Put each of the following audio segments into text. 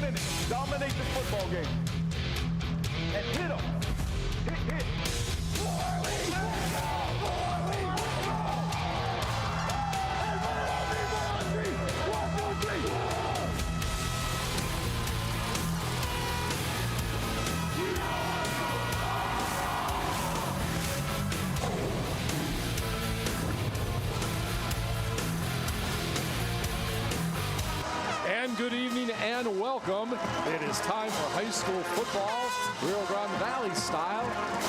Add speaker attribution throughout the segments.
Speaker 1: minutes. Dominate the football game. And hit them. Hit.
Speaker 2: And good evening and welcome. It is time for high school football, Rio Grande Valley style.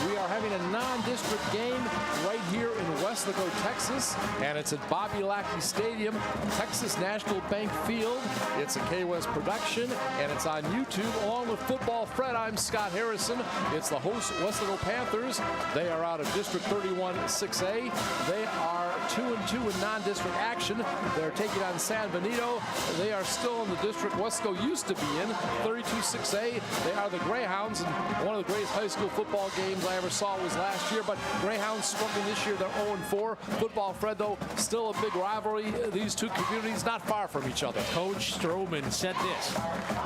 Speaker 2: We are having a non-district game right here in Weslaco, Texas, and it's at Bobby Lackey Stadium, Texas National Bank Field. It's a KWES production, and it's on YouTube along with Football Fred. I'm Scott Harrison. It's the host, Weslaco Panthers. They are out of District 31 6A. They are 2-2 in non-district action. They're taking on San Benito. They are still in the district Weslaco used to be in, 32-6A. They are the Greyhounds, and one of the greatest high school football games I ever saw was last year, but Greyhounds struggling this year. They're 0-4. Football Fred, though, still a big rivalry. These two communities not far from each other.
Speaker 3: Coach Stroman said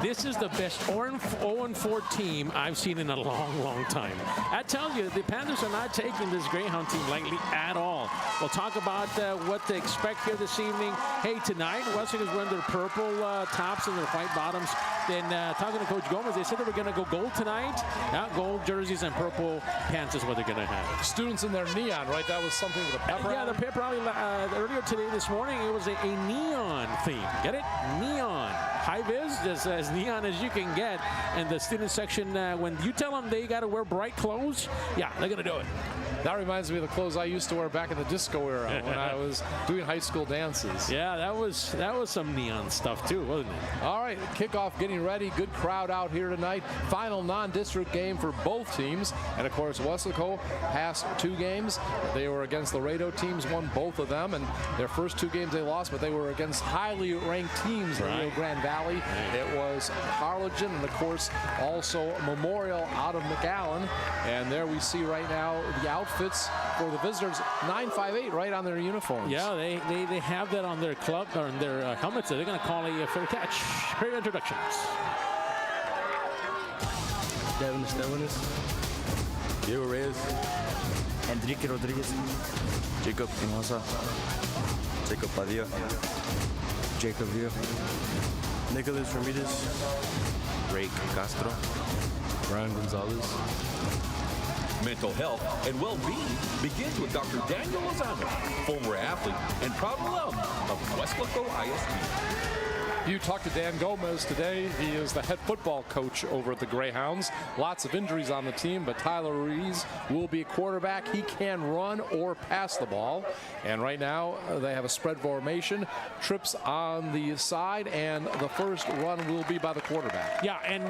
Speaker 3: this is the best 0-4 team I've seen in a long time. I tell you, the Panthers are not taking this Greyhound team lightly at all. We'll talk about what to expect here this evening. Hey, tonight, Weslaco is wearing their purple tops and their white bottoms. Then talking to Coach Gomez, they said they were going to go gold tonight. Gold jerseys and purple pants is what they're going to have.
Speaker 2: Students in their neon, right? That was something with a pep rally?
Speaker 3: Yeah, the pep rally earlier today, this morning, it was a neon theme. Get it? Neon. High vis, just as neon as you can get. And the student section, when you tell them they got to wear bright clothes, yeah, they're going to do it.
Speaker 2: That reminds me of the clothes I used to wear back in the disco era when I was doing high school dances.
Speaker 3: Yeah, that was some neon stuff too, wasn't it?
Speaker 2: All right, kickoff getting ready. Good crowd out here tonight. Final non-district game for both teams. And of course, Weslaco past two games. They were against the Laredo teams, won both of them. And their first two games they lost, but they were against highly ranked teams in Rio Grande Valley. It was Harlingen and of course also Memorial out of McAllen. And there we see right now the outfits for the visitors, 958 right on their uniforms.
Speaker 3: Yeah, they have that on their club or on their helmets. They're going to call a fair catch. Fair introductions.
Speaker 4: Devin Estebanes, Diego Reyes, Enrique Rodriguez, Jacob Pinoza, Jacob Padilla, Jacob Rio, Nicholas Ramirez, Ray Castro, Brian Gonzalez.
Speaker 5: Mental health and well-being begins with Dr. Daniel Lozano, former athlete and proud alum of Weslaco ISD.
Speaker 2: You talked to Dan Gomez today. He is the head football coach over at the Greyhounds. Lots of injuries on the team, but Tyler Ruiz will be a quarterback. He can run or pass the ball. And right now, they have a spread formation. Trips on the side, and the first run will be by the quarterback.
Speaker 3: Yeah, and,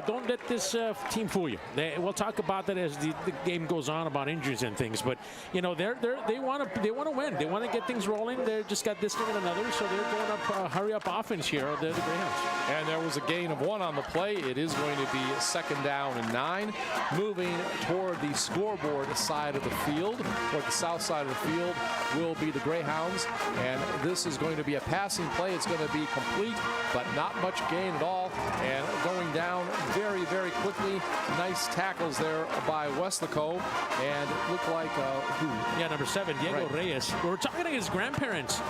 Speaker 3: don't let this team fool you. We'll talk about that as the game goes on about injuries and things. But, they want to win. They want to get things rolling. They just got this thing and another, so they're going up hurry-up offense here. They're the Greyhounds.
Speaker 2: And there was a gain of 1 on the play. It is going to be 2nd down and 9. Moving toward the scoreboard side of the field, toward the south side of the field, will be the Greyhounds. And this is going to be a passing play. It's going to be complete, but not much gain at all. And going down very, very quickly. Nice tackles there by Weslaco. And it looked like who?
Speaker 3: Yeah, number 7, Diego Reyes. We were talking to his grandparents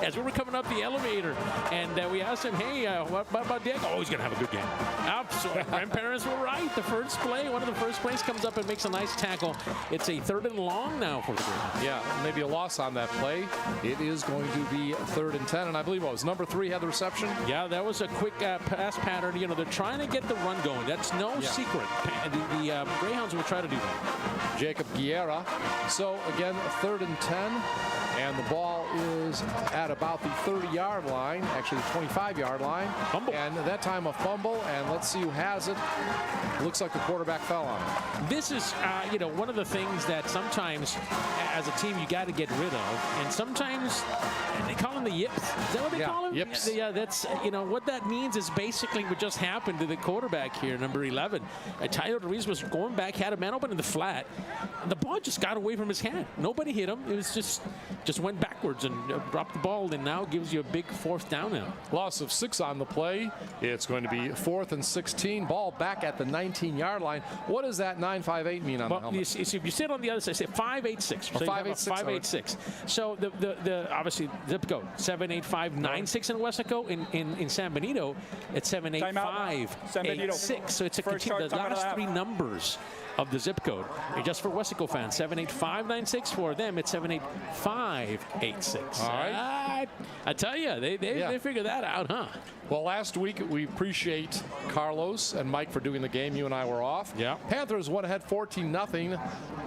Speaker 3: as we were coming up the elevator. And we asked him, hey, what about Diego? Oh, he's going to have a good game. Absolutely. Grandparents were right. The first play, one of the first plays comes up and makes a nice tackle. It's a 3rd and long now for the Greyhounds.
Speaker 2: Yeah, maybe a loss on that play. It is going to be 3rd and 10, and I believe it was number 3 had the reception.
Speaker 3: Yeah, that was a quick pass pattern. They're trying to get the run going. That's no secret. The Greyhounds will try to do that.
Speaker 2: Jacob Guerra. So again, 3rd and 10. And the ball is at about the 30-yard line, actually the 25-yard line.
Speaker 3: Fumble.
Speaker 2: And that time a fumble, and let's see who has it. Looks like the quarterback fell on it.
Speaker 3: This is, one of the things that sometimes as a team you got to get rid of. And sometimes they call them the yips. Is that what they call them?
Speaker 2: Yips.
Speaker 3: Yeah, that's, what that means is basically what just happened to the quarterback here, number 11. Tyler Ruiz was going back, had a man open in the flat. And the ball just got away from his hand. Nobody hit him. It was just went backwards. yards and dropped the ball, and now gives you a big 4th down now.
Speaker 2: Loss of 6 on the play. It's going to be 4th and 16. Ball back at the 19-yard line. What does that 958 mean on the helmet?
Speaker 3: If you sit on the other side, say 586.
Speaker 2: Oh,
Speaker 3: so
Speaker 2: 586.
Speaker 3: 586. So the obviously zip code 78596 in Weslaco. In San Benito, it's 78586. So it's a continued. The last 3 numbers of the zip code. Just for Weslaco fans, 78596. For them, it's 78586.
Speaker 2: All right.
Speaker 3: I tell you, they figured that out, huh?
Speaker 2: Well, last week we appreciate Carlos and Mike for doing the game. You and I were off.
Speaker 3: Yeah.
Speaker 2: Panthers went ahead 14-0,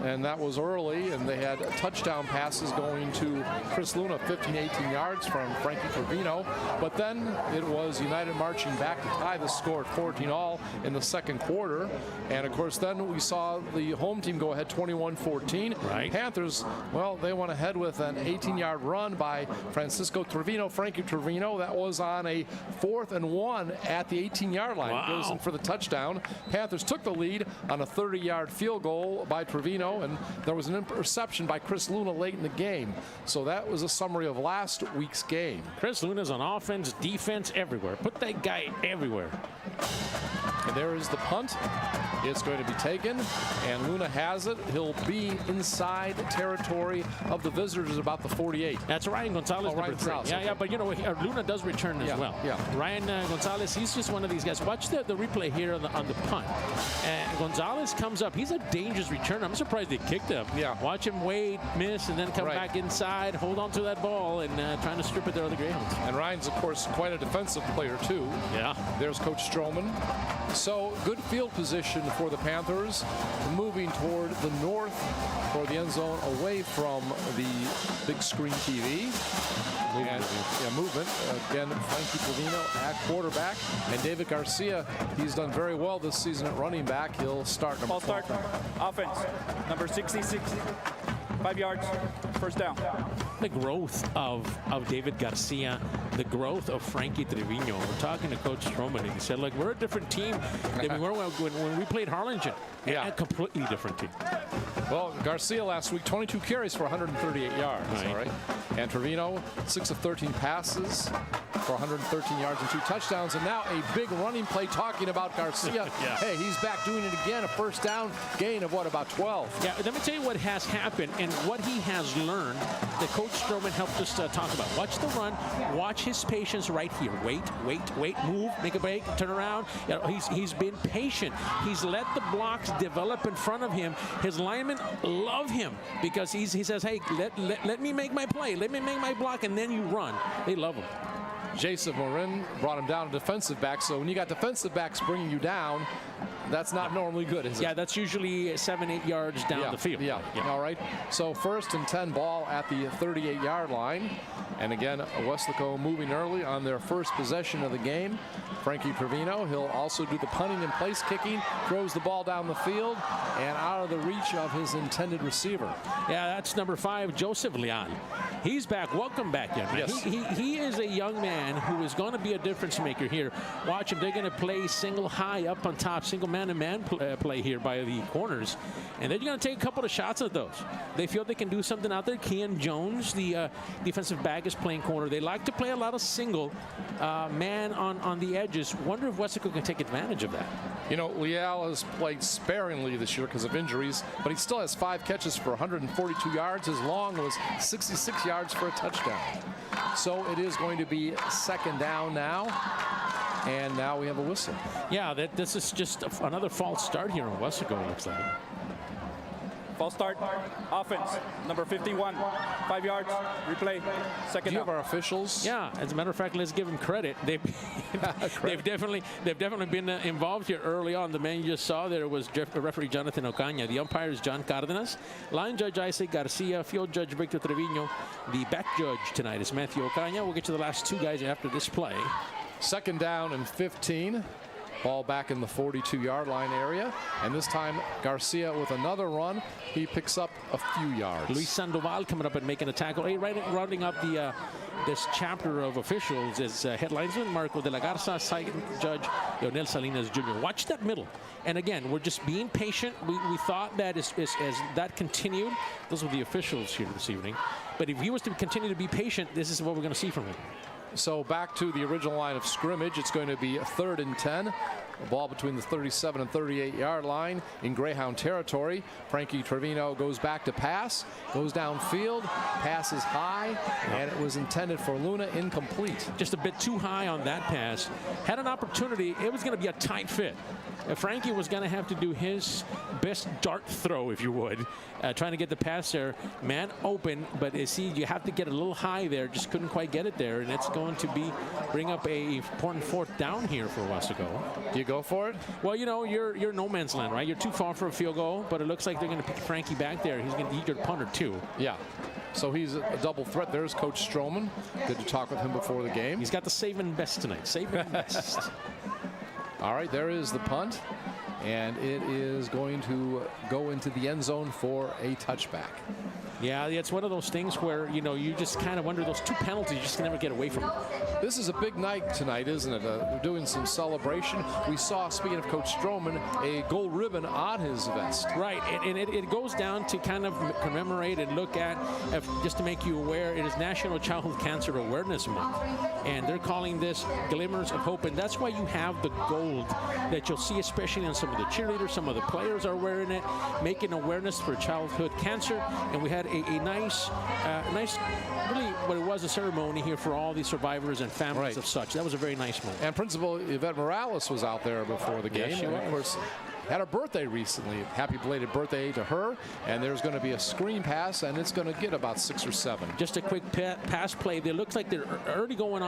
Speaker 2: and that was early. And they had touchdown passes going to Chris Luna, 15, 18 yards from Frankie Trevino. But then it was United marching back to tie the score at 14-all in the second quarter. And of course, then we saw the home team go ahead 21-14.
Speaker 3: Right.
Speaker 2: Panthers, well, they went ahead with an 18-yard run by Francisco Trevino, Frankie Trevino. That was on a 4th and 1 at the 18-yard line.
Speaker 3: Wow.
Speaker 2: Goes in for the touchdown. Panthers took the lead on a 30-yard field goal by Trevino, and there was an interception by Chris Luna late in the game. So that was a summary of last week's game.
Speaker 3: Chris Luna's on offense, defense, everywhere. Put that guy everywhere.
Speaker 2: And there is the punt. It's going to be taken, and Luna has it. He'll be inside territory of the visitors, about the 48.
Speaker 3: That's Ryan Gonzalez,
Speaker 2: Ryan
Speaker 3: number 3.
Speaker 2: Gonzalez,
Speaker 3: Yeah,
Speaker 2: okay.
Speaker 3: yeah, but you know, Luna does return as well.
Speaker 2: Yeah.
Speaker 3: Ryan Gonzalez, he's just one of these guys. Watch the replay here on the punt. Gonzalez comes up. He's a dangerous returner. I'm surprised they kicked him.
Speaker 2: Yeah.
Speaker 3: Watch him wait, miss, and then come
Speaker 2: Right.
Speaker 3: back inside, hold on to that ball, and trying to strip it to other Greyhounds.
Speaker 2: And Ryan's, of course, quite a defensive player, too.
Speaker 3: Yeah.
Speaker 2: There's Coach Stroman. So good field position for the Panthers, moving toward the north for the end zone, away from the big screen TV. Movement. Again, Frankie Trevino at quarterback, and David Garcia, he's done very well this season at running back. He'll start number 12.
Speaker 6: Offense, number 66. 5 yards, 1st down.
Speaker 3: The growth of David Garcia, the growth of Frankie Trevino. We're talking to Coach Stroman, and he said, look, we're a different team than we were when we played Harlingen.
Speaker 2: Yeah.
Speaker 3: A completely different team.
Speaker 2: Well, Garcia last week, 22 carries for 138 yards.
Speaker 3: Right.
Speaker 2: All right. And Trevino, 6 of 13 passes for 113 yards and 2 touchdowns. And now a big running play talking about Garcia.
Speaker 3: Yeah.
Speaker 2: Hey, he's back doing it again. A 1st down gain of what, about 12?
Speaker 3: Yeah, let me tell you what has happened and what he has learned that Coach Stroman helped us talk about. Watch the run. Watch his patience right here. Wait, move, make a break, turn around. You know, he's been patient. He's let the blocks develop in front of him. His linemen love him because he says, hey, let me make my play. Let me make my block, and then you run. They love him.
Speaker 2: Jason Morin brought him down, a defensive back. So when you got defensive backs bringing you down, that's not normally good, is it?
Speaker 3: Yeah, that's usually 7-8 yards down the field.
Speaker 2: Yeah. All right. So 1st and 10, ball at the 38-yard line. And again, Weslaco moving early on their first possession of the game. Frankie Trevino, he'll also do the punting and place kicking, throws the ball down the field and out of the reach of his intended receiver.
Speaker 3: Yeah, that's number 5, Joseph Leal. He's back. Welcome back, young man.
Speaker 2: Yes.
Speaker 3: He is a young man who is going to be a difference maker here. Watch him. They're going to play single high up on top, single man-to-man play here by the corners. And they're going to take a couple of shots at those. They feel they can do something out there. Kean Jones, the defensive back, is playing corner. They like to play a lot of single man on the edges. Wonder if Weslaco can take advantage of that.
Speaker 2: You know, Leal has played sparingly this year because of injuries, but he still has 5 catches for 142 yards. His long was 66 yards for a touchdown. So it is going to be 2nd down now. And now we have a whistle.
Speaker 3: Yeah, this is just another false start here on Weslaco, it looks like.
Speaker 6: False start. Offense, number 51. 5 yards. Replay. 2nd
Speaker 2: Do you have
Speaker 6: down.
Speaker 2: our officials?
Speaker 3: Yeah, as a matter of fact, let's give them credit. They've definitely been involved here early on. The man you just saw there was referee Jonathan Ocaña. The umpire is John Cardenas. Line judge Isaac Garcia. Field judge Victor Trevino. The back judge tonight is Matthew Ocaña. We'll get to the last 2 guys after this play.
Speaker 2: 2nd down and 15. Ball back in the 42-yard line area. And this time, Garcia with another run. He picks up a few yards.
Speaker 3: Luis Sandoval coming up and making a tackle. Hey, right, rounding up the this chapter of officials is head linesman Marco de la Garza, side judge Leonel Salinas Jr. Watch that middle. And again, we're just being patient. We thought that as that continued, those were the officials here this evening. But if he was to continue to be patient, this is what we're going to see from him.
Speaker 2: So back to the original line of scrimmage. It's going to be a 3rd and 10. A ball between the 37 and 38-yard line in Greyhound territory. Frankie Trevino goes back to pass, goes downfield, passes high, and it was intended for Luna, incomplete.
Speaker 3: Just a bit too high on that pass. Had an opportunity. It was going to be a tight fit. Frankie was going to have to do his best dart throw, if you would, trying to get the pass there. Man open, but you have to get a little high there. Just couldn't quite get it there, and it's going to bring up a important 4th down here for Weslaco.
Speaker 2: Do you go for it?
Speaker 3: Well, you know, you're no man's land, right? You're too far for a field goal, but it looks like they're going to pick Frankie back there. He's going to eat your punter too.
Speaker 2: Yeah. So he's a double threat. There's Coach Stroman. Good to talk with him before the game.
Speaker 3: He's got the save and best tonight. Save and best.
Speaker 2: All right, there is the punt, and it is going to go into the end zone for a touchback.
Speaker 3: Yeah, it's one of those things where, you know, you just kind of wonder, those 2 penalties, you just can never get away from them.
Speaker 2: This is a big night tonight, isn't it? They're doing some celebration. We saw, speaking of Coach Stroman, a gold ribbon on his vest.
Speaker 3: Right, and it goes down to kind of commemorate and look at, just to make you aware, it is National Childhood Cancer Awareness Month. And they're calling this Glimmers of Hope. And that's why you have the gold that you'll see, especially on some of the cheerleaders. Some of the players are wearing it, making awareness for childhood cancer. And we had a nice, really what it was, a ceremony here for all the survivors and families of such. That was a very nice moment.
Speaker 2: And Principal Yvette Morales was out there before the game.
Speaker 3: Yes, she was.
Speaker 2: Of course, had her birthday recently. Happy belated birthday to her. And there's going to be a screen pass, and it's going to get about 6 or 7.
Speaker 3: Just a quick pass play. It looks like they're already going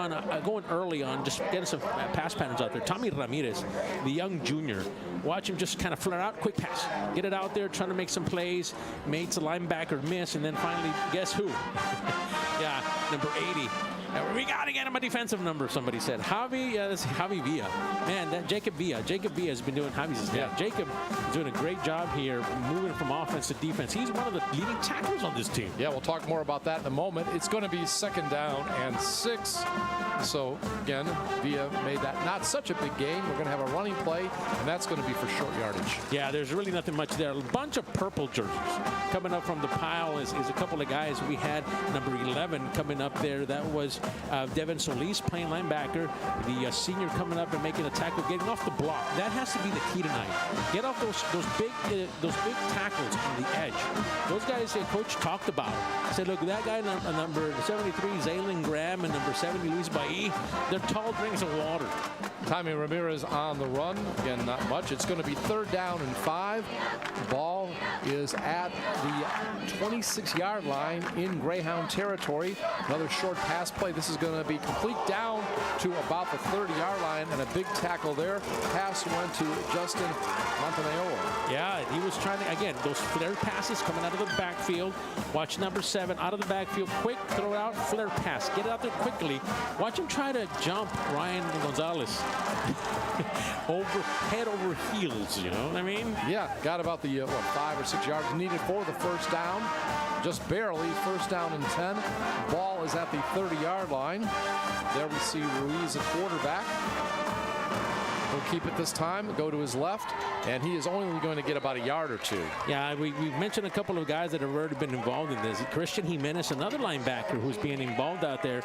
Speaker 3: early on, just getting some pass patterns out there. Tommy Ramirez, the young junior. Watch him just kind of flare out, quick pass. Get it out there, trying to make some plays. Makes a linebacker miss, and then finally, guess who? Yeah, number 80. We got to get him a defensive number, somebody said. Javi Villa. Man, Jacob Villa. Jacob Villa has been doing Javi's. Yeah. Jacob is doing a great job here, moving from offense to defense. He's one of the leading tacklers on this team.
Speaker 2: Yeah, we'll talk more about that in a moment. It's going to be 2nd down and 6. So, again, Villa made that not such a big gain. We're going to have a running play, and that's going to be for short yardage.
Speaker 3: Yeah, there's really nothing much there. A bunch of purple jerseys. Coming up from the pile is a couple of guys. We had number 11 coming up there. That was Devin Solis playing linebacker. The senior coming up and making a tackle, getting off the block. That has to be the key tonight. Get off those big tackles on the edge. Those guys the coach talked about. Said, look, that guy number 73, Zaylen Graham, and number 70, Luis Bailly, they're tall drinks of water.
Speaker 2: Tommy Ramirez on the run. Again, not much. It's going to be 3rd down and 5. The ball is at the 26-yard line in Greyhound territory. Another short pass play. This is going to be complete down to about the 30-yard line, and a big tackle there. Pass went to Justin Montaneo.
Speaker 3: Yeah, he was trying to, again, those flare passes coming out of the backfield. Watch number 7 out of the backfield. Quick, throw it out, flare pass. Get it out there quickly. Watch him try to jump Ryan Gonzalez. Head over heels, you know what I mean?
Speaker 2: Yeah, got about the 5 or 6 yards needed for the 1st down. Just barely. 1st down and 10. Ball is at the 30-yard line. There we see Ruiz at quarterback. He'll keep it this time, go to his left, and he is only going to get about a yard or 2.
Speaker 3: Yeah, we've mentioned a couple of guys that have already been involved in this. Christian Jimenez, another linebacker who's being involved out there.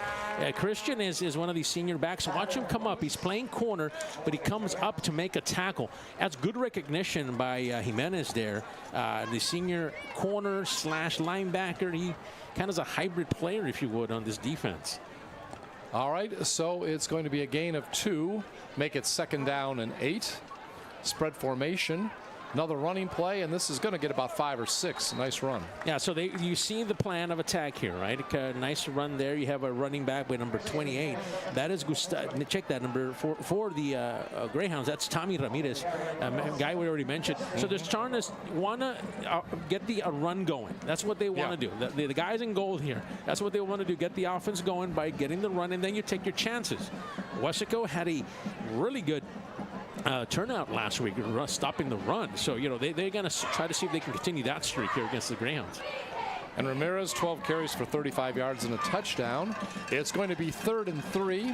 Speaker 3: Christian is one of these senior backs. Watch him come up. He's playing corner, but he comes up to make a tackle. That's good recognition by Jimenez there. The senior corner / linebacker. He kind of is a hybrid player, if you would, on this defense.
Speaker 2: All right, so it's going to be a gain of 2. Make it 2nd down and 8. Spread formation. Another running play, and this is going to get about 5 or 6. Nice run.
Speaker 3: Yeah, so you see the plan of attack here, right? Nice run there. You have a running back by number 28. That is check that number for the Greyhounds. That's Tommy Ramirez, guy we already mentioned. So they're trying to want to get a run going. That's what they want to do. The guys in gold here, that's what they want to do. Get the offense going by getting the run, and then you take your chances. Weslaco had a really good turnout last week, stopping the run. So, you know, they're going to try to see if they can continue that streak here against the Greyhounds.
Speaker 2: And Ramirez, 12 carries for 35 yards and a touchdown. It's going to be 3rd and 3.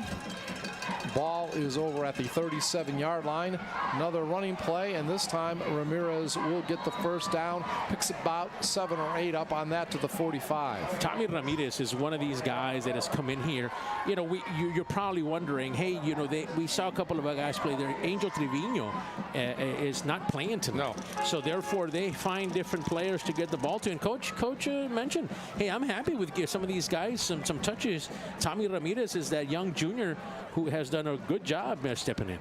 Speaker 2: Ball is over at the 37-yard line. Another running play, and this time Ramirez will get the first down. Picks about 7 or 8 up on that to the 45.
Speaker 3: Tommy Ramirez is one of these guys that has come in here. You know, you're probably wondering, hey, you know, we saw a couple of guys play there. Angel Trevino is not playing tonight.
Speaker 2: No.
Speaker 3: So therefore, they find different players to get the ball to. And Coach mentioned, hey, I'm happy with some of these guys some touches. Tommy Ramirez is that young junior who has done a good job stepping in.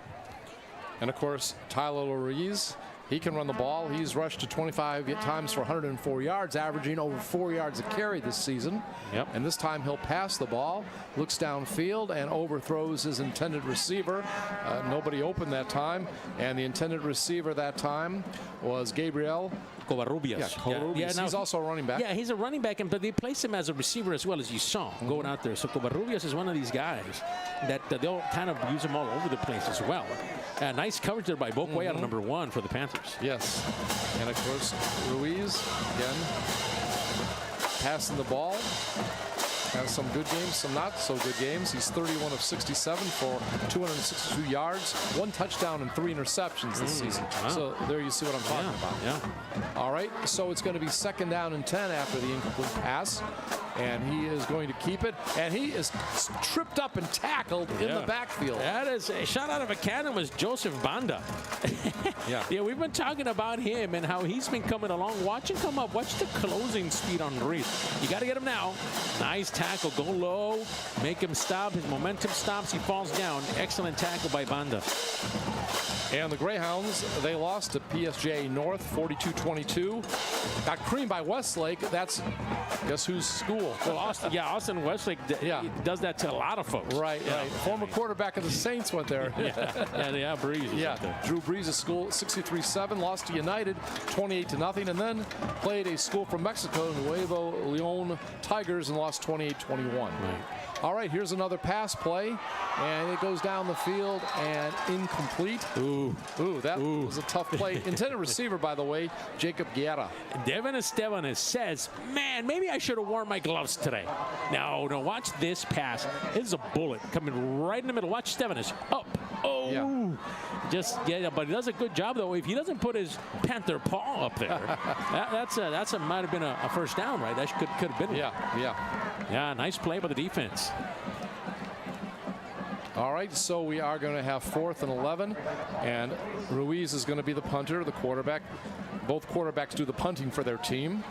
Speaker 2: And of course, Tyler Ruiz, he can run the ball. He's rushed to 25 times for 104 yards, averaging over 4 yards a carry this season.
Speaker 3: Yep.
Speaker 2: And this time he'll pass the ball, looks downfield, and overthrows his intended receiver. Nobody open that time, and the intended receiver that time was Gabriel
Speaker 3: Covarrubias.
Speaker 2: Yeah, Covarrubias.
Speaker 3: Yeah, now,
Speaker 2: he's also a running back.
Speaker 3: Yeah, he's a running back, but they place him as a receiver as well, as you saw going out there. So Covarrubias is one of these guys that they'll kind of use him all over the place as well. Nice coverage there by Boquay out number 1 for the Panthers.
Speaker 2: Yes. And of course, Ruiz, again, passing the ball. Has some good games, some not so good games. He's 31 of 67 for 262 yards, 1 touchdown and 3 interceptions this season.
Speaker 3: Wow.
Speaker 2: So there you see what I'm talking about.
Speaker 3: Yeah.
Speaker 2: All right, so it's going to be 2nd down and 10 after the incomplete pass. And he is going to keep it. And he is tripped up and tackled in the backfield.
Speaker 3: That is a shot out of a cannon was Joseph Banda. Yeah, we've been talking about him and how he's been coming along. Watch him come up. Watch the closing speed on Ruiz. You got to get him now. Nice tackle. Go low. Make him stop. His momentum stops. He falls down. Excellent tackle by Banda.
Speaker 2: And the Greyhounds, they lost to PSG North 42-22. Got creamed by Westlake. That's, guess whose school?
Speaker 3: Well, Austin Westlake does that to a lot of folks.
Speaker 2: Right. Former quarterback of the Saints went there.
Speaker 3: Breeze.
Speaker 2: Drew Brees' school, 63-7, lost to United 28-0, and then played a school from Mexico, Nuevo Leon Tigers, and lost 28-21. Right. All right, here's another pass play, and it goes down the field and incomplete. That was a tough play. Intended receiver, by the way, Jacob Guerra.
Speaker 3: Devin Estevanes says, man, maybe I should have worn my gloves today. No, watch this pass. This is a bullet coming right in the middle. Watch Estevanes. Up. But he does a good job, though. If he doesn't put his Panther paw up there, that might have been a first down, right? That could have been. Yeah, nice play by the defense.
Speaker 2: All right, so we are going to have 4th and 11, and Ruiz is going to be the punter, the quarterback. Both quarterbacks do the punting for their team.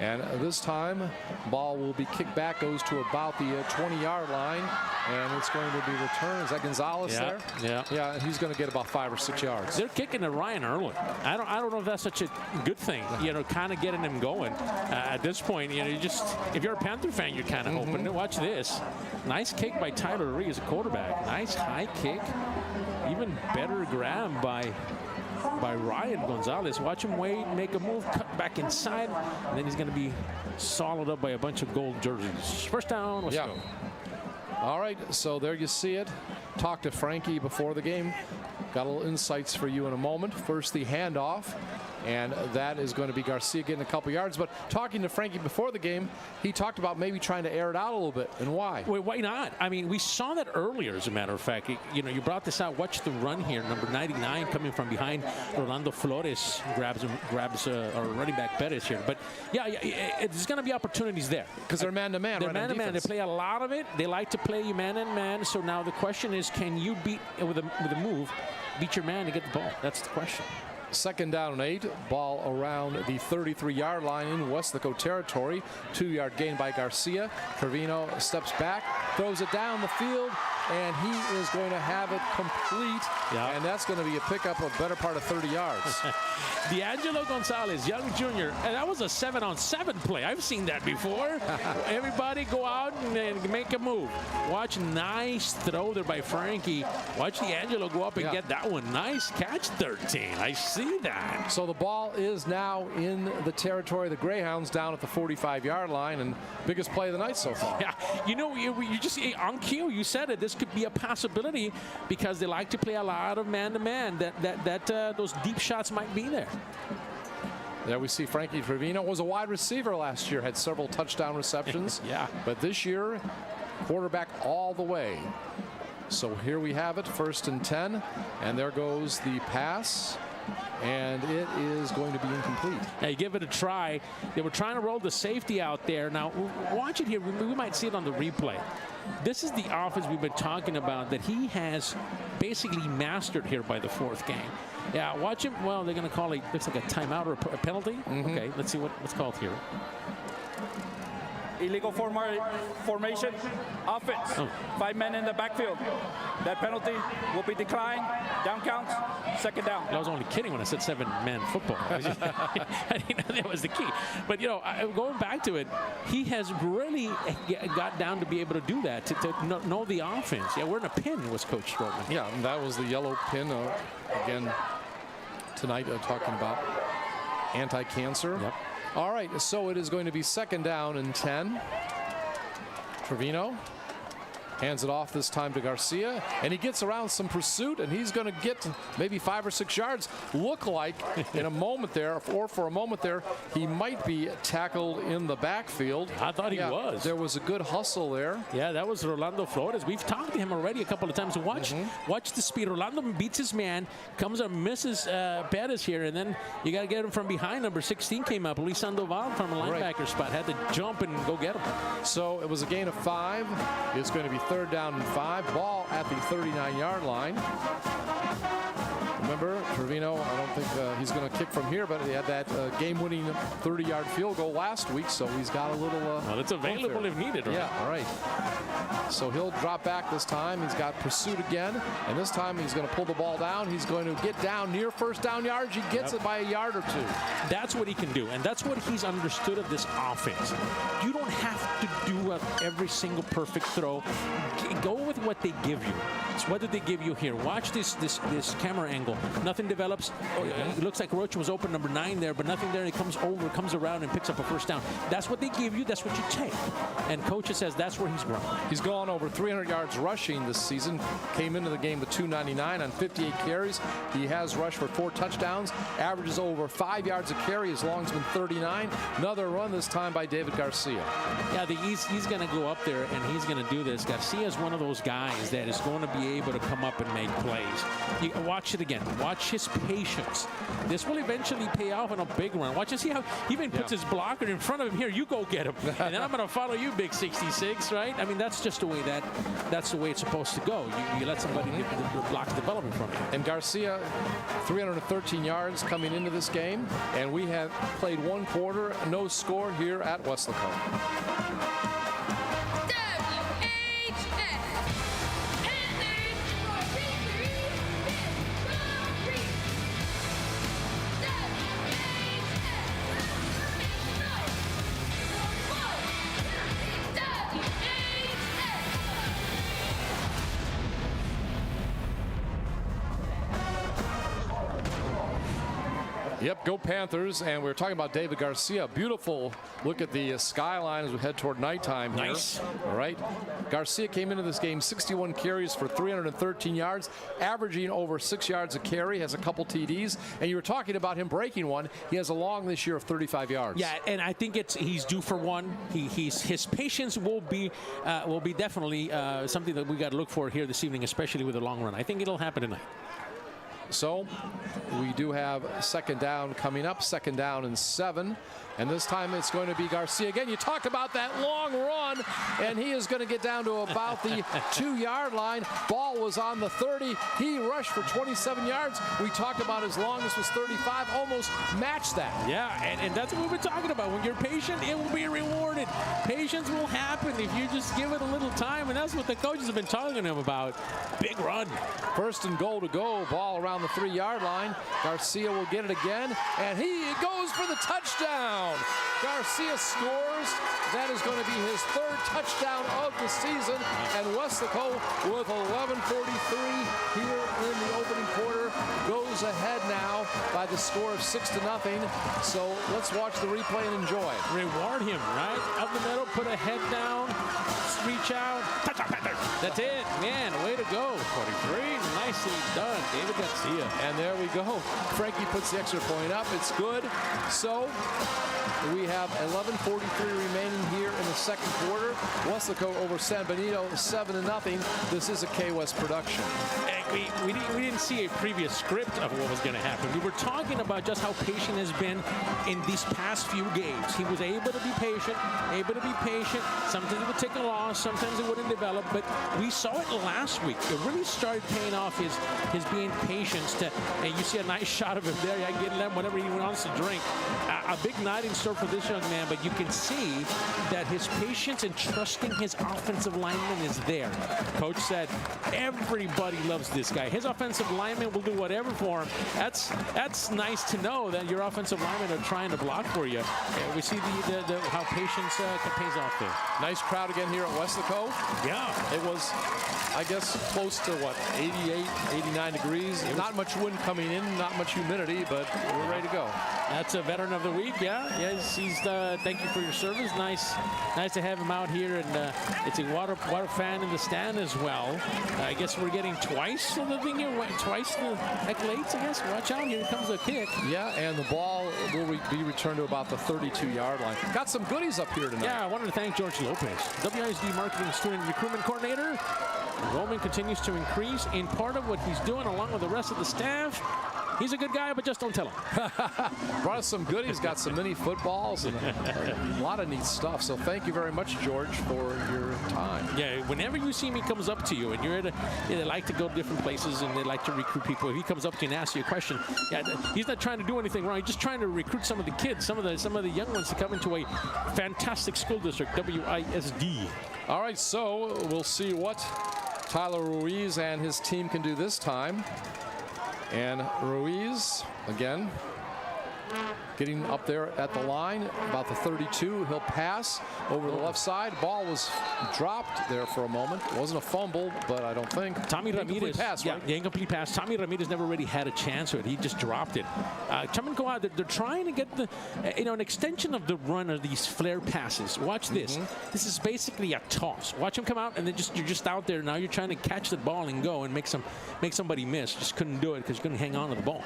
Speaker 2: And this time, ball will be kicked back, goes to about the 20-yard line, and it's going to be returned. Is that Gonzalez there? Yeah, and he's going to get about 5 or 6 yards.
Speaker 3: They're kicking to Ryan Early. I don't know if that's such a good thing, kind of getting him going. At this point, if you're a Panther fan, you're kind of open. Watch this. Nice kick by Tyler Ruiz, a quarterback. Nice high kick. Even better grab by Ryan Gonzalez. Watch him wait, make a move, cut back inside, and then he's going to be swallowed up by a bunch of gold jerseys. First down, let's go.
Speaker 2: All right, so there you see it. Talked to Frankie before the game. Got a little insights for you in a moment. First, the handoff. And that is going to be Garcia getting a couple yards. But talking to Frankie before the game, he talked about maybe trying to air it out a little bit. And why?
Speaker 3: Wait, why not? I mean, we saw that earlier, as a matter of fact. You brought this out. Watch the run here. Number 99 coming from behind. Rolando Flores grabs our running back Perez here. But, there's going to be opportunities there.
Speaker 2: Because they're man-to-man,
Speaker 3: right? They're man-to-man. They play a lot of it. They like to play you man-and-man. So now the question is, can you beat, with a move, beat your man to get the ball? That's the question.
Speaker 2: 2nd down and 8. Ball around the 33-yard line in Weslaco territory. 2-yard gain by Garcia. Trevino steps back, throws it down the field, and he is going to have it complete. And that's going to be a pickup of better part of 30 yards.
Speaker 3: D'Angelo Gonzalez, young junior. And that was a 7-on-7 play. I've seen that before. Everybody go out and make a move. Watch, nice throw there by Frankie. Watch D'Angelo go up and get that one. Nice catch, 13. I see that.
Speaker 2: So the ball is now in the territory of the Greyhounds down at the 45-yard line, and biggest play of the night so far.
Speaker 3: Yeah, you just on cue, you said it. This could be a possibility because they like to play a lot of man-to-man. That those deep shots might be there.
Speaker 2: There we see Frankie Trevino was a wide receiver last year, had several touchdown receptions.
Speaker 3: Yeah.
Speaker 2: But this year, quarterback all the way. So here we have it, 1st and 10, and there goes the pass, and it is going to be incomplete.
Speaker 3: Now you give it a try. They were trying to roll the safety out there. Now watch it here. We might see it on the replay. This is the offense we've been talking about that he has basically mastered here by the 4th game. Yeah, watch him. Well, they're going to call it, looks like a timeout or a penalty. Okay, let's see what's called here.
Speaker 6: Illegal formation. Offense. 5 men in the backfield. That penalty will be declined. Down counts. 2nd down.
Speaker 3: I was only kidding when I said 7-man football. I didn't know that was the key. But, you know, going back to it, he has really got down to be able to do that, to know the offense. Yeah, we're in a pin, was Coach Stroman.
Speaker 2: Yeah, and that was the yellow pin. Again, tonight talking about anti-cancer.
Speaker 3: Yep.
Speaker 2: All right, so it is going to be 2nd down and 10. Trevino hands it off this time to Garcia, and he gets around some pursuit, and he's going to get maybe 5 or 6 yards. Look like in a moment there, or for a moment there, he might be tackled in the backfield.
Speaker 3: I thought he was.
Speaker 2: There was a good hustle there.
Speaker 3: Yeah, that was Rolando Flores. We've talked to him already a couple of times. Watch the speed. Rolando beats his man, comes up, misses Perez here, and then you got to get him from behind. Number 16 came up. Luis Sandoval from a linebacker spot. Had to jump and go get him.
Speaker 2: So it was a gain of 5. It's going to be 3rd down and 5. Ball at the 39-yard line. Remember, Trevino, I don't think he's going to kick from here, but he had that game-winning 30-yard field goal last week, so he's got a little...
Speaker 3: well, it's available if needed, right?
Speaker 2: Yeah, all right. So he'll drop back this time. He's got pursuit again, and this time he's going to pull the ball down. He's going to get down near 1st down yards. He gets it by a yard or 2.
Speaker 3: That's what he can do, and that's what he's understood of this offense. You don't have to do every single perfect throw. Go with what they give you. So what did they give you here? Watch this camera angle. Nothing develops. It looks like Roach was open, number 9 there, but nothing there. He comes over, comes around, and picks up a 1st down. That's what they give you. That's what you take. And Coach says that's where he's grown.
Speaker 2: He's gone over 300 yards rushing this season. Came into the game with 299 on 58 carries. He has rushed for 4 touchdowns. Averages over 5 yards a carry. His long's been 39. Another run this time by David Garcia.
Speaker 3: Yeah, he's going to go up there and he's going to do this. Garcia is one of those guys that is going to be able to come up and make plays. Watch it again. Watch his patience. This will eventually pay off in a big run. Watch and see how he even puts his blocker in front of him. Here, you go get him, and then I'm going to follow you, big 66. Right? I mean, that's just the way that's the way it's supposed to go. You let somebody get the blocks developing from you.
Speaker 2: And Garcia, 313 yards coming into this game, and we have played 1 quarter, no score here at Weslaco. Yep, go Panthers. And we're talking about David Garcia. Beautiful look at the skyline as we head toward nighttime here.
Speaker 3: Nice.
Speaker 2: All right. Garcia came into this game 61 carries for 313 yards, averaging over 6 yards a carry, has a couple TDs. And you were talking about him breaking one. He has a long this year of 35 yards.
Speaker 3: Yeah, and I think he's due for one. His patience will be definitely something that we got to look for here this evening, especially with a long run. I think it'll happen tonight.
Speaker 2: So we do have 2nd down coming up, 2nd down and 7. And this time it's going to be Garcia again. You talked about that long run, and he is going to get down to about the 2-yard line. Ball was on the 30. He rushed for 27 yards. We talked about his longest was 35, almost matched that.
Speaker 3: Yeah, and that's what we've been talking about. When you're patient, it will be rewarded. Patience will happen if you just give it a little time, and that's what the coaches have been talking to him about. Big run.
Speaker 2: 1st and goal to go. Ball around the 3-yard line. Garcia will get it again, and he goes for the touchdown. Garcia scores. That is going to be his 3rd touchdown of the season, and Weslaco with 11:43 here in the opening quarter goes ahead now by the score of 6-0. So let's watch the replay and enjoy it.
Speaker 3: Reward him, right? Up the middle, put a head down, reach out, touchdown Panthers. That's it, man. Way to go. 43. Nicely done, David Garcia.
Speaker 2: And there we go. Frankie puts the extra point up. It's good. So we have 11:43 remaining here in the second quarter. Weslaco over San Benito, 7-0. This is a KWES production.
Speaker 3: We didn't see a previous script of what was going to happen. We were talking about just how patient has been in these past few games. He was able to be patient. Sometimes it would take a loss, sometimes it wouldn't develop, but we saw it last week. It really started paying off his being patient. And you see a nice shot of him there. I get him whenever he wants to drink. A big night in store for this young man, but you can see that his patience and trusting his offensive lineman is there. Coach said everybody loves this guy. His offensive lineman will do whatever for him. That's nice to know that your offensive linemen are trying to block for you. We see how patience pays off there.
Speaker 2: Nice crowd again here at Weslaco.
Speaker 3: Yeah.
Speaker 2: It was, I guess, close to, 88, 89 degrees. Not much wind coming in, not much humidity, but we're ready to go.
Speaker 3: That's a veteran of the week, yeah. Yes, he's. Thank you for your service. Nice to have him out here, and it's a water fan in the stand as well. I guess we're getting twice of the thing here, twice the accolades. I guess. Watch out! Here comes the kick.
Speaker 2: Yeah, and the ball will be returned to about the 32-yard line. Got some goodies up here tonight.
Speaker 3: Yeah, I wanted to thank George Lopez, WISD Marketing Student Recruitment Coordinator. Enrollment continues to increase, and part of what he's doing, along with the rest of the staff. He's a good guy, but just don't tell him.
Speaker 2: Brought us some goodies, got some mini footballs, and a lot of neat stuff. So thank you very much, George, for your time.
Speaker 3: Yeah, whenever you see me comes up to you, and they like to go to different places, and they like to recruit people. If he comes up to you and asks you a question, he's not trying to do anything wrong. He's just trying to recruit some of the kids, some of the young ones to come into a fantastic school district, WISD.
Speaker 2: All right, so we'll see what Tyler Ruiz and his team can do this time. And Ruiz, again, getting up there at the line, about the 32. He'll pass over the left side. Ball was dropped there for a moment. It wasn't a fumble, but I don't think.
Speaker 3: Tommy Ramirez.
Speaker 2: Pass, right?
Speaker 3: Yeah, the incomplete pass. Tommy Ramirez never really had a chance with it. He just dropped it. Go out. They're trying to get an extension of the run of these flare passes. Watch this. This is basically a toss. Watch him come out, and then you're just out there. Now you're trying to catch the ball and go and make somebody miss. Just couldn't do it because you couldn't hang on to the ball.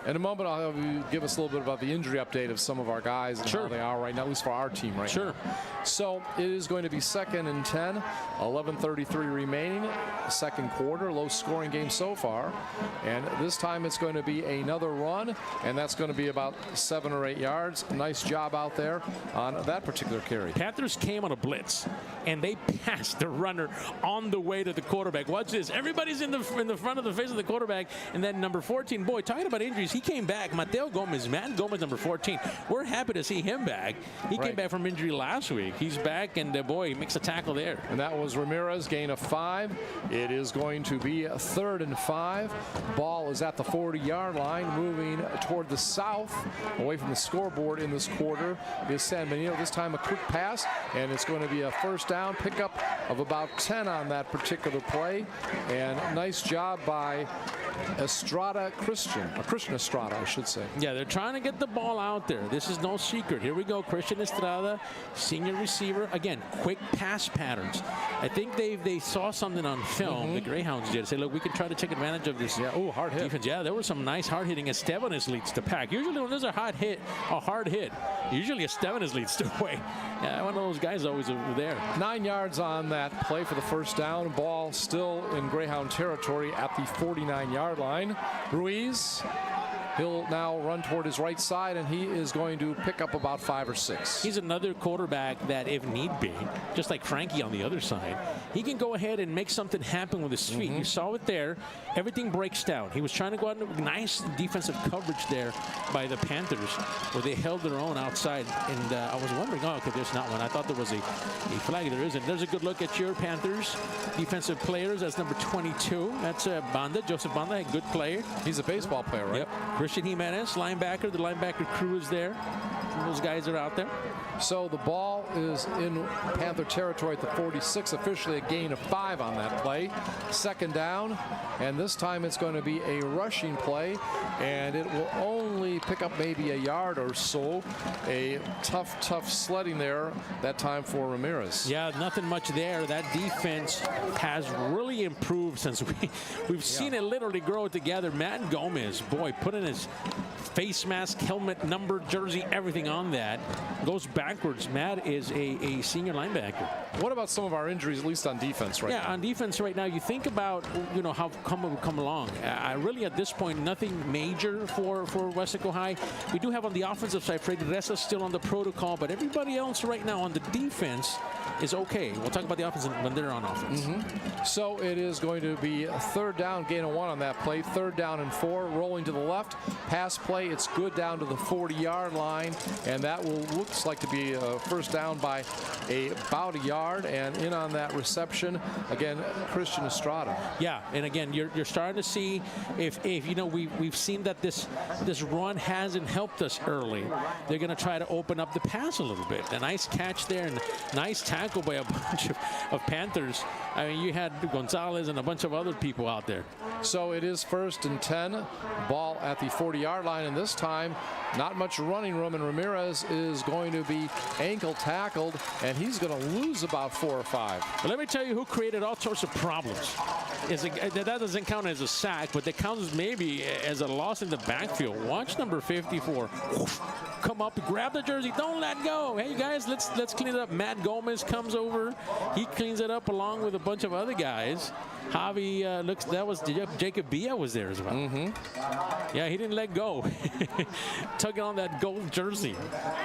Speaker 2: In a moment, I'll have you give us a little bit about the injury update of some of our guys and how they are right now, at least for our team right now. So it is going to be 2nd and 10, 11:33 remaining, second quarter, low scoring game so far. And this time it's going to be another run, and that's going to be about 7 or 8 yards. Nice job out there on that particular carry.
Speaker 3: Panthers came on a blitz, and they passed the runner on the way to the quarterback. Watch this. Everybody's in the front of the face of the quarterback, and then number 14, boy, talking about injuries, he came back. Mateo Gomez, Matt Gomez, number 14. We're happy to see him back. He came back from injury last week. He's back, and boy, he makes a tackle there.
Speaker 2: And that was Ramirez, gain of 5. It is going to be 3rd and 5. Ball is at the 40-yard line, moving toward the south, away from the scoreboard in this quarter is San Benito. This time a quick pass, and it's going to be a first down, pickup of about 10 on that particular play. And nice job by Christian Estrada, I should say.
Speaker 3: Yeah, they're trying to get the ball out there. This is no secret. Here we go. Christian Estrada, senior receiver. Again, quick pass patterns. I think they saw something on film. The Greyhounds did. Say, look, we can try to take advantage of this.
Speaker 2: Yeah. Oh, hard hit.
Speaker 3: Defense. Yeah, there was some nice hard hitting. Estevanes leads to pack. Usually when there's a hard hit, usually Estevanes leads to away. Yeah, one of those guys always over there.
Speaker 2: 9 yards on that play for the first down. Ball still in Greyhound territory at the 49-yard line. Ruiz, he'll now run toward his right side, and he is going to pick up about 5 or 6.
Speaker 3: He's another quarterback that, if need be, just like Frankie on the other side, he can go ahead and make something happen with his feet. You saw it there. Everything breaks down. He was trying to go out in nice defensive coverage there by the Panthers, where they held their own outside. And I was wondering, okay, there's not one. I thought there was a flag. There isn't. There's a good look at your Panthers defensive players. That's number 22. That's Banda, Joseph Banda, a good player.
Speaker 2: He's a baseball player, right?
Speaker 3: Yep. Christian Jimenez, linebacker. The linebacker crew is there. those guys are out there.
Speaker 2: So the ball is in Panther territory at the 46, officially a gain of 5 on that play. Second down, and this time it's going to be a rushing play, and it will only pick up maybe a yard or so. A tough sledding there that time for Ramirez.
Speaker 3: Yeah, nothing much there. That defense has really improved since we've seen it literally grow together. Matt Gomez, boy, putting his face mask, helmet, number, jersey, everything on that. Goes backwards. Matt is a senior linebacker.
Speaker 2: What about some of our injuries, at least on defense right now?
Speaker 3: Yeah, on defense right now, you think about, how we've come along. Really, at this point, nothing major for Weslaco High. We do have on the offensive side, Freddy Reza still on the protocol, but everybody else right now on the defense is okay. We'll talk about the offense when they're on offense.
Speaker 2: So it is going to be a third down, gain of 1 on that play. Third down and 4, rolling to the left. Pass play, it's good down to the 40-yard line, and that looks like to be a first down by about a yard. And in on that reception, again, Christian Estrada.
Speaker 3: Yeah, and again, you're starting to see if we've seen that this run hasn't helped us early. They're going to try to open up the pass a little bit. A nice catch there and nice tackle by a bunch of Panthers. I mean, you had Gonzalez and a bunch of other people out there.
Speaker 2: So it is 1st and 10, ball at the 40-yard line, and this time not much running room, and Ramirez is going to be ankle tackled, and he's going to lose about 4 or 5.
Speaker 3: But let me tell you who created all sorts of problems. That doesn't count as a sack, but that counts maybe as a loss in the backfield. Watch number 54 come up, grab the jersey, don't let go. Hey guys, let's clean it up. Matt Gomez comes over, he cleans it up along with a bunch of other guys. Javi Jacob Bia was there as well. Yeah, he didn't let go. Tugging on that gold jersey.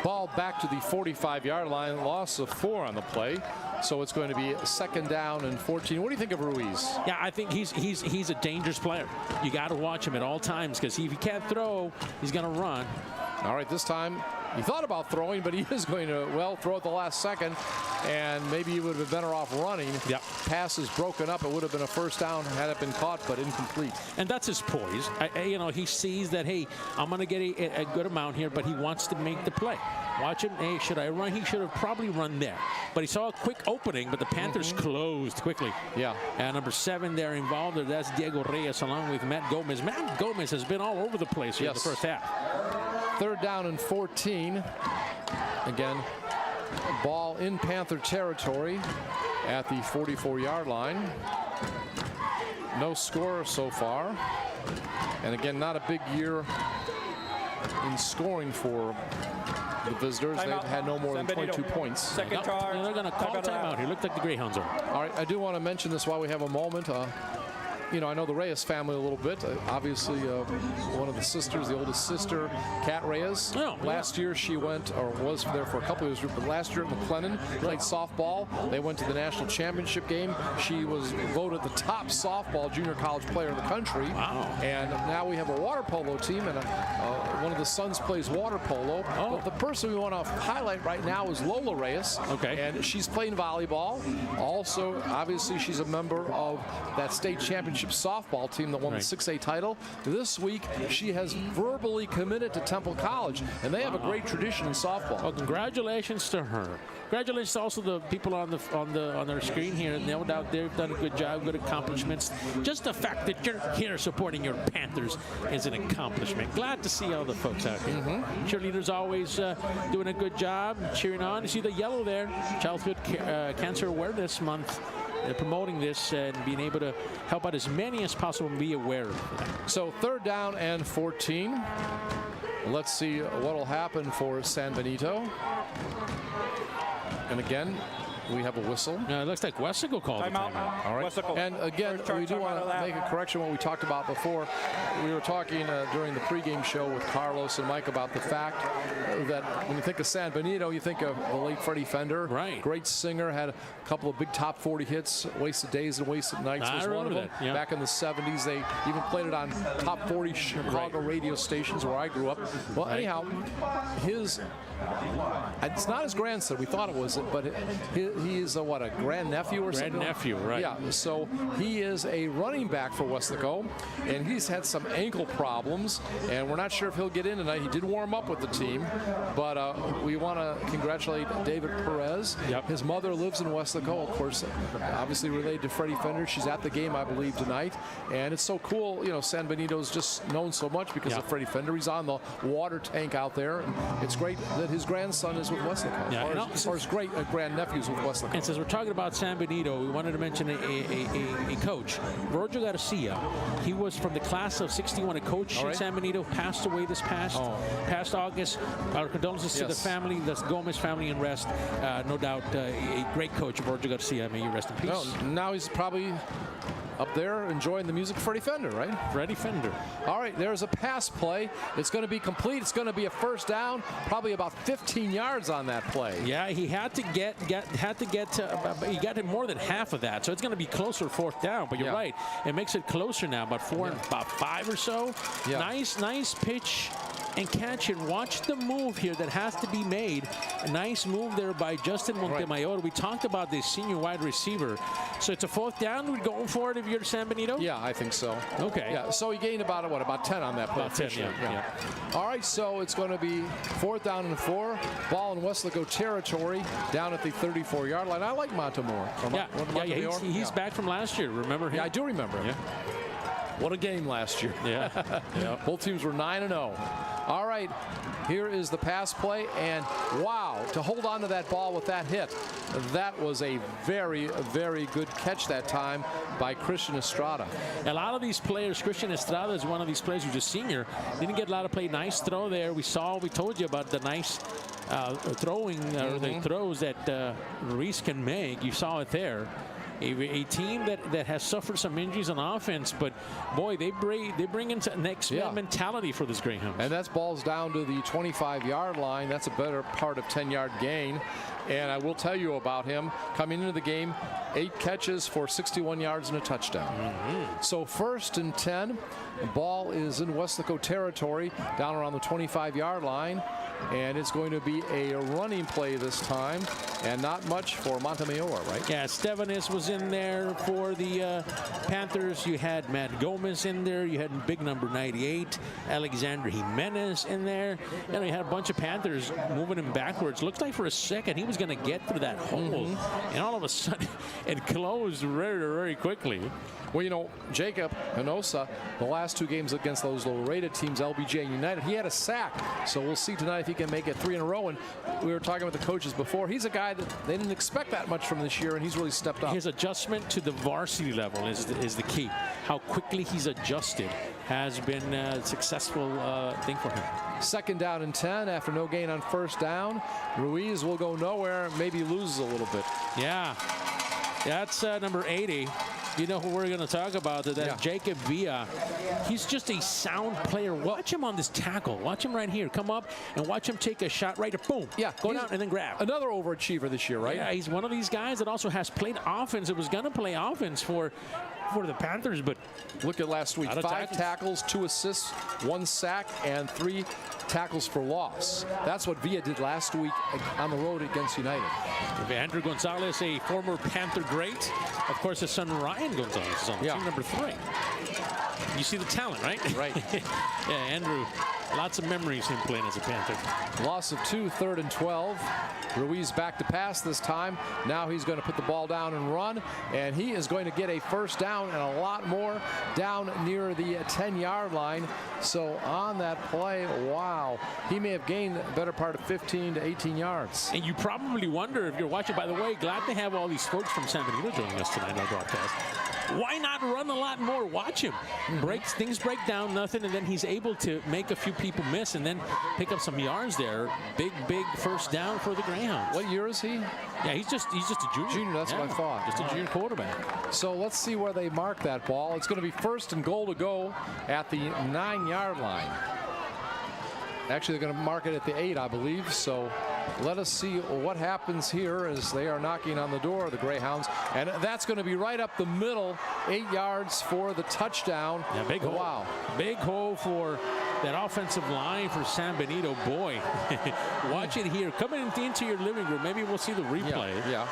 Speaker 2: Ball back to the 45-yard line, loss of 4 on the play. So it's going to be 2nd down and 14. What do you think of Ruiz?
Speaker 3: Yeah, I think he's a dangerous player. You got to watch him at all times, because if he can't throw, he's going to run.
Speaker 2: All right, this time he thought about throwing, but he is going to, throw at the last second, and maybe he would have been better off running.
Speaker 3: Yep.
Speaker 2: Pass is broken up. It would have been a first down had it been caught, but incomplete.
Speaker 3: And that's his poise. He sees that, hey, I'm going to get a good amount here, but he wants to make the play. Watch him. Hey, should I run? He should have probably run there. But he saw a quick opening, but the Panthers closed quickly.
Speaker 2: Yeah.
Speaker 3: And number 7 there involved. That's Diego Reyes along with Matt Gomez. Matt Gomez has been all over the place here in the first half.
Speaker 2: 3rd down and 14. Again, ball in Panther territory at the 44-yard line. No score so far. And again, not a big year in scoring for the visitors. They've had no more than 22 points.
Speaker 6: Second charge.
Speaker 3: They're going to call timeout here. Looked like the Greyhounds are.
Speaker 2: All right, I do want to mention this while we have a moment. I know the Reyes family a little bit. Obviously, one of the sisters, the oldest sister, Kat Reyes. Last year she went, or was there for a couple of years, but last year at McLennan, played softball. They went to the national championship game. She was voted the top softball junior college player in the country. Wow. And now we have a water polo team, and one of the sons plays water polo. But the person we want to highlight right now is Lola Reyes.
Speaker 3: Okay.
Speaker 2: And she's playing volleyball. Also, obviously, she's a member of that state championship softball team that won the 6A title. This week, she has verbally committed to Temple College, and they have a great tradition in softball.
Speaker 3: Well, congratulations to her. Congratulations to also the people on their screen here. No doubt they've done a good job, good accomplishments. Just the fact that you're here supporting your Panthers is an accomplishment. Glad to see all the folks out here. Cheerleaders always doing a good job, cheering on. You see the yellow there, Childhood Cancer Awareness Month. They're promoting this and being able to help out as many as possible and be aware of that.
Speaker 2: So 3rd down and 14. Let's see what will happen for San Benito. And again, we have a whistle.
Speaker 3: It looks like Weslaco called the timeout.
Speaker 2: All right.
Speaker 6: Weslaco.
Speaker 2: And again, we do want to make a correction what we talked about before. We were talking during the pregame show with Carlos and Mike about the fact that when you think of San Benito, you think of the late Freddie Fender.
Speaker 3: Right.
Speaker 2: Great singer, had a couple of big top 40 hits. Wasted Days and Wasted Nights was one of them.
Speaker 3: Yeah.
Speaker 2: Back in the 70s, they even played it on top 40 Chicago radio stations where I grew up. Well, anyhow, it's not his grandson. We thought it was, but he is a grandnephew or something?
Speaker 3: Grandnephew, right.
Speaker 2: Yeah, so he is a running back for Weslaco, and he's had some ankle problems, and we're not sure if he'll get in tonight. He did warm up with the team, but we want to congratulate David Perez.
Speaker 3: Yep.
Speaker 2: His mother lives in Weslaco, of course, obviously related to Freddie Fender. She's at the game, I believe, tonight, and it's so cool. You know, San Benito's just known so much because of Freddie Fender. He's on the water tank out there, and it's great that his grandson is with Weslaco.
Speaker 3: Yeah,
Speaker 2: As far as great grandnephews with Weslaco.
Speaker 3: And since we're talking about San Benito, we wanted to mention a coach, Virgil Garcia. He was from the class of '61, a coach in San Benito, passed away this past August. Our condolences to the family, the Gomez family in rest. No doubt, a great coach, Virgil Garcia. May you rest in peace.
Speaker 2: Well, now he's probably up there enjoying the music of Freddie Fender, right?
Speaker 3: Freddie Fender.
Speaker 2: All right, there's a pass play. It's going to be complete. It's going to be a first down, probably about 15 yards on that play.
Speaker 3: Yeah, he had to get to, he got to more than half of that, so it's going to be closer fourth down. But you're right, it makes it closer now, about 5 or so.
Speaker 2: Yeah.
Speaker 3: Nice pitch and catch, and watch the move here that has to be made. A nice move there by Justin Montemayor. We talked about this senior wide receiver. So it's a fourth down. We're going for it if you're San Benito?
Speaker 2: Yeah, I think so.
Speaker 3: Okay.
Speaker 2: Yeah, so he gained about 10 on that play.
Speaker 3: About 10, yeah.
Speaker 2: All right, so it's going to be 4th down and 4. Ball in Weslaco territory down at the 34-yard line. I like Montemore.
Speaker 3: He's back from last year. Remember him?
Speaker 2: Yeah, I do remember him.
Speaker 3: Yeah.
Speaker 2: What a game last year.
Speaker 3: Yeah.
Speaker 2: Both teams were 9-0. All right, here is the pass play, and wow, to hold on to that ball with that hit. That was a very, very good catch that time by Christian Estrada.
Speaker 3: A lot of these players, Christian Estrada is one of these players who's a senior. Didn't get a lot of play. Nice throw there. We told you about the nice throwing, or the throws that Ruiz can make. You saw it there. A team that has suffered some injuries on offense, but boy, they bring into next man mentality for this Greyhounds.
Speaker 2: And that's balls down to the 25-yard line. That's a better part of 10-yard gain. And I will tell you about him coming into the game, 8 catches for 61 yards and a touchdown. So 1st and 10, the ball is in Weslaco territory, down around the 25-yard line. And it's going to be a running play this time, and not much for Montemayor, right?
Speaker 3: Yeah, Estevanes was in there for the Panthers. You had Matt Gomez in there. You had big number 98, Alexander Jimenez in there. You know, you had a bunch of Panthers moving him backwards. Looks like for a second he was going to get through that hole, and all of a sudden it closed very, very quickly.
Speaker 2: Well, you know, Jacob Hinosa, the last 2 games against those low-rated teams, LBJ and United, he had a sack. So we'll see tonight if he can make it 3 in a row. And we were talking with the coaches before. He's a guy that they didn't expect that much from this year, and he's really stepped up.
Speaker 3: His adjustment to the varsity level is the key. How quickly he's adjusted has been a successful thing for him.
Speaker 2: 2nd down and 10 after no gain on 1st down. Ruiz will go nowhere, maybe loses a little bit.
Speaker 3: Yeah, that's number 80. You know who we're going to talk about, Jacob Villa. He's just a sound player. Watch him on this tackle. Watch him right here. Come up and watch him take a shot right there. Boom.
Speaker 2: Yeah.
Speaker 3: Go down and then grab.
Speaker 2: Another overachiever this year, right?
Speaker 3: Yeah, he's one of these guys that also has played offense. It was going to play offense for the Panthers, but
Speaker 2: look at last week. 5 tackles, 2 assists, 1 sack, and 3 tackles for loss. That's what Villa did last week on the road against United.
Speaker 3: Andrew Gonzalez, a former Panther great. Of course, his son Ryan Gonzalez is on team number 3. You see the talent, right?
Speaker 2: Right.
Speaker 3: Yeah, Andrew, lots of memories him playing as a Panther.
Speaker 2: Loss of 2, 3rd and 12. Ruiz back to pass this time. Now he's going to put the ball down and run, and he is going to get a 1st down and a lot more down near the 10-yard line. So on that play, wow, he may have gained a better part of 15 to 18 yards.
Speaker 3: And you probably wonder if you're watching, by the way, glad to have all these folks from San Benito joining us tonight on our broadcast. Why not run a lot more? Watch him. Things break down, nothing, and then he's able to make a few people miss and then pick up some yards there. Big 1st down for the Greyhounds.
Speaker 2: What year is he?
Speaker 3: Yeah, he's just a junior.
Speaker 2: Junior, that's what I thought.
Speaker 3: Just a junior quarterback.
Speaker 2: So let's see where they mark that ball. It's going to be 1st and goal to go at the 9-yard line. Actually, they're going to mark it at the 8, I believe. So let us see what happens here as they are knocking on the door of the Greyhounds. And that's going to be right up the middle, 8 yards for the touchdown.
Speaker 3: Yeah, big hole.
Speaker 2: Wow.
Speaker 3: Big hole for that offensive line for San Benito. Boy, watch it here. Coming into your living room. Maybe we'll see the replay.
Speaker 2: Yeah.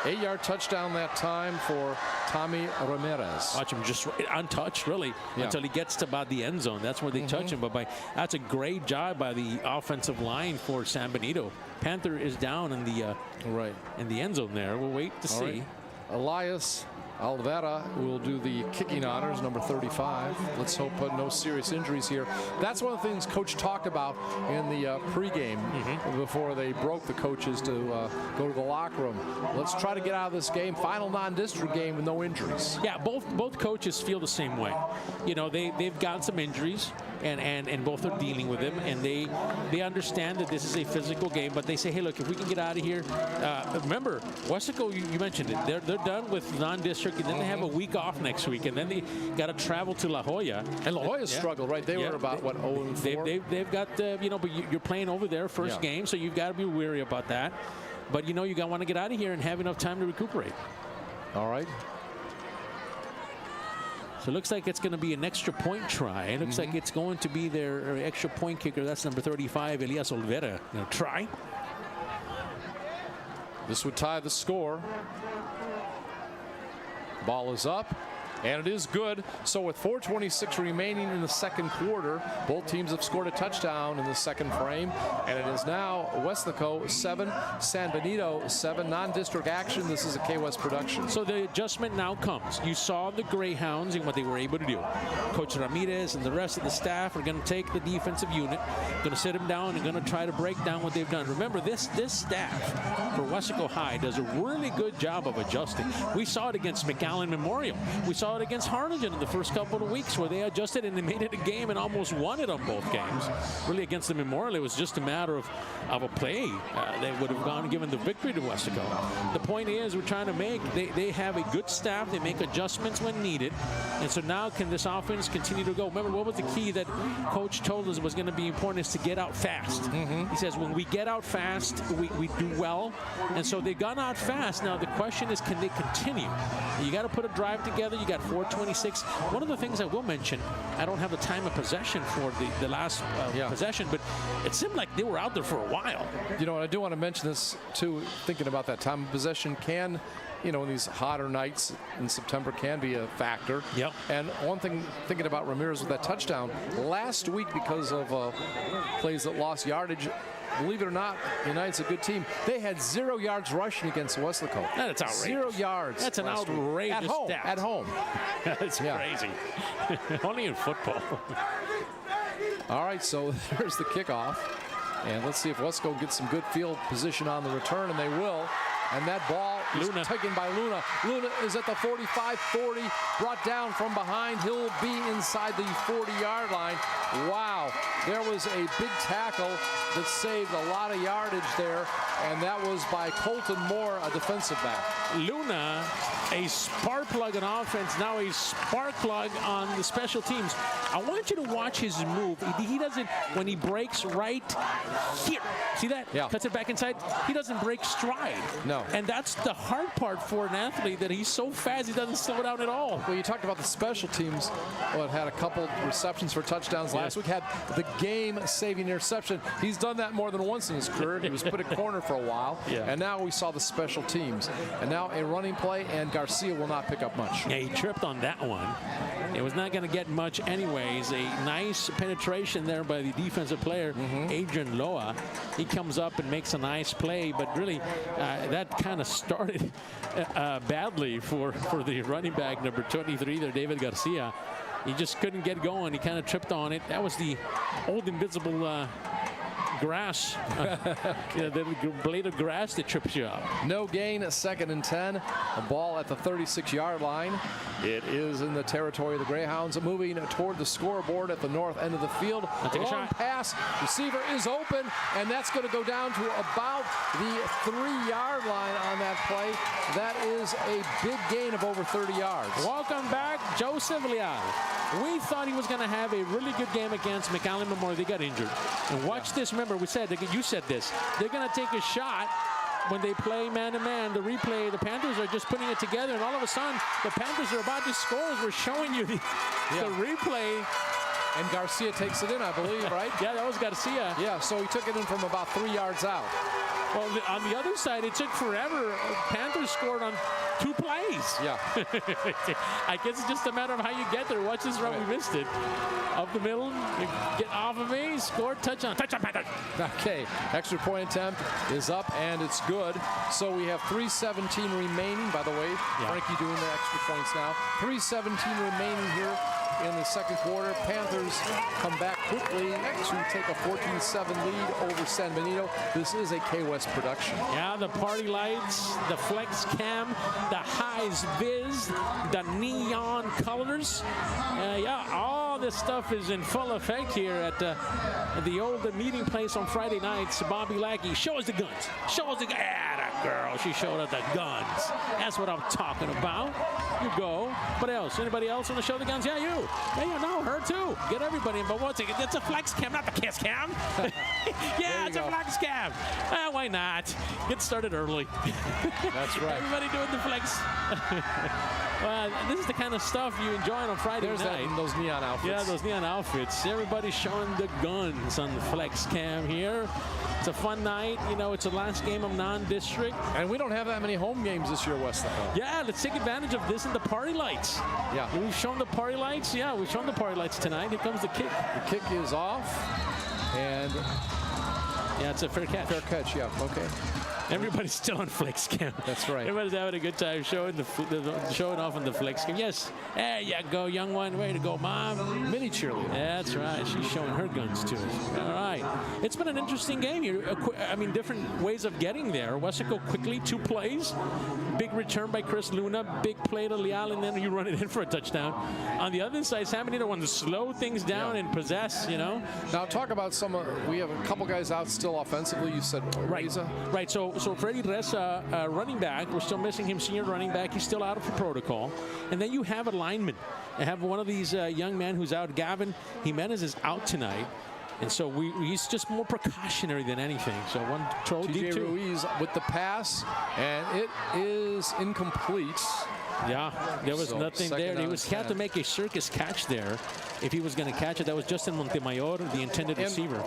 Speaker 2: 8-yard touchdown that time for Tommy Ramirez.
Speaker 3: Watch him just untouched, really, until he gets to about the end zone. That's where they touch him. But that's a great job by the offensive line for San Benito. Panther is down in the end zone there. We'll wait to see.
Speaker 2: Right. Elias Alvera will do the kicking honors, number 35. Let's hope no serious injuries here. That's one of the things Coach talked about in the pregame before they broke the coaches to go to the locker room. Let's try to get out of this game. Final non-district game with no injuries.
Speaker 3: Yeah, both coaches feel the same way. You know, they've got some injuries, and both are dealing with them, and they understand that this is a physical game, but they say, hey, look, if we can get out of here. Remember, Weslaco, you mentioned it. They're done with non-district. And then they have a week off next week, and then they got to travel to La Jolla.
Speaker 2: And La Jolla struggled, right? They were about, what, 0-4?
Speaker 3: They've got, you know, but you're playing over there first game, so you've got to be wary about that. But, you know, you got to want to get out of here and have enough time to recuperate.
Speaker 2: All right.
Speaker 3: So it looks like it's going to be an extra point try. It looks like it's going to be their extra point kicker. That's number 35, Elias Olvera. Try.
Speaker 2: This would tie the score. Ball is up, and it is good. So with 4:26 remaining in the second quarter, both teams have scored a touchdown in the second frame, and it is now Weslaco 7, San Benito 7. Non-district action. This is a KWES production.
Speaker 3: So the adjustment now comes. You saw the Greyhounds and what they were able to do. Coach Ramirez and the rest of the staff are going to take the defensive unit, going to sit them down, and going to try to break down what they've done. Remember, this staff for Weslaco High does a really good job of adjusting. We saw it against McAllen Memorial. We saw it against Harlingen in the first couple of weeks where they adjusted and they made it a game and almost won it on both games. Really, against the Memorial, it was just a matter of a play that would have gone and given the victory to Weslaco. The point is, we're trying to make, they have a good staff. They make adjustments when needed. And so now can this offense continue to go? Remember, what was the key that Coach told us was going to be important is to get out fast. He says, when we get out fast, we do well. And so they've gone out fast. Now, the question is, can they continue? You got to put a drive together. You got 4:26. One of the things I will mention, I don't have the time of possession for the last possession, but it seemed like they were out there for a while.
Speaker 2: You know, I do want to mention this, too, thinking about that time of possession can, you know, in these hotter nights in September can be a factor.
Speaker 3: Yep.
Speaker 2: And one thing, thinking about Ramirez with that touchdown, last week because of plays that lost yardage, believe it or not, United's a good team. They had 0 yards rushing against Weslaco.
Speaker 3: That's outrageous.
Speaker 2: 0 yards.
Speaker 3: That's an outrageous stat.
Speaker 2: At home.
Speaker 3: That's crazy. Only in football.
Speaker 2: All right, so there's the kickoff. And let's see if Weslaco gets some good field position on the return, and they will. And that ball is taken by Luna. Luna is at the 45-40, brought down from behind. He'll be inside the 40-yard line. Wow, there was a big tackle that saved a lot of yardage there, and that was by Colton Moore, a defensive back.
Speaker 3: Luna, a spark plug on offense, now a spark plug on the special teams. I want you to watch his move. He doesn't, when he breaks right here, see that?
Speaker 2: Yeah.
Speaker 3: Cuts it back inside. He doesn't break stride.
Speaker 2: No.
Speaker 3: And that's the hard part for an athlete, that he's so fast he doesn't slow down at all.
Speaker 2: Well, you talked about the special teams. Well, it had a couple receptions for touchdowns last week. Had the game-saving interception. He's done that more than once in his career. He was put at corner for a while. And now we saw the special teams. And now a running play, and Garcia will not pick up much.
Speaker 3: Yeah, he tripped on that one. It was not going to get much anyways. A nice penetration there by the defensive player, Adrian Loa. He comes up and makes a nice play, but really that kind of started badly for the running back, number 23 there, David Garcia. He just couldn't get going. He kind of tripped on it. That was the old invisible grass, the blade of grass that trips you up.
Speaker 2: No gain, 2nd and 10. A ball at the 36-yard line. It is in the territory of the Greyhounds, moving toward the scoreboard at the north end of the field. Long pass, receiver is open, and that's going to go down to about the 3-yard line on that play. That is a big gain of over 30 yards.
Speaker 3: Welcome back, Joseph Leal. We thought he was going to have a really good game against McAllen Memorial. They got injured. And watch this. Remember, we said, you said this. They're going to take a shot when they play man-to-man. The replay, the Panthers are just putting it together, and all of a sudden, the Panthers are about to score as we're showing you the replay.
Speaker 2: And Garcia takes it in, I believe, right?
Speaker 3: Yeah, that was Garcia.
Speaker 2: Yeah, so he took it in from about 3 yards out.
Speaker 3: Well, on the other side, it took forever. Panthers scored on 2 plays.
Speaker 2: Yeah.
Speaker 3: I guess it's just a matter of how you get there. Watch this run. We missed it. Up the middle. Get off of me. Scored. Touchdown. Touchdown, Panthers.
Speaker 2: Okay. Extra point attempt is up, and it's good. So we have 3:17 remaining. By the way, Frankie doing the extra points now. 3:17 remaining here in the second quarter. Panthers come back quickly to take a 14-7 lead over San Benito. This is a KWES production.
Speaker 3: Yeah, the party lights, the flex cam, the highs viz, the neon colors. Yeah, all this stuff is in full effect here at the old meeting place on Friday nights. Bobby Lackey, show us the guns. Show us the guns. That girl, she showed us the guns. That's what I'm talking about. You go. What else? Anybody else want to show the guns? Yeah, you. Yeah, you know, her too. Get everybody in. But what's it? It's a flex cam, not the kiss cam. Yeah, it's a flex cam. Why not? Get started early.
Speaker 2: That's right.
Speaker 3: Everybody doing the flex. This is the kind of stuff you enjoy on Friday night.
Speaker 2: Those neon outfits.
Speaker 3: Yeah, those neon outfits. Everybody's showing the guns on the flex cam here. It's a fun night. You know, it's the last game of non-district.
Speaker 2: And we don't have that many home games this year, Weslaco.
Speaker 3: Yeah, let's take advantage of this and the party lights.
Speaker 2: Yeah.
Speaker 3: We've shown the party lights. Yeah, we've shown the party lights tonight. Here comes the kick.
Speaker 2: The kick is off. And
Speaker 3: yeah, it's a fair catch.
Speaker 2: Fair catch, yeah. Okay.
Speaker 3: Everybody's still on flex cam.
Speaker 2: That's right.
Speaker 3: Everybody's having a good time showing showing off on the flex cam. Yes. There you go, young one. Way to go, Mom.
Speaker 2: Mini cheerleader.
Speaker 3: That's right. She's showing her guns to us. All right. It's been an interesting game here. I mean, different ways of getting there. Weslaco quickly, 2 plays. Big return by Chris Luna. Big play to Leal, and then you run it in for a touchdown. On the other side, San Benito wanted to slow things down and possess, you know.
Speaker 2: Now, talk about we have a couple guys out still offensively. You said Reza.
Speaker 3: Right. So Freddie Reza, running back, we're still missing him, senior running back. He's still out of the protocol. And then you have a lineman. You have one of these young men who's out. Gavin Jimenez is out tonight. And so he's just more precautionary than anything. So one throw,
Speaker 2: TJ
Speaker 3: D2.
Speaker 2: Ruiz with the pass, and it is incomplete.
Speaker 3: Yeah, there was nothing there. He had to make a circus catch there if he was going to catch it. That was Justin Montemayor, the intended receiver.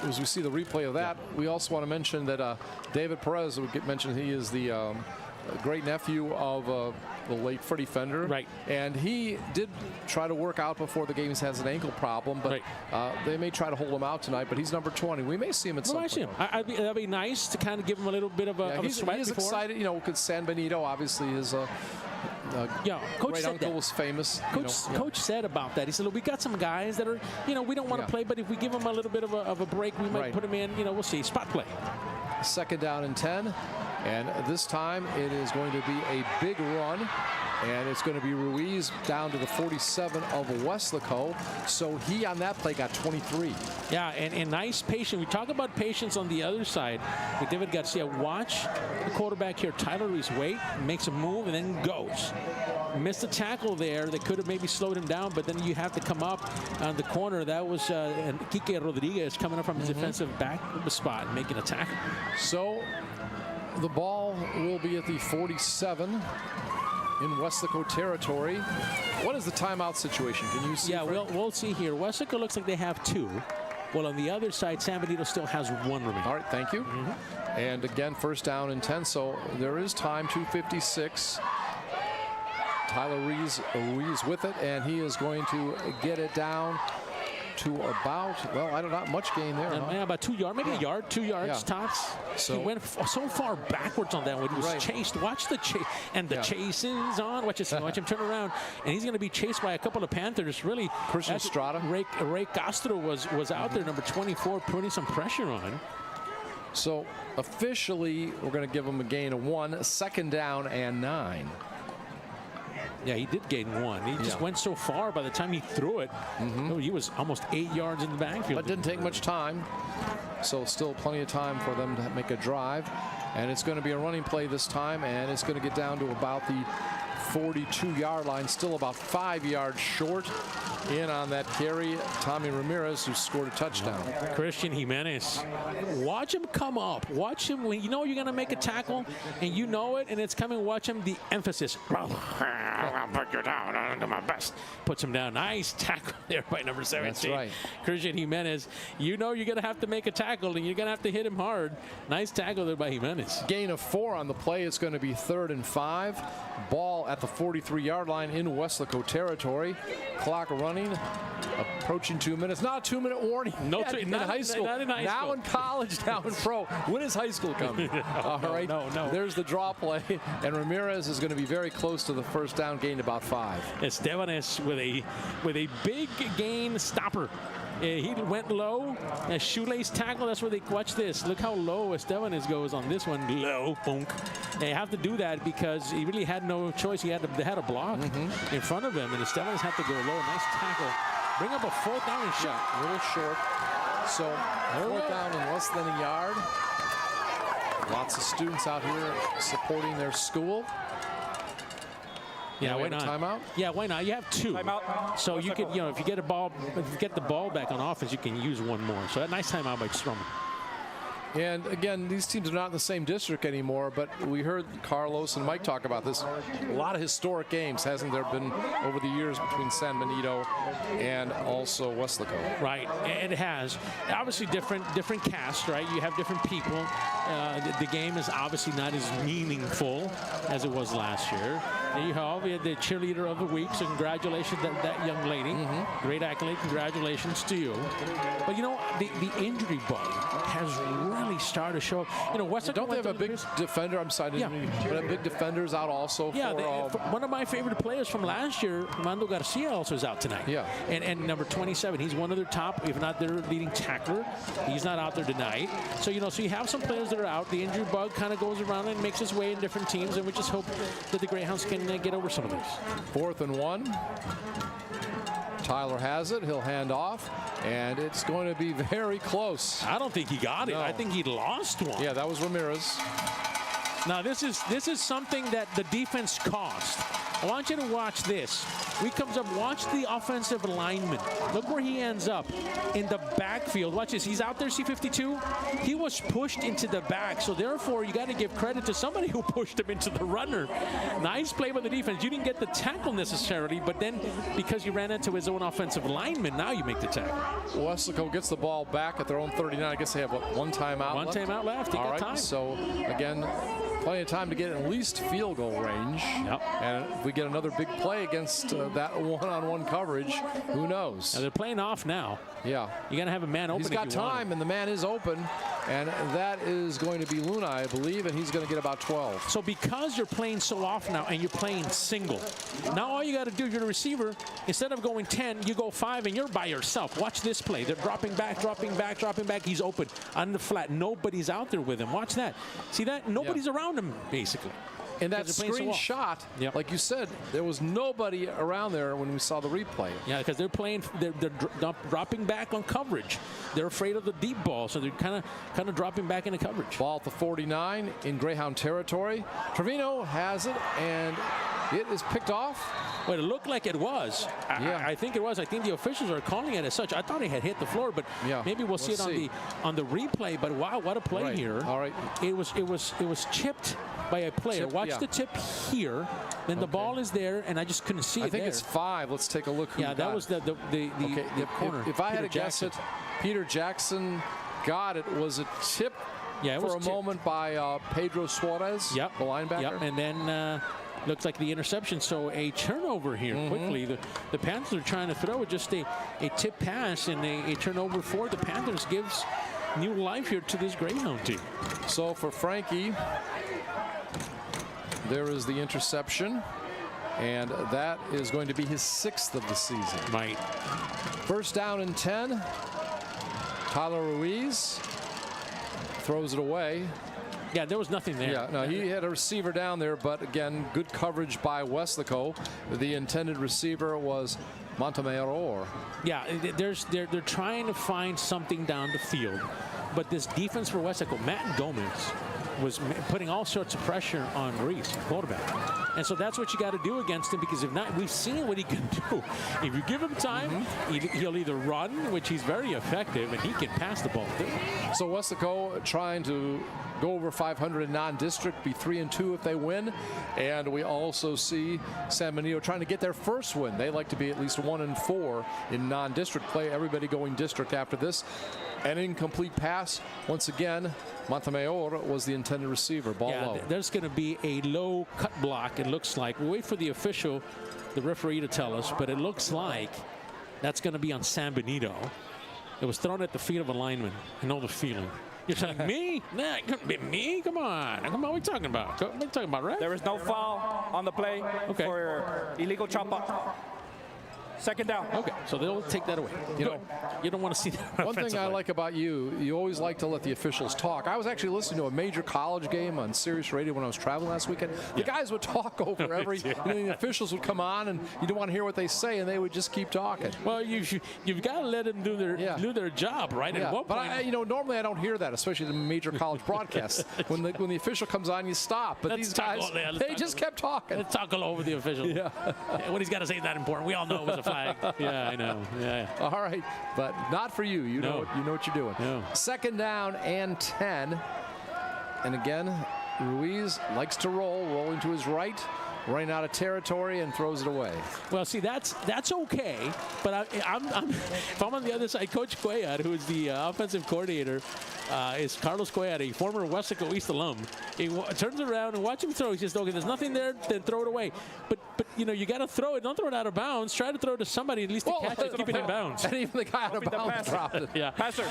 Speaker 2: As we see the replay of that, we also want to mention that David Perez, we get mentioned, he is the great nephew of the late Freddie Fender.
Speaker 3: Right.
Speaker 2: And he did try to work out before the game. He has an ankle problem, but they may try to hold him out tonight, but he's number 20. We may see him at some point.
Speaker 3: That'd be nice to kind of give him a little bit of a sweat.
Speaker 2: He's excited, you know, because San Benito obviously is
Speaker 3: Coach
Speaker 2: great
Speaker 3: said
Speaker 2: uncle
Speaker 3: that.
Speaker 2: was famous.
Speaker 3: Coach said about that. He said, look, we got some guys that are, you know, we don't want to play, but if we give them a little bit of a break, we might put them in, you know, we'll see. Spot play.
Speaker 2: 2nd down and 10. And this time it is going to be a big run. And it's going to be Ruiz down to the 47 of Weslaco. So he on that play got 23.
Speaker 3: Yeah, and nice patience. We talk about patience on the other side with David Garcia. Watch the quarterback here, Tyler Ruiz, makes a move, and then goes. Missed a tackle there that could have maybe slowed him down, but then you have to come up on the corner. That was Kike Rodriguez coming up from his defensive back spot and making a tackle.
Speaker 2: So the ball will be at the 47 in Weslaco territory. What is the timeout situation? Can you see?
Speaker 3: Yeah, we'll see here. Weslaco looks like they have 2. Well, on the other side, San Benito still has 1 remaining.
Speaker 2: All right, thank you. And again, 1st down and 10. So there is time, 2:56. Tyler Ruiz with it, and he is going to get it down to about, well, I don't know, not much gain there.
Speaker 3: Yeah, about 2 yards, maybe a yard, 2 yards tops. So he went so far backwards on that one. He was chased. Watch the chase, and the chase is on. Watch him turn around, and he's going to be chased by a couple of Panthers. Really,
Speaker 2: Christian Estrada.
Speaker 3: Ray Castro was out there, number 24, putting some pressure on.
Speaker 2: So officially, we're going to give him a gain of 1, 2nd down and 9.
Speaker 3: Yeah, he did gain 1. He just went so far by the time he threw it. He was almost 8 yards in the backfield.
Speaker 2: But didn't take much time. So still plenty of time for them to make a drive. And it's going to be a running play this time. And it's going to get down to about the 42-yard line. Still about 5 yards short in on that carry. Tommy Ramirez, who scored a touchdown.
Speaker 3: Christian Jimenez. Watch him come up. Watch him when you know you're going to make a tackle and you know it and it's coming. Watch him. The emphasis. I'll put you down. I'll do my best. Puts him down. Nice tackle there by number 17.
Speaker 2: That's right.
Speaker 3: Christian Jimenez. You know you're going to have to make a tackle and you're going to have to hit him hard. Nice tackle there by Jimenez.
Speaker 2: Gain of 4 on the play. It's going to be 3rd and 5. Ball at the 43-yard line in Weslaco territory. Clock running. Approaching 2 minutes. Not a 2-minute warning.
Speaker 3: No,
Speaker 2: in high school.
Speaker 3: Not in high school.
Speaker 2: Now in college, now in pro. When is high school coming? All right.
Speaker 3: No.
Speaker 2: There's the draw play, and Ramirez is going to be very close to the first down, gained about 5.
Speaker 3: Estebanes with a big gain stopper. He went low. A shoelace tackle. That's where they watch this. Look how low Estebanes goes on this one. Low. Boom. They have to do that because he really had no choice. They had a block in front of him, and Estebanes had to go low. Nice tackle. Bring up a 4th down and shot.
Speaker 2: A little short. So 4th down and less than a yard. Lots of students out here supporting their school.
Speaker 3: Yeah,
Speaker 2: we
Speaker 3: why
Speaker 2: have a
Speaker 3: not?
Speaker 2: Timeout?
Speaker 3: Yeah, why not? You have 2.
Speaker 6: Timeout.
Speaker 3: So you could, if you get the ball back on offense, you can use 1 more. So a nice timeout by Stroman.
Speaker 2: And again, these teams are not in the same district anymore, but we heard Carlos and Mike talk about this. A lot of historic games, hasn't there been, over the years between San Benito and also Weslaco?
Speaker 3: Right, and it has. Obviously different cast, right? You have different people. The game is obviously not as meaningful as it was last year. And you had the cheerleader of the week, so congratulations to that young lady. Great accolade, congratulations to you. But the injury bug has really started to show up. Weslaco.
Speaker 2: Don't they have a big defender? I'm sorry, but have big defenders out also.
Speaker 3: Yeah,
Speaker 2: for
Speaker 3: one of my favorite players from last year, Mando Garcia, also is out tonight.
Speaker 2: Yeah.
Speaker 3: And number 27, he's one of their top, if not their leading tackler. He's not out there tonight. So, so you have some players that are out. The injury bug kind of goes around and makes its way in different teams, and we just hope that the Greyhounds can get over some of these.
Speaker 2: 4th and 1. Tyler has it. He'll hand off, and it's going to be very close.
Speaker 3: I don't think he got it.
Speaker 2: No.
Speaker 3: I think he lost one.
Speaker 2: Yeah, that was Ramirez.
Speaker 3: Now, this is something that the defense cost. I want you to watch this. He comes up, watch the offensive lineman. Look where he ends up, in the backfield. Watch this, he's out there, C52. He was pushed into the back, so therefore you got to give credit to somebody who pushed him into the runner. Nice play by the defense. You didn't get the tackle necessarily, but then because you ran into his own offensive lineman, now you make the tackle.
Speaker 2: Weslaco gets the ball back at their own 39. I guess they have, one timeout left?
Speaker 3: One timeout left.
Speaker 2: All right,
Speaker 3: time.
Speaker 2: so again, plenty of time to get at least field goal range.
Speaker 3: Yep.
Speaker 2: And if we get another big play against that one-on-one coverage, who knows?
Speaker 3: Now they're playing off now.
Speaker 2: Yeah.
Speaker 3: You got to have a man open.
Speaker 2: He's got time, and the man is open, and that is going to be Luna, I believe, and he's going to get about 12.
Speaker 3: So because you're playing so off now and you're playing single, now all you got to do, you're a receiver, instead of going 10, you go 5, and you're by yourself. Watch this play. They're dropping back, dropping back, dropping back. He's open on the flat. Nobody's out there with him. Watch that. See that? Nobody's around him, basically.
Speaker 2: And that screen shot, like you said, there was nobody around there when we saw the replay.
Speaker 3: Yeah, because they're playing, they're dropping back on coverage. They're afraid of the deep ball, so they're kind of dropping back into coverage.
Speaker 2: Ball at the 49 in Greyhound territory. Trevino has it, and it is picked off.
Speaker 3: Well, it looked like it was.
Speaker 2: Yeah.
Speaker 3: I think it was. I think the officials are calling it as such. I thought he had hit the floor, but maybe we'll see it on the replay. But wow, what a play here!
Speaker 2: All right,
Speaker 3: it was chipped by a player. Watch the tip here. Then the ball is there, and I just couldn't see it.
Speaker 2: I think it's 5. Let's take a look. Who
Speaker 3: that was the corner.
Speaker 2: If I had to guess it, Peter Jackson got it. Was a tip for a moment by Pedro Suarez, the linebacker.
Speaker 3: Yep, and then. Looks like the interception, so a turnover here quickly. The Panthers are trying to throw just a tip pass, and a turnover for the Panthers gives new life here to this Greyhound team.
Speaker 2: So for Frankie, there is the interception, and that is going to be his 6th of the season.
Speaker 3: Right.
Speaker 2: First down and 10. Tyler Ruiz throws it away.
Speaker 3: Yeah, there was nothing there.
Speaker 2: Yeah, no, he had a receiver down there, but again, good coverage by Weslaco. The intended receiver was Montemayor.
Speaker 3: Yeah, they're trying to find something down the field, but this defense for Weslaco, Matt Gomez, was putting all sorts of pressure on Reese, quarterback. And so that's what you got to do against him, because if not, we've seen what he can do. If you give him time, he'll either run, which he's very effective, and he can pass the ball too.
Speaker 2: So Weslaco trying to go over 500 in non-district, be 3-2 if they win. And we also see San Benito trying to get their first win. They like to be at least 1-4 in non-district play. Everybody going district after this. An incomplete pass. Once again, Montemayor was the intended receiver. Ball low.
Speaker 3: There's going to be a low cut block, it looks like. We'll wait for the official, the referee, to tell us, but it looks like that's going to be on San Benito. It was thrown at the feet of a lineman. I know the feeling. You're telling me? Nah, it couldn't be me. Come on. What are we talking about? What are we talking about, right?
Speaker 6: There is no foul on the play for illegal chop up. Second down.
Speaker 3: Okay, so they'll take that away. You don't want to see that.
Speaker 2: One thing I like about you always like to let the officials talk. I was actually listening to a major college game on Sirius Radio when I was traveling last weekend. The guys would talk over every, the officials would come on, and you don't want to hear what they say, and they would just keep talking.
Speaker 3: Well, you've got to let them do their job, right?
Speaker 2: Yeah.
Speaker 3: At one point,
Speaker 2: but normally I don't hear that, especially in major college broadcasts. When the official comes on, you stop. But these guys, they just kept talking.
Speaker 3: Let's talk all over the official.
Speaker 2: Yeah.
Speaker 3: What he's got to say is not important. We all know it was a flag. Yeah, I know. Yeah.
Speaker 2: All right, but not for you. You know what you're doing.
Speaker 3: No.
Speaker 2: Second down and 10. And again, Ruiz likes to rolling to his right, running out of territory, and throws it away.
Speaker 3: Well, see, that's okay, but if I'm on the other side, Coach Cuellar, who is the offensive coordinator, is Carlos Cuellar, a former Weslaco East alum. He turns around and watch him throw. He says, okay, there's nothing there, then throw it away. But you got to throw it. Don't throw it out of bounds. Try to throw it to somebody, at least to catch it, keep it in bounds.
Speaker 2: And even the guy out of bounds dropped it.
Speaker 3: Yeah.
Speaker 6: Passer,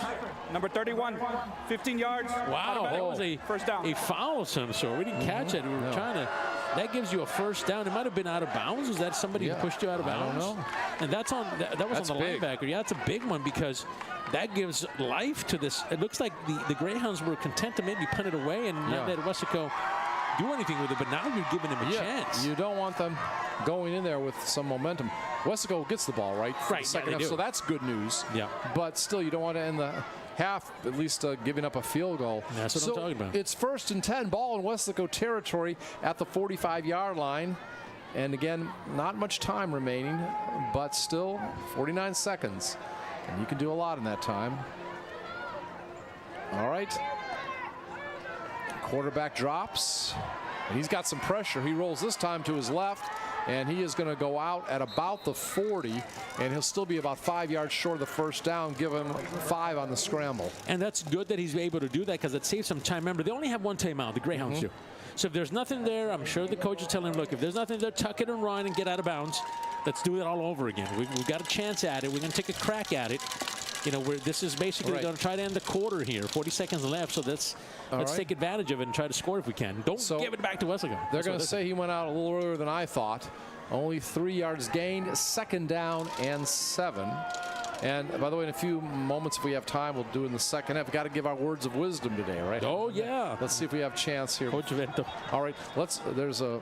Speaker 6: number 31, 15 yards.
Speaker 3: Wow, that was a
Speaker 6: first down.
Speaker 3: A foul of some sort. We didn't catch it. We were trying to. That gives you a first down. It might have been out of bounds. Was that somebody who pushed you out of bounds?
Speaker 2: I don't know.
Speaker 3: And that's on. That was on the linebacker. Yeah, it's a big one, because that gives life to this. It looks like the Greyhounds were content to maybe punt it away and not let Weslaco do anything with it. But now you're giving them a chance.
Speaker 2: You don't want them going in there with some momentum. Weslaco gets the ball right. Second half, so that's good news.
Speaker 3: Yeah.
Speaker 2: But still, you don't want to end the half at least giving up a field goal.
Speaker 3: That's what I'm talking about.
Speaker 2: It's 1st and 10, ball in Weslaco territory at the 45-yard line. And again, not much time remaining, but still 49 seconds. And you can do a lot in that time. All right. Quarterback drops. And he's got some pressure. He rolls this time to his left, and he is going to go out at about the 40, and he'll still be about 5 yards short of the first down, give him 5 on the scramble.
Speaker 3: And that's good that he's able to do that, because it saves some time. Remember, they only have one timeout, the Greyhounds do. So if there's nothing there, I'm sure the coach is telling him, look, if there's nothing there, tuck it and run and get out of bounds. Let's do it all over again. We've got a chance at it. We're going to take a crack at it. This is basically going to try to end the quarter here. 40 seconds left, so let's take advantage of it and try to score if we can. Don't give it back to Weslaco.
Speaker 2: They're going to say he went out a little earlier than I thought. Only 3 yards gained, second down and 7. And by the way, in a few moments, if we have time, we'll do it in the second half. We've got to give our words of wisdom today, right?
Speaker 3: Oh, yeah.
Speaker 2: Let's see if we have a chance here.
Speaker 3: Coach Vento.
Speaker 2: All right, there's a...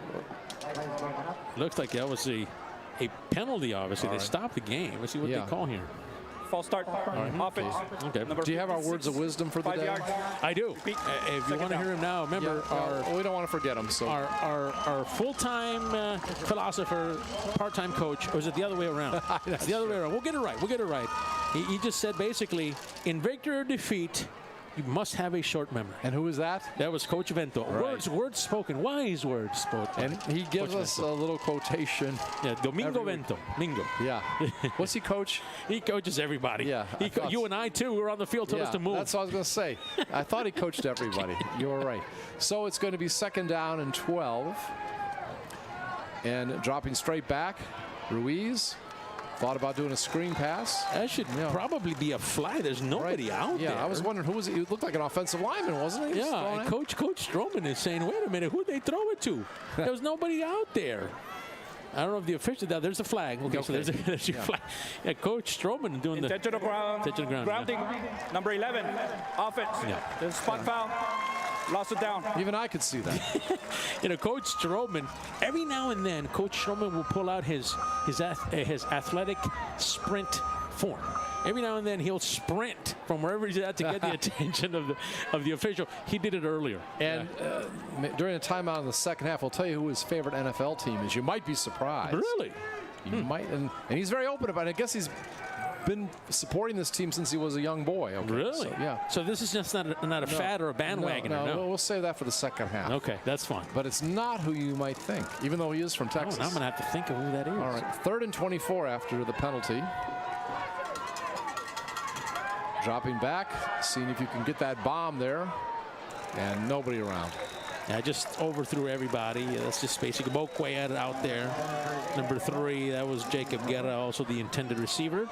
Speaker 3: Looks like that was a penalty, obviously. They stopped the game. Let's see what they call here.
Speaker 6: False start. Offense.
Speaker 3: Okay.
Speaker 2: Do you have our words of wisdom for the day?
Speaker 3: I do. If you want to hear him now, remember
Speaker 2: we don't want to forget him. So
Speaker 3: our full-time philosopher, part-time coach, or is it the other way around? The other way around. We'll get it right. He just said basically, in victory or defeat, you must have a short memory.
Speaker 2: And who is that?
Speaker 3: That was Coach Vento.
Speaker 2: Right.
Speaker 3: Words spoken. Wise words spoken.
Speaker 2: And he gives us a little quotation.
Speaker 3: Yeah, Domingo Vento. Mingo.
Speaker 2: Yeah. What's he coach?
Speaker 3: He coaches everybody.
Speaker 2: Yeah.
Speaker 3: You and I, too, were on the field, told us to move.
Speaker 2: That's what I was going to say. I thought he coached everybody. You were right. So it's going to be second down and 12. And dropping straight back, Ruiz. Thought about doing a screen pass.
Speaker 3: That should probably be a flag. There's nobody out there.
Speaker 2: Yeah, I was wondering who was it. He looked like an offensive lineman, wasn't he?
Speaker 3: Yeah, and Coach Stroman is saying, wait a minute, who'd they throw it to? There was nobody out there. I don't know if the official, there's a flag. Okay. So there's your flag. Yeah, Coach Stroman doing the
Speaker 6: intentional grounding. Number 11, offense.
Speaker 3: Yeah.
Speaker 6: There's a spot foul. Lost it down.
Speaker 2: Even I could see that.
Speaker 3: Coach Stroman, every now and then, Coach Stroman will pull out his athletic sprint form. Every now and then he'll sprint from wherever he's at to get the attention of the official. He did it earlier.
Speaker 2: And during a timeout in the second half, I'll tell you who his favorite NFL team is. You might be surprised.
Speaker 3: Really?
Speaker 2: You might, and he's very open about it. I guess he's been supporting this team since he was a young boy. Okay,
Speaker 3: really?
Speaker 2: So, yeah.
Speaker 3: So this is just not a fad or a bandwagon.
Speaker 2: No, we'll save that for the second half.
Speaker 3: Okay, that's fine.
Speaker 2: But it's not who you might think, even though he is from Texas.
Speaker 3: Oh, now I'm going to have to think of who that is.
Speaker 2: All right, 3rd and 24 after the penalty. Dropping back, seeing if you can get that bomb there, and nobody around.
Speaker 3: I just overthrew everybody. That's just basically Bokwe had it out there. Number 3, that was Jacob Guerra, also the intended receiver.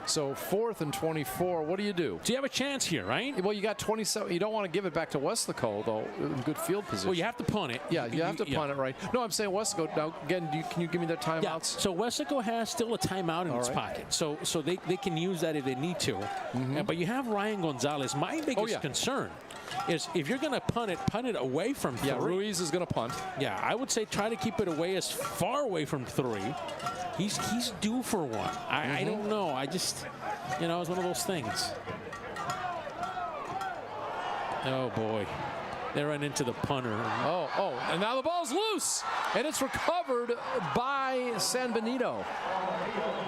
Speaker 2: So 4th and 24, what do you do?
Speaker 3: So you have a chance here, right?
Speaker 2: Well, you got 27. You don't want to give it back to Weslaco, though, in good field position.
Speaker 3: Well, you have to punt it.
Speaker 2: Yeah, you have to punt it, right. No, I'm saying Weslaco. Now, again, can you give me their timeouts?
Speaker 3: Yeah. So Weslaco has still a timeout in its pocket. So they can use that if they need to. But you have Ryan Gonzalez. My biggest concern is if you're going to punt it away from 3.
Speaker 2: Yeah, Ruiz is going to punt.
Speaker 3: Yeah, I would say try to keep it away as far away from 3. He's due for one. I don't know. I just, it's one of those things. Oh, boy. They run into the punter.
Speaker 2: Oh, and now the ball's loose, and it's recovered by San Benito.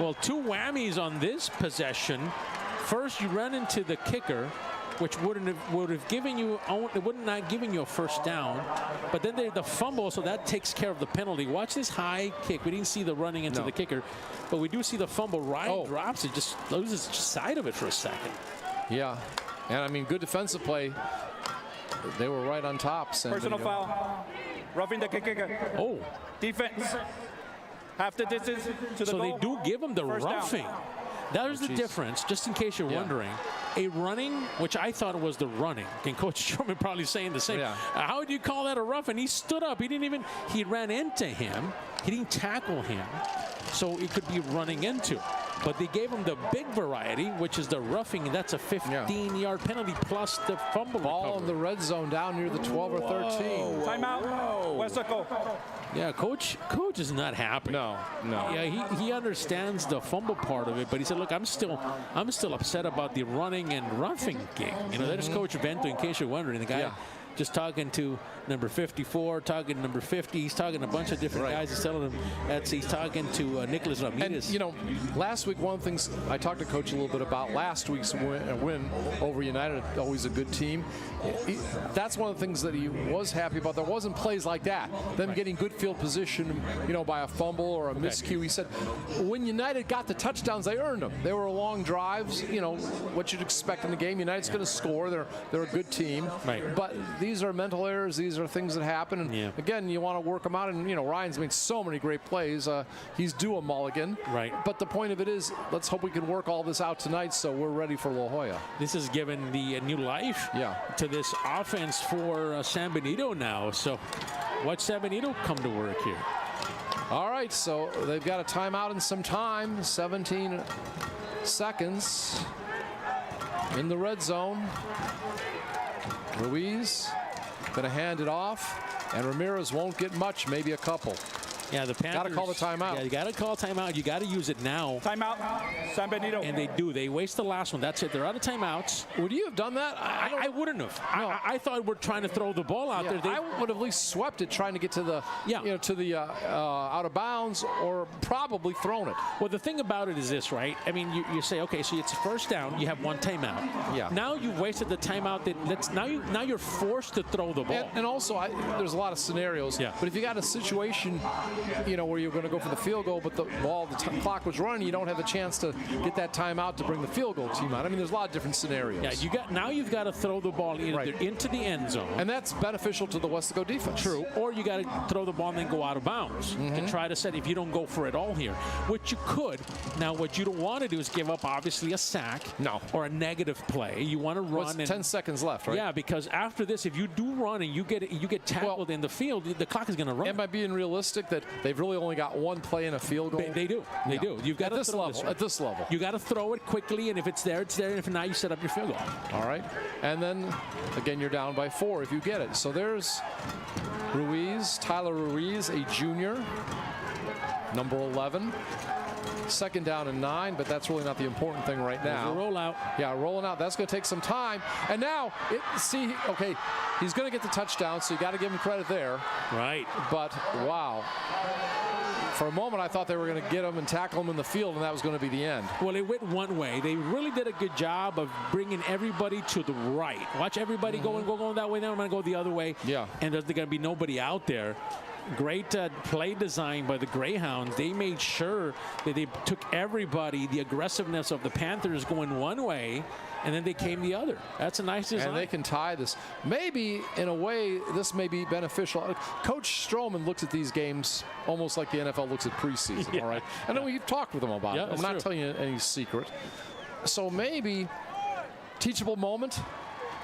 Speaker 3: Well, 2 whammies on this possession. First, you run into the kicker, which would have given you not giving you a first down, but then the fumble, so that takes care of the penalty. Watch this high kick. We didn't see the running into the kicker, but we do see the fumble. Ryan drops it, just loses sight of it for a second.
Speaker 2: Yeah, and I mean, good defensive play. They were right on top.
Speaker 6: Personal foul, roughing the kicker.
Speaker 3: Oh,
Speaker 6: defense, half the distance to the
Speaker 3: so
Speaker 6: goal.
Speaker 3: they do give him the
Speaker 6: First down.
Speaker 3: roughing. There's the difference, just in case you're wondering. A running, which I thought was the running, and Coach Sherman probably saying the same.
Speaker 2: Yeah.
Speaker 3: How would you call that a roughing? He stood up. He ran into him. He didn't tackle him. So it could be running into. But they gave him the big variety, which is the roughing, and that's a 15-yard penalty plus the fumble.
Speaker 2: Ball in the red zone down near the 12 or 13.
Speaker 6: Timeout, Weslaco.
Speaker 3: Yeah, Coach is not happy.
Speaker 2: No.
Speaker 3: Yeah, he understands the fumble part of it, but he said, "Look, I'm still upset about the running and roughing game." There's Coach Vento, in case you're wondering. The guy just talking to number 54, talking to number 50. He's talking to a bunch of different guys. He's telling them he's talking to Nicholas Ramirez.
Speaker 2: And, last week, one of the things I talked to Coach a little bit about last week's win over United, always a good team. That's one of the things that he was happy about. There wasn't plays like that. Them getting good field position, by a fumble or a miscue. He said, when United got the touchdowns, they earned them. They were long drives, what you'd expect in the game. United's going to score. They're a good team.
Speaker 3: Right.
Speaker 2: But these are mental errors. These are things that happen. And again, you want to work them out. And, Ryan's made so many great plays. He's due a mulligan.
Speaker 3: Right.
Speaker 2: But the point of it is, let's hope we can work all this out tonight so we're ready for La Jolla.
Speaker 3: This has given the new life to this offense for San Benito now. So watch San Benito come to work here.
Speaker 2: All right, so they've got a timeout and some time. 17 seconds in the red zone. Ruiz going to hand it off, and Ramirez won't get much, maybe a couple.
Speaker 3: Yeah, the Panthers.
Speaker 2: Got to call the timeout.
Speaker 3: Yeah, you got to call timeout. You got to use it now.
Speaker 6: Timeout, San Benito.
Speaker 3: And they do. They waste the last one. That's it. They're out of timeouts.
Speaker 2: Would you have done that?
Speaker 3: I wouldn't have. No. I thought we're trying to throw the ball out there.
Speaker 2: I would have at least swept it, trying to get to the out of bounds, or probably thrown it.
Speaker 3: Well, the thing about it is this, right? I mean, you say, okay, so it's first down. You have one timeout.
Speaker 2: Yeah.
Speaker 3: Now you've wasted the timeout. Now you're forced to throw the ball.
Speaker 2: And also, there's a lot of scenarios.
Speaker 3: Yeah.
Speaker 2: But if you got a situation, where you're going to go for the field goal, but the clock was running, you don't have a chance to get that timeout to bring the field goal team out. I mean, there's a lot of different scenarios.
Speaker 3: Yeah, now you've got to throw the ball either into the end zone.
Speaker 2: And that's beneficial to the Weslaco defense.
Speaker 3: True. Or you got to throw the ball and then go out of bounds to try to set if you don't go for it all here, which you could. Now, what you don't want to do is give up, obviously, a sack or a negative play. You want to run.
Speaker 2: 10 seconds left, right?
Speaker 3: Yeah, because after this, if you do run and you get tackled in the field, the clock is going to run.
Speaker 2: Am I being realistic that they've really only got one play in a field goal?
Speaker 3: They do. They do. You've got
Speaker 2: at this level. At this level,
Speaker 3: you got to throw it quickly, and if it's there, it's there. And if not, you set up your field goal.
Speaker 2: All right. And then again, you're down by 4 if you get it. So there's Ruiz, Tyler Ruiz, a junior, number 11. 2nd down and 9, but that's really not the important thing right now.
Speaker 3: There's a rollout.
Speaker 2: Yeah, rolling out. That's going to take some time. And now, okay, he's going to get the touchdown, so you got to give him credit there.
Speaker 3: Right.
Speaker 2: But, wow. For a moment, I thought they were going to get him and tackle him in the field, and that was going to be the end.
Speaker 3: Well, it went one way. They really did a good job of bringing everybody to the right. Watch everybody going that way. Then I'm going to go the other way.
Speaker 2: Yeah.
Speaker 3: And there's going to be nobody out there. Great play design by the Greyhounds. They made sure that they took everybody, the aggressiveness of the Panthers going one way, and then they came the other. That's a nice design.
Speaker 2: And they can tie this. Maybe, in a way, this may be beneficial. Coach Stroman looks at these games almost like the NFL looks at preseason, all right? I know we've talked with him about it. I'm not telling you any secret. So maybe teachable moment.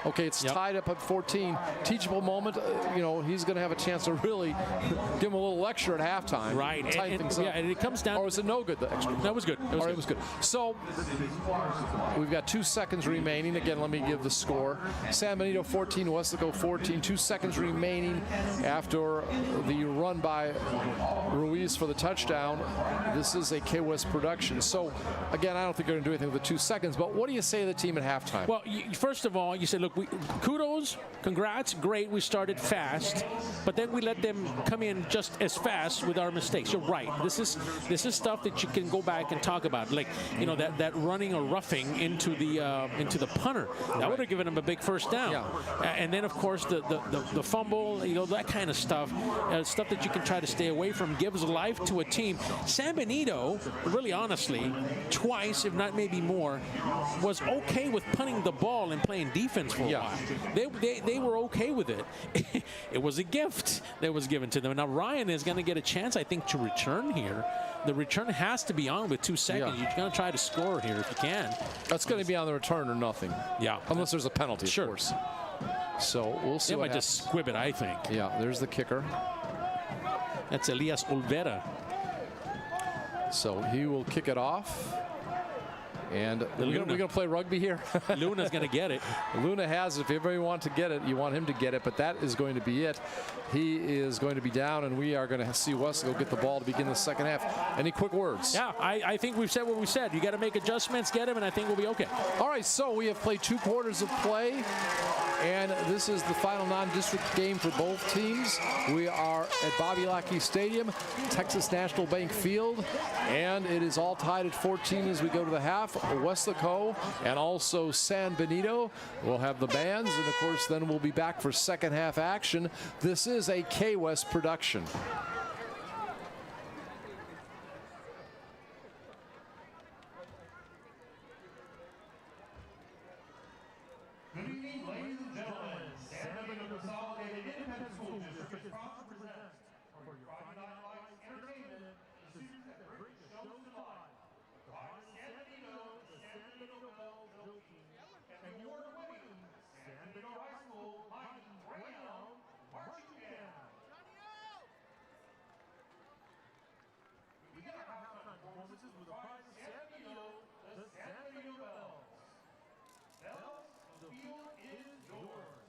Speaker 2: Okay, it's tied up at 14. Teachable moment. He's going to have a chance to really give him a little lecture at halftime.
Speaker 3: Right.
Speaker 2: Tighten things up.
Speaker 3: Yeah, and it comes down.
Speaker 2: Or was it no good? The extra.
Speaker 3: That was good.
Speaker 2: It was good. So we've got 2 seconds remaining. Again, let me give the score. San Benito 14, Weslaco 14. 2 seconds remaining after the run by Ruiz for the touchdown. This is a KWES production. So again, I don't think they're going to do anything with the 2 seconds. But what do you say to the team at halftime?
Speaker 3: Well, first of all, you said, look, kudos, congrats, great. We started fast, but then we let them come in just as fast with our mistakes. You're right. This is stuff that you can go back and talk about, like that running or roughing into the punter. That would have given them a big first down.
Speaker 2: Yeah.
Speaker 3: And then of course the fumble, that kind of stuff, stuff that you can try to stay away from, gives life to a team. San Benito, really honestly, twice, if not maybe more, was okay with punting the ball and playing defense for a while. They were okay with it. It was a gift that was given to them. Now Ryan is going to get a chance, I think, to return here. The return has to be on with 2 seconds.
Speaker 2: Yeah.
Speaker 3: You're going to try to score here if you can.
Speaker 2: That's going to be on the return or nothing.
Speaker 3: Yeah.
Speaker 2: Unless there's a penalty,
Speaker 3: Sure.
Speaker 2: of course. So we'll see.
Speaker 3: They
Speaker 2: what
Speaker 3: might just squib it, I think.
Speaker 2: Yeah, there's the kicker.
Speaker 3: That's Elias Olvera.
Speaker 2: So he will kick it off. And we're going to play rugby here.
Speaker 3: Luna's going to get it.
Speaker 2: Luna has it. If everybody wants to get it, you want him to get it. But that is going to be it. He is going to be down, and we are going to see Weslaco get the ball to begin the second half. Any quick words?
Speaker 3: Yeah, I think we've said what we said. You got to make adjustments, get him, and I think we'll be okay.
Speaker 2: All right, so we have played 2 quarters of play, and this is the final non-district game for both teams. We are at Bobby Lackey Stadium, Texas National Bank Field, and it is all tied at 14 as we go to the half. Weslaco and also San Benito will have the bands, and of course then we'll be back for second half action. This is a KWES production.
Speaker 1: Good evening, ladies and gentlemen. San Benito Consolidated Independent School District is proud to present for your Friday Night Lights entertainment the students that bring the shows to life. By San Benito, the San Benito Bells Team, and the award-winning San Benito High School Mighty Greyhound Marching Band. We begin our halftime performances with a pride of San Benito, the San Benito Bells. Bells, the field is yours.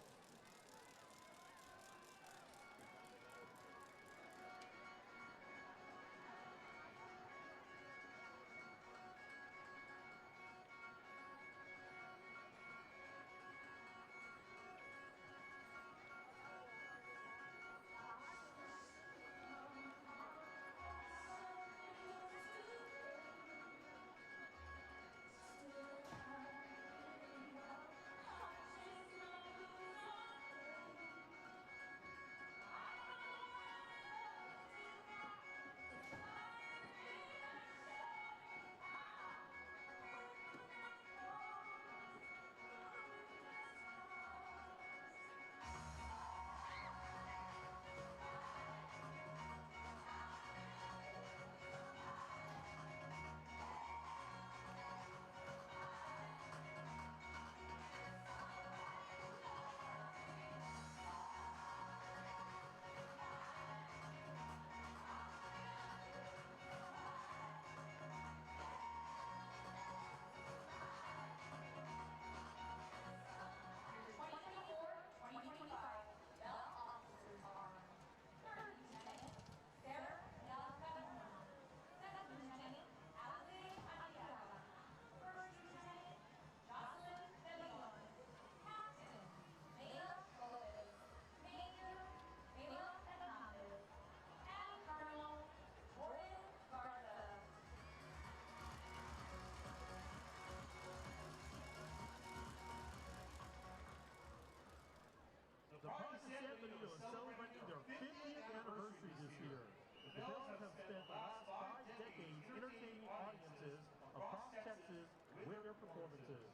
Speaker 1: The Bells have spent the last 5 decades entertaining audiences across Texas with their performances.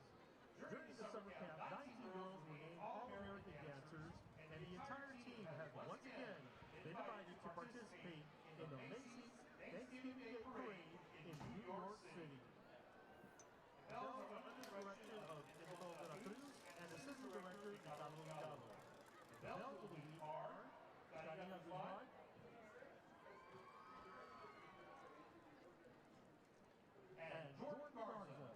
Speaker 1: During the summer camp, 19 girls were named All-American dancers, and the entire team has once again been invited to participate in the Macy's Thanksgiving Day Parade in New York City. The Bells are under the direction of Isabel de la Cruz and assistant director Ricardo Hidalgo. The Bells of the week are Karina Guzman, and Jordan Garza.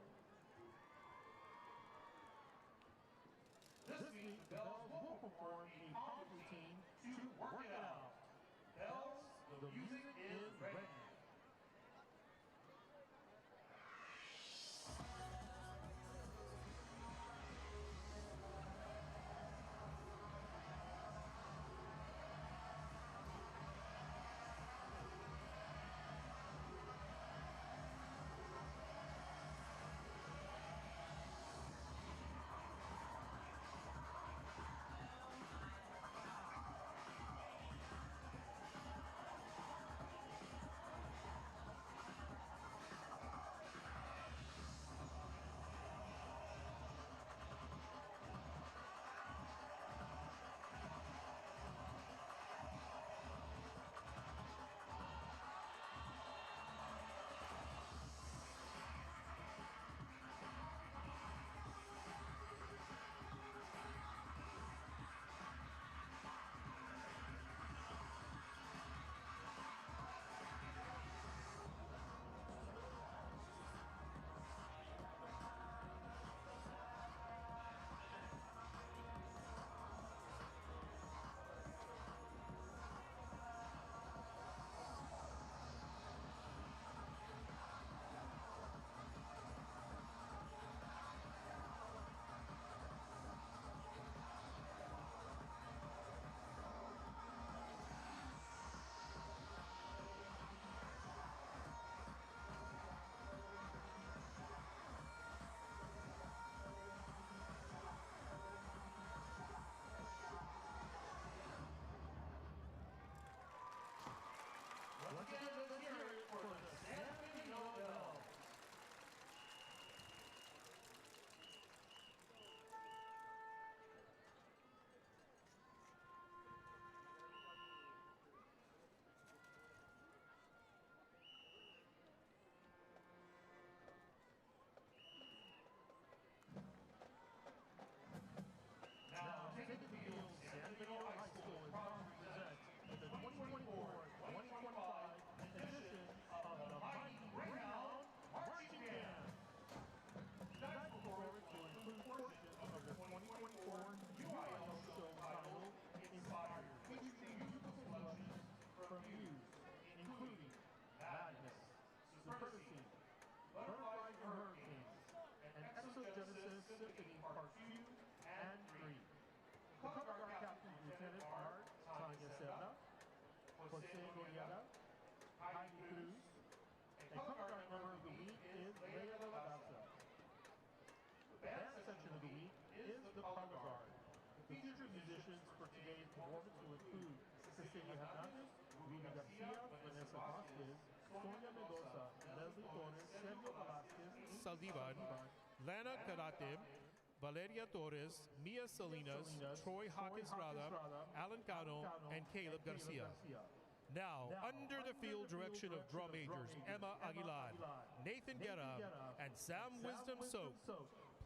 Speaker 1: This week, the Bells will perform a pop routine to work it out. Bells, the music is ready. Once again, let's hear it for the San Benito Bells. Now, take the field, San Benito High School is proud to present the 2024-2025 edition of the Mighty Greyhound Marching Band. Tonight's performance will include portions of the 2024 UIL show titled Inspired, featuring musical selections from Muse, including Madness, Supremacy, Butterflies and Hurricanes, and Exogenesis Symphony Part 2 and 3. The Coast Guard captains Lieutenant are Tanya Serna, Jose Goriaga, Heidi Cruz, and Coast Guard member of the week is Leia de la Garza. The band section of the week is the Color Guard. The featured musicians for today's performance will include Cecilia Hernandez, Ruby Garcia, Vanessa Vasquez, Sonia Mendoza, Leslie Torres, Sergio Velasquez,
Speaker 7: Saldivar, Lana Karate, Valeria Torres, Mia Salinas, Troy Hawkins Rada, Alan Cano, and Caleb Garcia. Now, under the field direction of drum majors Emma Aguilar, Nathan Guerra, and Sam Wisdom Soap,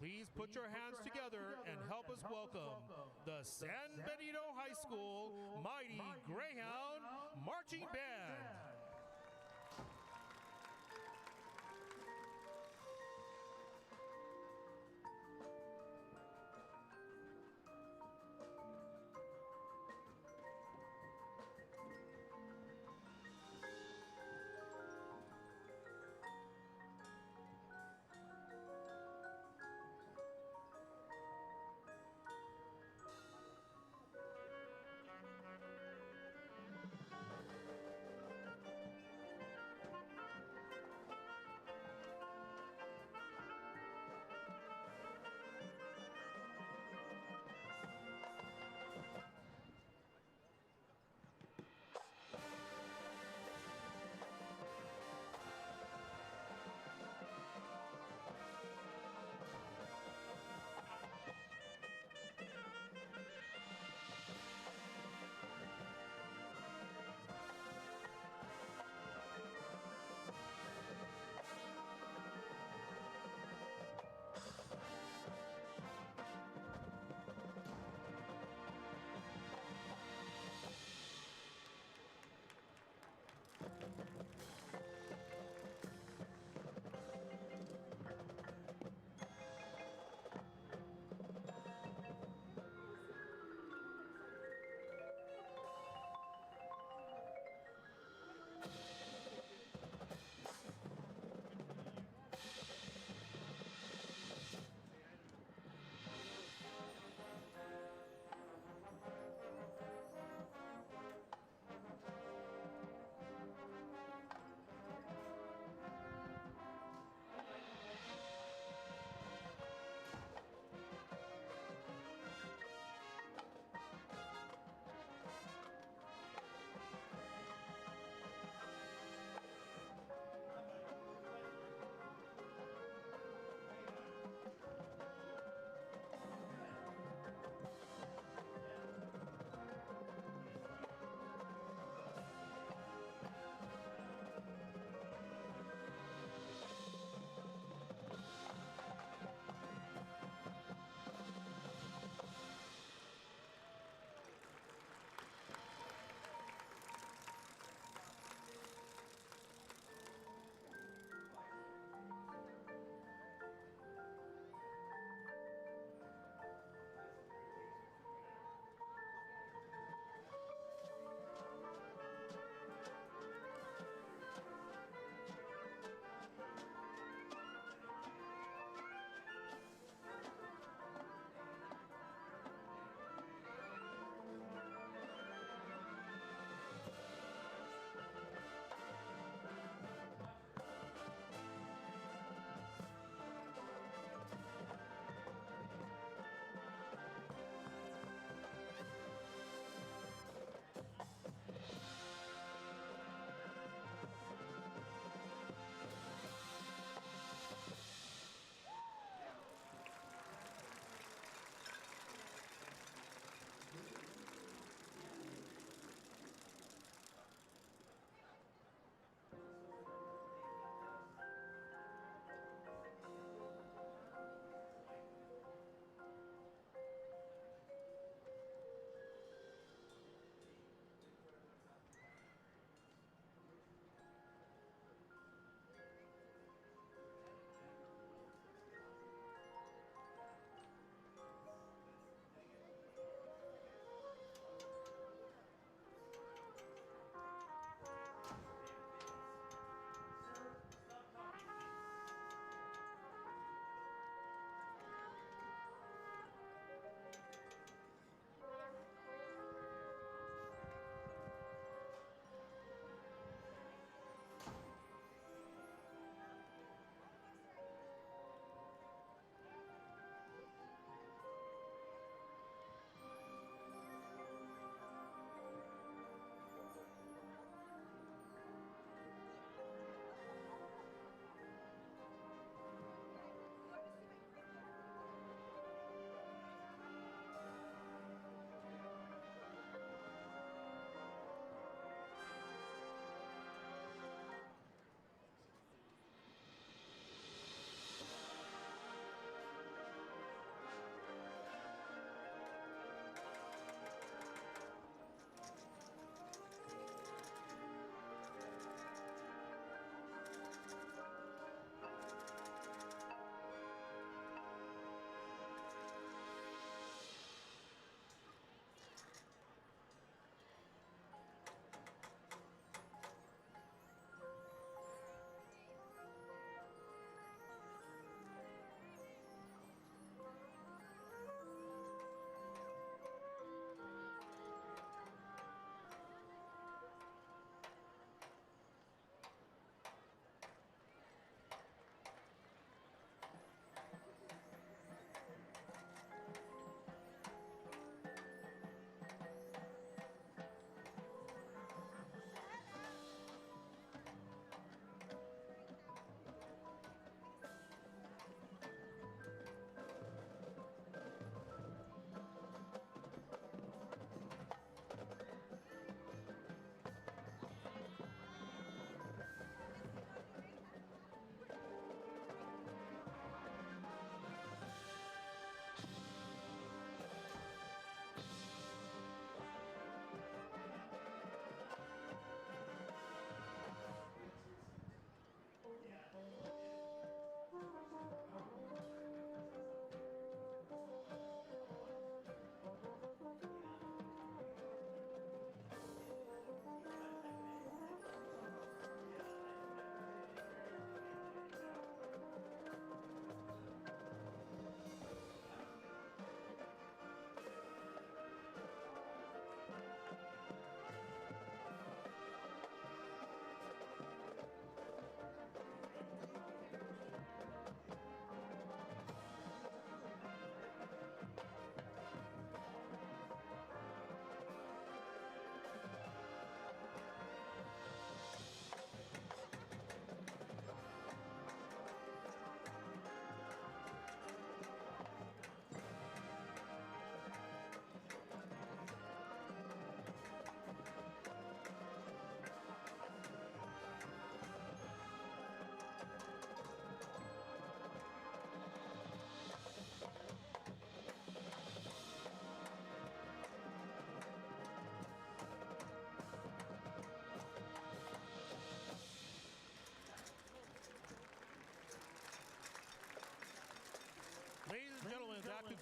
Speaker 7: please put your hands together and help us welcome the San Benito High School Mighty Greyhound Marching Band.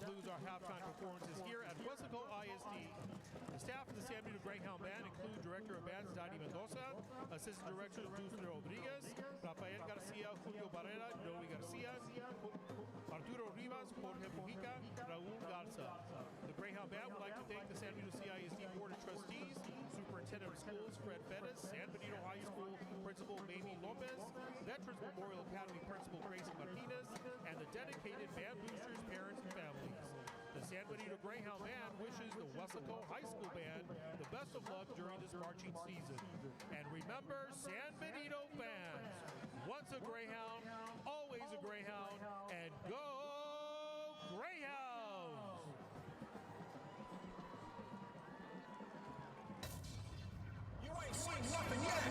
Speaker 7: concludes our halftime performances here at Weslaco ISD. The staff of the San Benito Greyhound Band include Director of Bands Dani Mendoza, Assistant Directors Dulce Rodriguez, Rafael Garcia, Julio Barrera, Noe Garcia, Arturo Rivas, Jorge Mujica, Raul Garza. The Greyhound Band would like to thank the San Benito CISD Board of Trustees, Superintendent of Schools Fred Bettis, San Benito High School Principal Mamie Lopez, Veterans Memorial Academy Principal Gracie Martinez, and the dedicated band boosters, parents, and families. The San Benito Greyhound Band wishes the Weslaco High School Band the best of luck during this marching season. And remember, San Benito fans, once a Greyhound, always a Greyhound, and go Greyhounds!
Speaker 1: You ain't seen nothing yet.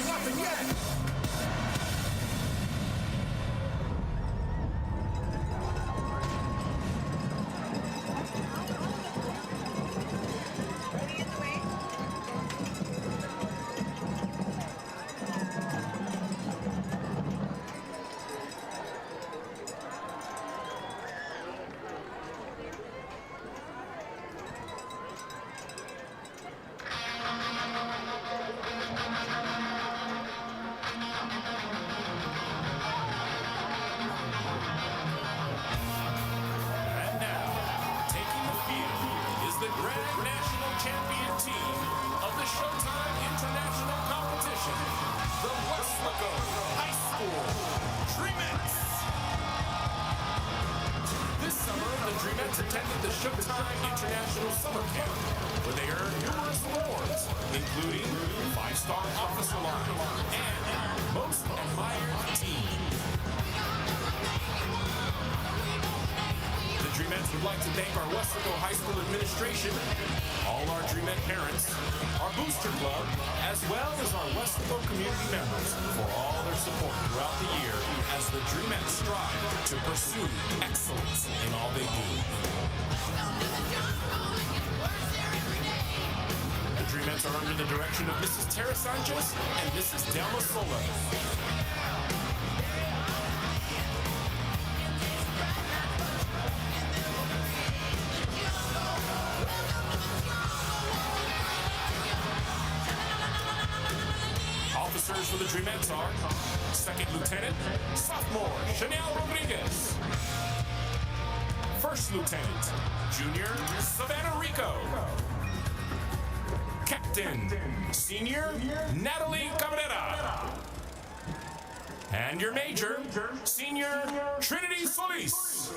Speaker 1: Nothing yet.
Speaker 5: Attended the Showtime International Summer Camp, where they earned numerous awards, including 5-Star Officer Line and Most Admired Team. The Dreamettes would like to thank our Weslaco High School administration, all our Dreamette parents, our booster club, as well as our Weslaco community members for all their support throughout the year as the Dreamettes strive to pursue excellence in all they do. The Dreamettes are under the direction of Mrs. Tara Sanchez and Mrs. Delma Sola. Officers for the Dreamettes are Second Lieutenant, Sophomore Chanel Rodriguez. First Lieutenant, Junior Savannah Rico. Captain, Senior Natalie Cabrera. And your Major, Senior Trinity Solis.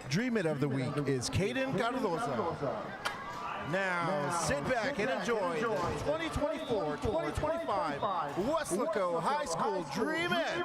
Speaker 8: Dream It of the Week is Caden Cardoza. Now sit back and enjoy the 2024-2025 Weslaco High School Dream It.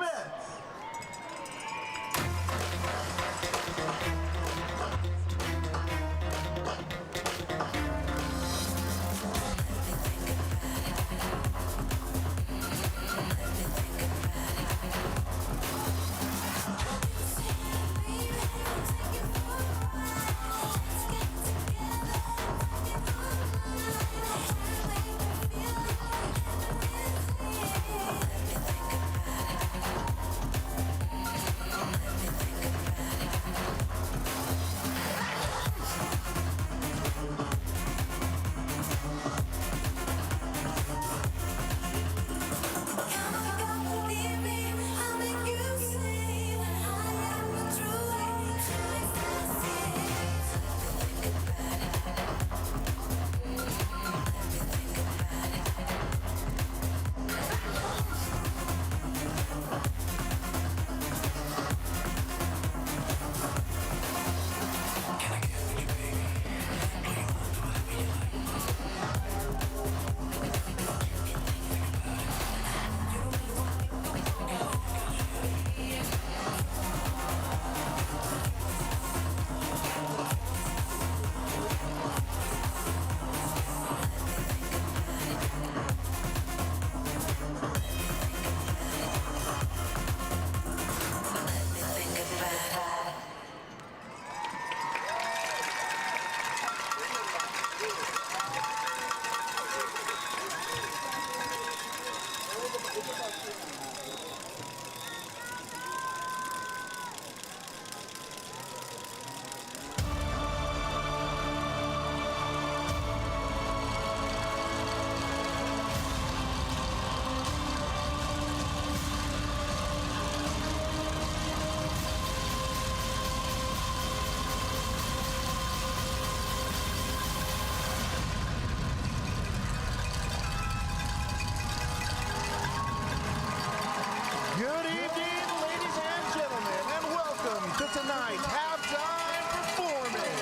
Speaker 8: tonight's halftime performance.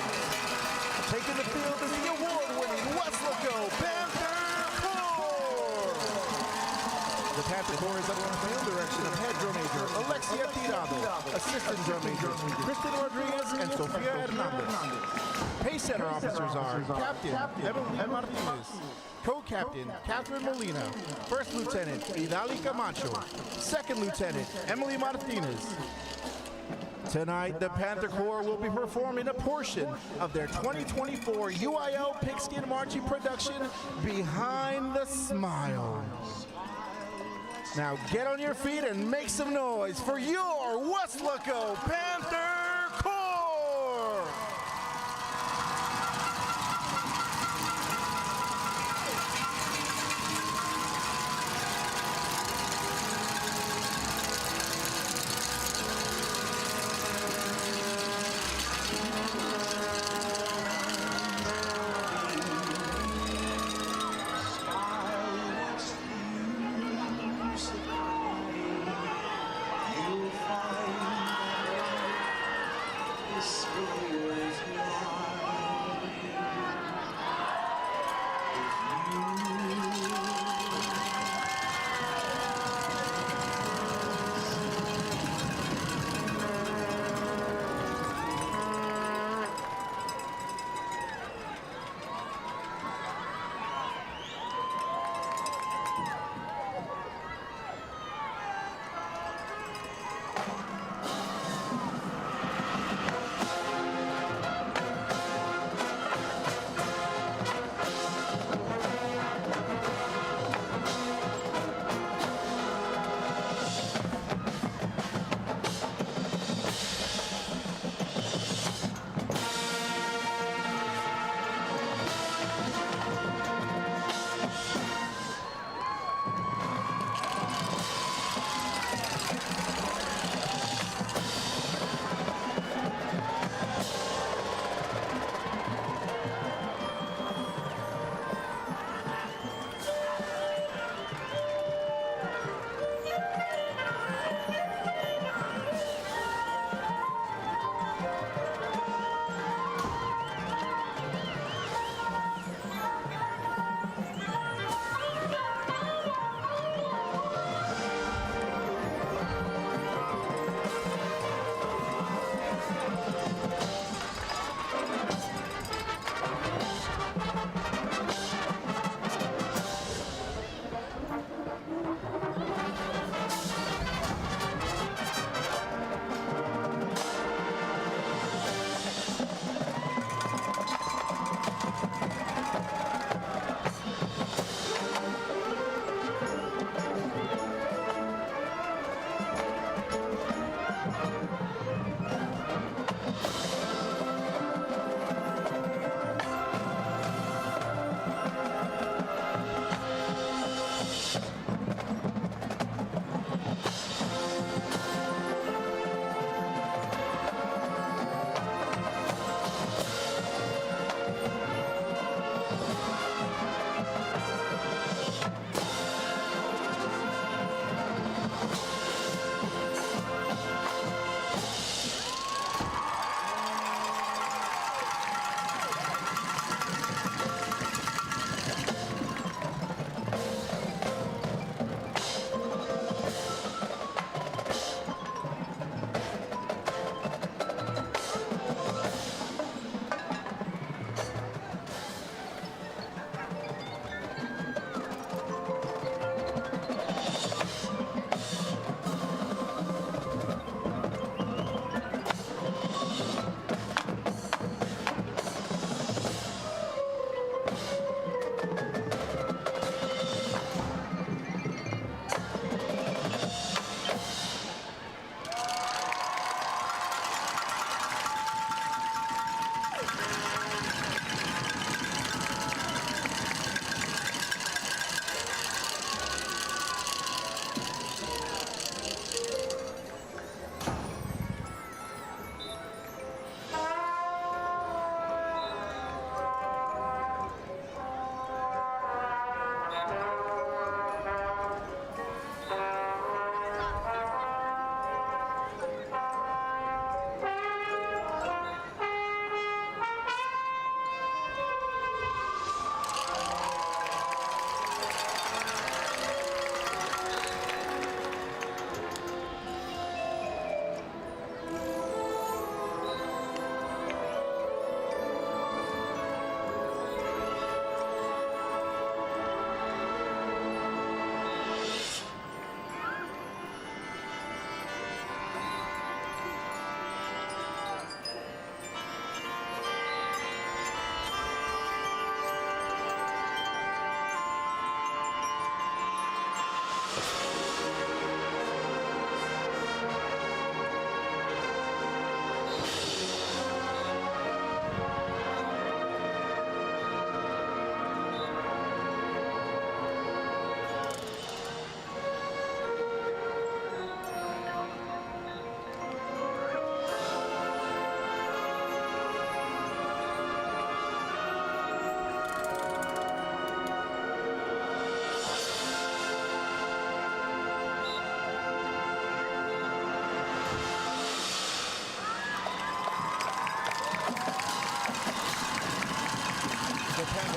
Speaker 8: Taking the field is the award-winning Weslaco Panther Corps. The Panther Corps is under the field direction of head drum major Alexia Tirado, assistant drum major Kristen Rodriguez and Sofia Hernandez. Pace center officers are Captain Emily Martinez, Co-Captain Catherine Molina, First Lieutenant Idali Camacho, Second Lieutenant Emily Martinez. Tonight, the Panther Corps will be performing a portion of their 2024 UIL Pigskin Marching production, Behind the Smile. Now get on your feet and make some noise for your Weslaco Panther Corps!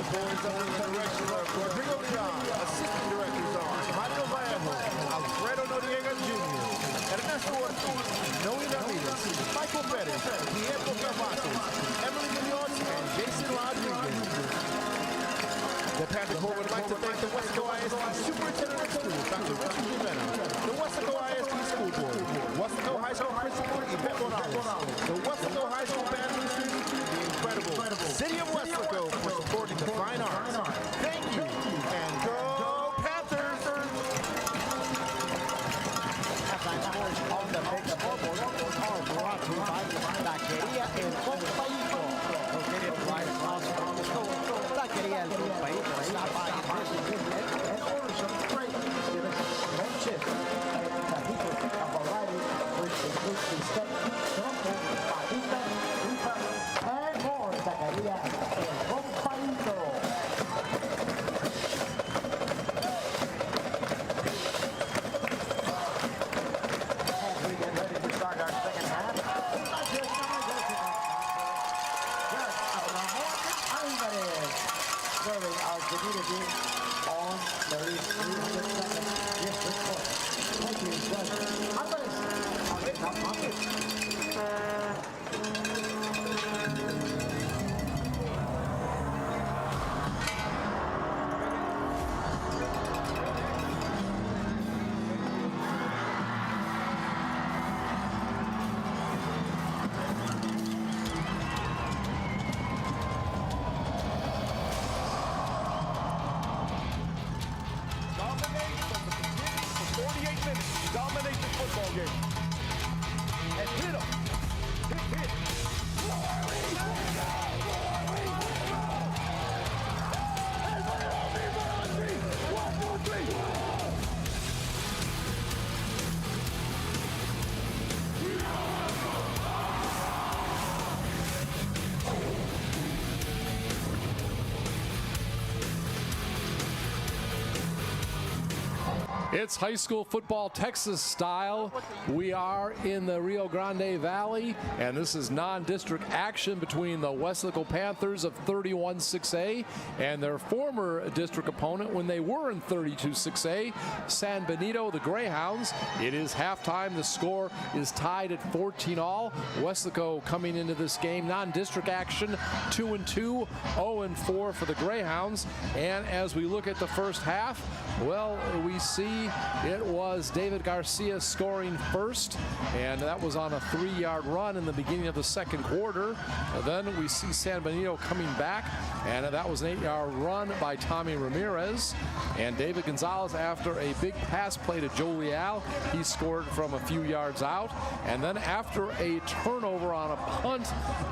Speaker 8: boys under the direction of Rodrigo Leon. Assistant directors are Mario Vallejo, Alfredo Noriega Jr., Ernesto Ortiz, Noe Ramirez, Michael Perez, Diego Cavazos, Emily Munoz, and Jason Rodriguez. The Panther Corps would like to thank the Weslaco ISD Superintendent of Schools, Dr. Richard Jimena, the Weslaco ISD School Board, Weslaco High School Principal Yvette Morales, the Weslaco High School Band Ministry, the incredible City of Weslaco for supporting the fine arts. Thank you, and go Panthers!
Speaker 9: On the big scoreboard are brought to you by Taqueria El Compañito, located right across from the school. Taqueria El Compañito. Stop by and order some great chips. Taquitos, a variety which includes the steak, trompo, fajita, tripa, and more. Taqueria El Compañito. Serving our community on the 302nd District Court. Thank you, Judge Andres.
Speaker 8: Dominate the football game. And hit them. Hit.
Speaker 2: It's high school football Texas style. We are in the Rio Grande Valley, and this is non-district action between the Weslaco Panthers of 31-6A and their former district opponent when they were in 32-6A, San Benito, the Greyhounds. It is halftime. The score is tied at 14-all. Weslaco coming into this game, non-district action, 2-2, 0-4 for the Greyhounds. And as we look at the first half, well, we see it was David Garcia scoring first, and that was on a 3-yard run in the beginning of the second quarter. Then we see San Benito coming back, and that was an 8-yard run by Tommy Ramirez. And David Gonzalez, after a big pass play to Joe Leal, he scored from a few yards out. And then after a turnover on a punt,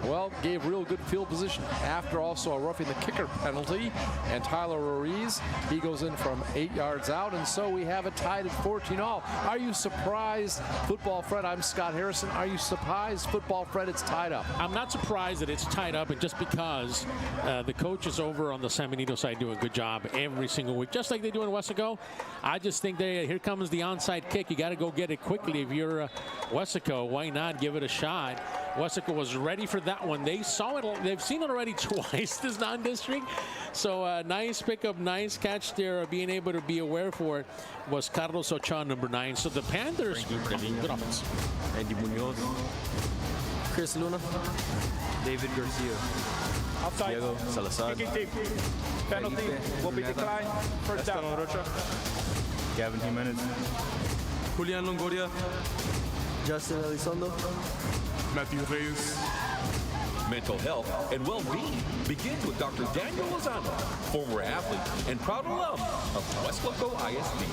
Speaker 2: well, gave real good field position after also a roughing the kicker penalty. And Tyler Ruiz, he goes in from 8 yards out, and so we have it tied at 14-all. Are you surprised, Football Fred? I'm Scott Harrison. Are you surprised, Football Fred, it's tied up?
Speaker 3: I'm not surprised that it's tied up, and just because the coaches over on the San Benito side do a good job every single week, just like they do in Weslaco. I just think here comes the onside kick. You got to go get it quickly. If you're Weslaco, why not give it a shot? Weslaco was ready for that one. They saw it. They've seen it already twice, this non-district. So nice pickup, nice catch there. Being able to be aware for it was Carlos Ochoa, number 9. So the Panthers, good offense.
Speaker 4: Andy Munoz, Chris Luna, David Garcia,
Speaker 6: Outside.
Speaker 4: Diego Salazar,
Speaker 6: Kicking team. Penalty will be declined. First down.
Speaker 4: Gavin Jimenez, Julian Longoria, Justin Elizondo,
Speaker 10: Matthew Reyes.
Speaker 5: Mental health and well-being begins with Dr. Daniel Lozano, former athlete and proud alum of Weslaco ISD.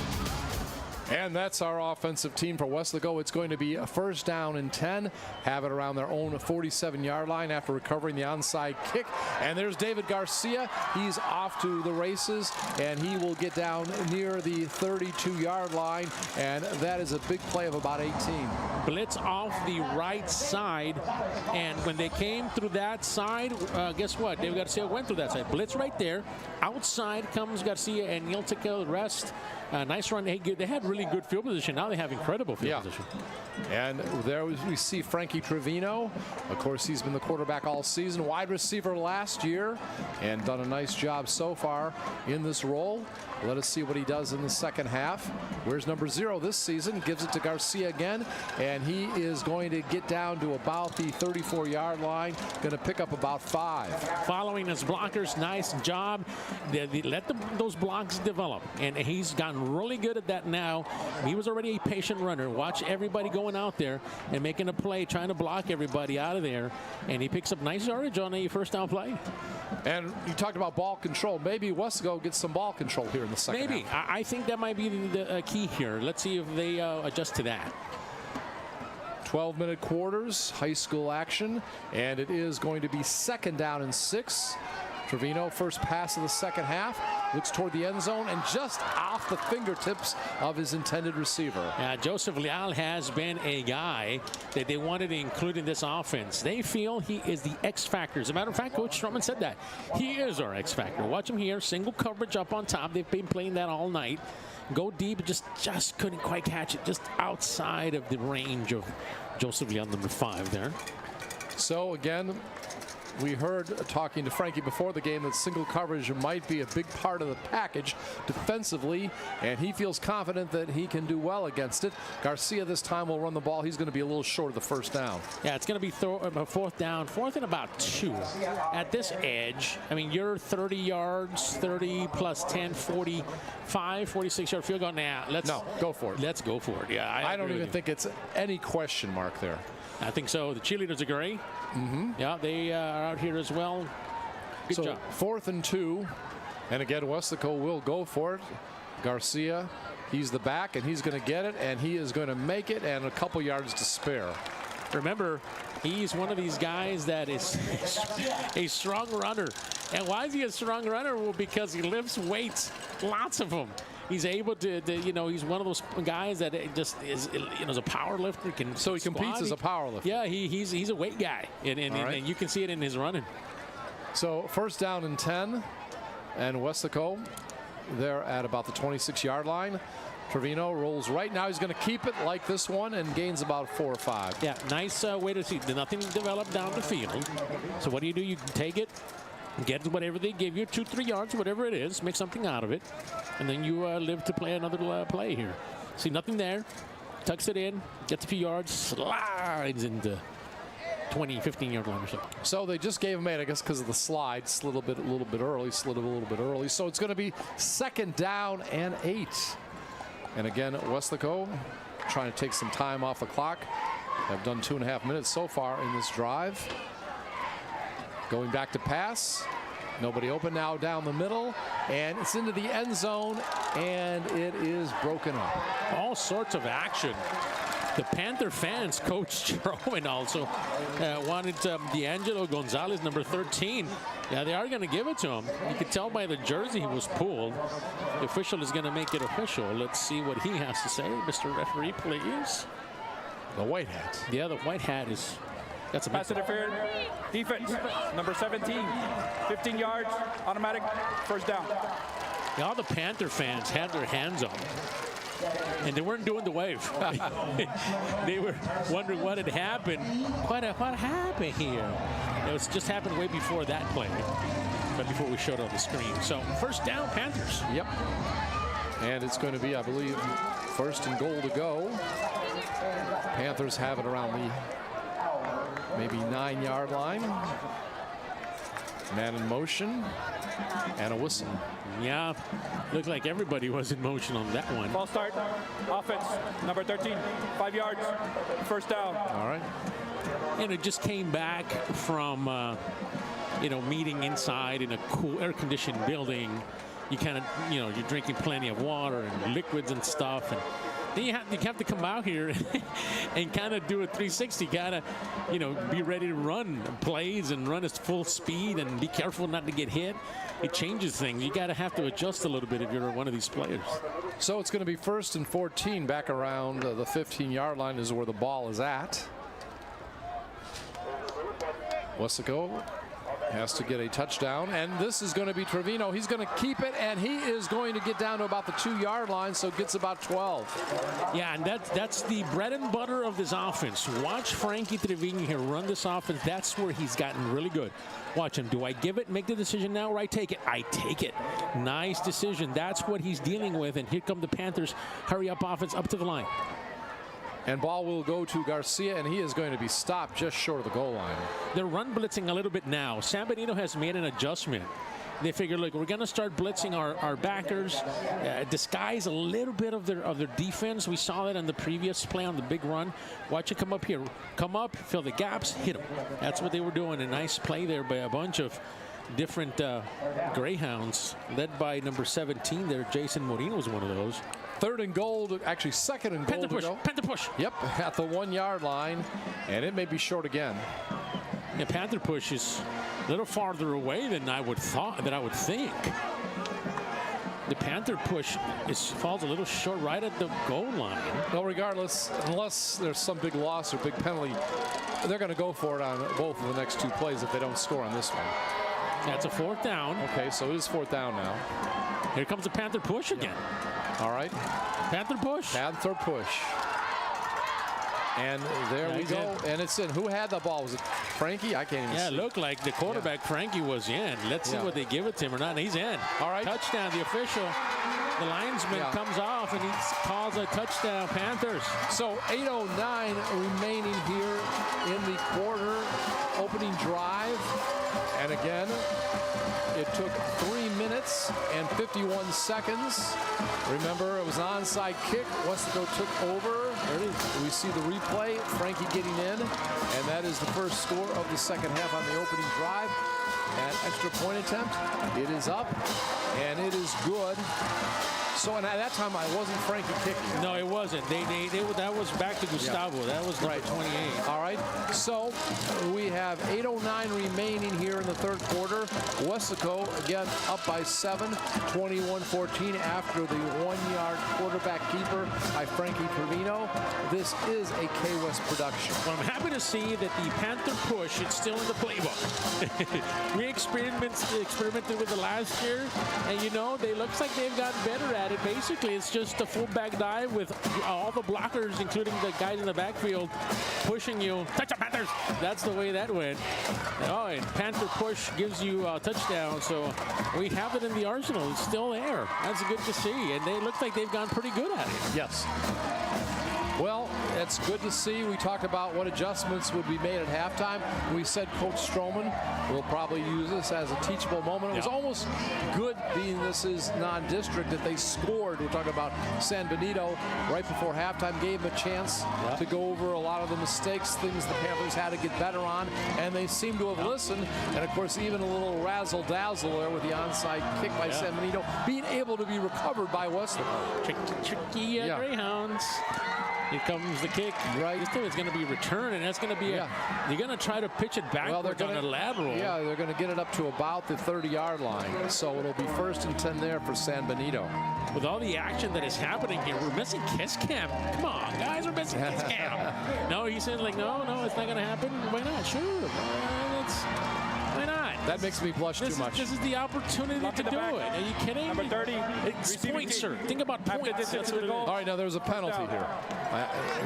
Speaker 2: And that's our offensive team for Weslaco. It's going to be a first down and 10. Have it around their own 47-yard line after recovering the onside kick. And there's David Garcia. He's off to the races, and he will get down near the 32-yard line. And that is a big play of about 18.
Speaker 3: Blitz off the right side, and when they came through that side, guess what? David Garcia went through that side. Blitz right there. Outside comes Garcia, and he'll take the rest. Nice run. They had really good field position. Now they have incredible field position.
Speaker 2: And there we see Frankie Trevino. Of course, he's been the quarterback all season, wide receiver last year, and done a nice job so far in this role. Let us see what he does in the second half. Where's number 0 this season? Gives it to Garcia again, and he is going to get down to about the 34-yard line. Going to pick up about 5.
Speaker 3: Following his blockers, nice job. Let those blocks develop, and he's gotten really good at that now. He was already a patient runner. Watch everybody going out there and making a play, trying to block everybody out of there, and he picks up nice yardage on a first down play.
Speaker 2: And you talked about ball control. Maybe Weslaco gets some ball control here in the second
Speaker 3: Maybe.
Speaker 2: half.
Speaker 3: I think that might be the key here. Let's see if they adjust to that.
Speaker 2: 12-minute quarters, high school action, and it is going to be 2nd down and 6. Trevino, first pass of the second half, looks toward the end zone and just off the fingertips of his intended receiver.
Speaker 3: Joseph Leal has been a guy that they wanted to include in this offense. They feel he is the X factor. As a matter of fact, Coach Stroman said that. He is our X factor. Watch him here, single coverage up on top. They've been playing that all night. Go deep, just couldn't quite catch it, just outside of the range of Joseph Leal, number 5 there.
Speaker 2: So again, we heard talking to Frankie before the game that single coverage might be a big part of the package defensively, and he feels confident that he can do well against it. Garcia this time will run the ball. He's going to be a little short of the first down.
Speaker 3: Yeah, it's going to be 4th down, 4th and about 2. At this edge, I mean, you're 30 yards, 30 plus 10, 45, 46-yard field goal. Now,
Speaker 2: go for it.
Speaker 3: Let's go for it. Yeah,
Speaker 2: I don't even think it's any question mark there.
Speaker 3: I think so. The cheerleaders agree. Yeah, they are out here as well. Good job.
Speaker 2: 4th and 2. And again, Weslaco will go for it. Garcia, he's the back, and he's going to get it, and he is going to make it, and a couple yards to spare.
Speaker 3: Remember, he's one of these guys that is a strong runner. And why is he a strong runner? Well, because he lifts weights, lots of them. He's able to he's one of those guys that just is, is a power lifter.
Speaker 2: So he competes as a power lifter.
Speaker 3: Yeah, he's a weight guy, and you can see it in his running.
Speaker 2: So 1st down and 10, and Weslaco, they're at about the 26-yard line. Trevino rolls right now. He's going to keep it like this one and gains about 4 or 5.
Speaker 3: Yeah, nice way to see. Nothing developed down the field. So what do? You can take it, get whatever they give you, 2-3 yards, whatever it is, make something out of it, and then you live to play another play here. See, nothing there. Tucks it in, gets a few yards, slides into 20, 15-yard line or so.
Speaker 2: So they just gave him 8, I guess, because of the slide. Slid a little bit early. So it's going to be 2nd down and 8. And again, Weslaco trying to take some time off the clock. Have done 2.5 minutes so far in this drive. Going back to pass. Nobody open now down the middle, and it's into the end zone, and it is broken up.
Speaker 3: All sorts of action. The Panther fans, Coach Stroman also wanted D'Angelo Gonzalez, number 13. Yeah, they are going to give it to him. You could tell by the jersey he was pulled. The official is going to make it official. Let's see what he has to say. Mr. Referee, please.
Speaker 2: The white hat.
Speaker 3: Yeah, the white hat is... That's a
Speaker 6: pass interference. Defense, number 17. 15 yards, automatic, 1st down.
Speaker 3: Yeah, all the Panther fans had their hands up. And they weren't doing the wave. They were wondering what had happened. What happened here? It was just happened way before that play, but before we showed it on the screen. So 1st down, Panthers.
Speaker 2: Yep. And it's going to be, I believe, 1st and goal to go. Panthers have it around the maybe 9-yard line. Man in motion and a whistle.
Speaker 3: Yeah, looked like everybody was in motion on that one.
Speaker 6: Ball start, offense, number 13, 5 yards, 1st down.
Speaker 2: All right.
Speaker 3: And it just came back from, meeting inside in a cool air-conditioned building. You kind of, you're drinking plenty of water and liquids and stuff. And then you have to come out here and kind of do a 360, kind of, be ready to run plays and run at full speed and be careful not to get hit. It changes things. You have to adjust a little bit if you're one of these players.
Speaker 2: So it's going to be 1st and 14 back around the 15-yard line is where the ball is at. Weslaco has to get a touchdown, and this is going to be Trevino. He's going to keep it, and he is going to get down to about the 2-yard line, so gets about 12.
Speaker 3: Yeah, and that's the bread and butter of this offense. Watch Frankie Trevino here run this offense. That's where he's gotten really good. Watch him. Do I give it, make the decision now, or I take it? I take it. Nice decision. That's what he's dealing with, and here come the Panthers. Hurry up offense up to the line.
Speaker 2: And ball will go to Garcia, and he is going to be stopped just short of the goal line.
Speaker 3: They're run blitzing a little bit now. San Benito has made an adjustment. They figure, look, we're going to start blitzing our backers, disguise a little bit of their defense. We saw that in the previous play on the big run. Watch it come up here. Come up, fill the gaps, hit them. That's what they were doing. A nice play there by a bunch of different Greyhounds, led by number 17 there. Jason Moreno was one of those.
Speaker 2: 3rd and goal, actually 2nd and goal to go.
Speaker 3: Panther push.
Speaker 2: Yep, at the 1-yard line, and it may be short again.
Speaker 3: Yeah, Panther push is a little farther away than I would think. The Panther push falls a little short right at the goal line.
Speaker 2: Well, regardless, unless there's some big loss or big penalty, they're going to go for it on both of the next 2 plays if they don't score on this one.
Speaker 3: That's a 4th down.
Speaker 2: Okay, so it is 4th down now.
Speaker 3: Here comes the Panther push again.
Speaker 2: All right.
Speaker 3: Panther push.
Speaker 2: Panther push. And there we go. And it's in. Who had the ball? Was it Frankie? I can't even see.
Speaker 3: Yeah, it looked like the quarterback, Frankie, was in. Let's see what they give it to him or not. He's in.
Speaker 2: All right.
Speaker 3: Touchdown. The official, the linesman comes off, and he calls a touchdown, Panthers.
Speaker 2: So 8:09 remaining here in the quarter. Opening drive. And again, it took 3 minutes and 51 seconds. Remember, it was an onside kick. Weslaco took over. There it is. We see the replay. Frankie getting in. And that is the first score of the second half on the opening drive. An extra point attempt. It is up, and it is good. So, and at that time, I wasn't Frankie kicking.
Speaker 3: No, it wasn't. That was back to Gustavo. Yeah. That was number 28.
Speaker 2: All right. So we have 8:09 remaining here in the 3rd quarter. Weslaco again up by 7, 21-14 after the 1-yard quarterback keeper by Frankie Trevino. This is a KWES production.
Speaker 3: Well, I'm happy to see that the Panther push is still in the playbook. We experimented with it last year, and they looks like they've gotten better at it. Basically, it's just a fullback dive with all the blockers, including the guys in the backfield, pushing you. Touchdown, Panthers! That's the way that went. Oh, and Panther push gives you a touchdown. So we have it in the arsenal. It's still there. That's good to see. And they look like they've gone pretty good at it.
Speaker 2: Yes. Well, it's good to see. We talked about what adjustments would be made at halftime. We said Coach Stroman will probably use this as a teachable moment. It was almost good, being this is non-district, that they scored. We're talking about San Benito right before halftime, gave them a chance to go over a lot of the mistakes, things the Panthers had to get better on, and they seem to have listened. And, of course, even a little razzle-dazzle there with the onside kick by San Benito being able to be recovered by Weslaco.
Speaker 3: Tricky Greyhounds. Here comes the kick.
Speaker 2: Right.
Speaker 3: This thing is going to be returned, and that's going to be you're going to try to pitch it backwards on a lateral.
Speaker 2: Yeah, they're going to get it up to about the 30-yard line. So it'll be 1st and 10 there for San Benito.
Speaker 3: With all the action that is happening here, we're missing Kiss Cam. Come on, guys, we're missing Kiss Cam. No, he said, like, no, it's not going to happen. Why not? Sure. Why not?
Speaker 2: That makes me blush too much.
Speaker 3: This is the opportunity to do it. Are you kidding?
Speaker 6: Number 30.
Speaker 3: It's points, sir. Think about points. That's what it is.
Speaker 2: All right, now there's a penalty here.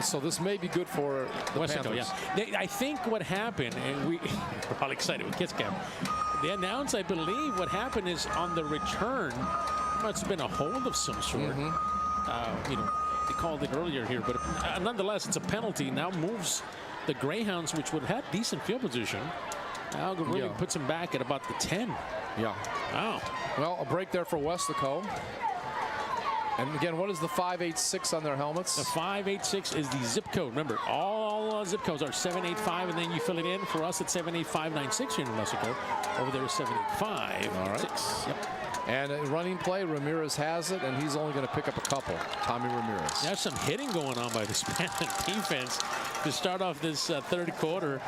Speaker 2: So this may be good for the Panthers.
Speaker 3: I think what happened, and we're all excited with Kiss Cam. They announced, I believe, what happened is on the return, it's been a hold of some sort. They called it earlier here, but nonetheless, it's a penalty. Now moves the Greyhounds, which would have decent field position. Now really puts him back at about the 10.
Speaker 2: Yeah.
Speaker 3: Wow.
Speaker 2: Well, a break there for Weslaco. And again, what is the 586 on their helmets?
Speaker 3: The 586 is the zip code. Remember, all zip codes are 785, and then you fill it in. For us, it's 78596 here in Weslaco. Over there is 785.
Speaker 2: All right.
Speaker 3: Yep.
Speaker 2: And a running play, Ramirez has it, and he's only going to pick up a couple. Tommy Ramirez.
Speaker 3: There's some hitting going on by the Spanish defense to start off this 3rd quarter.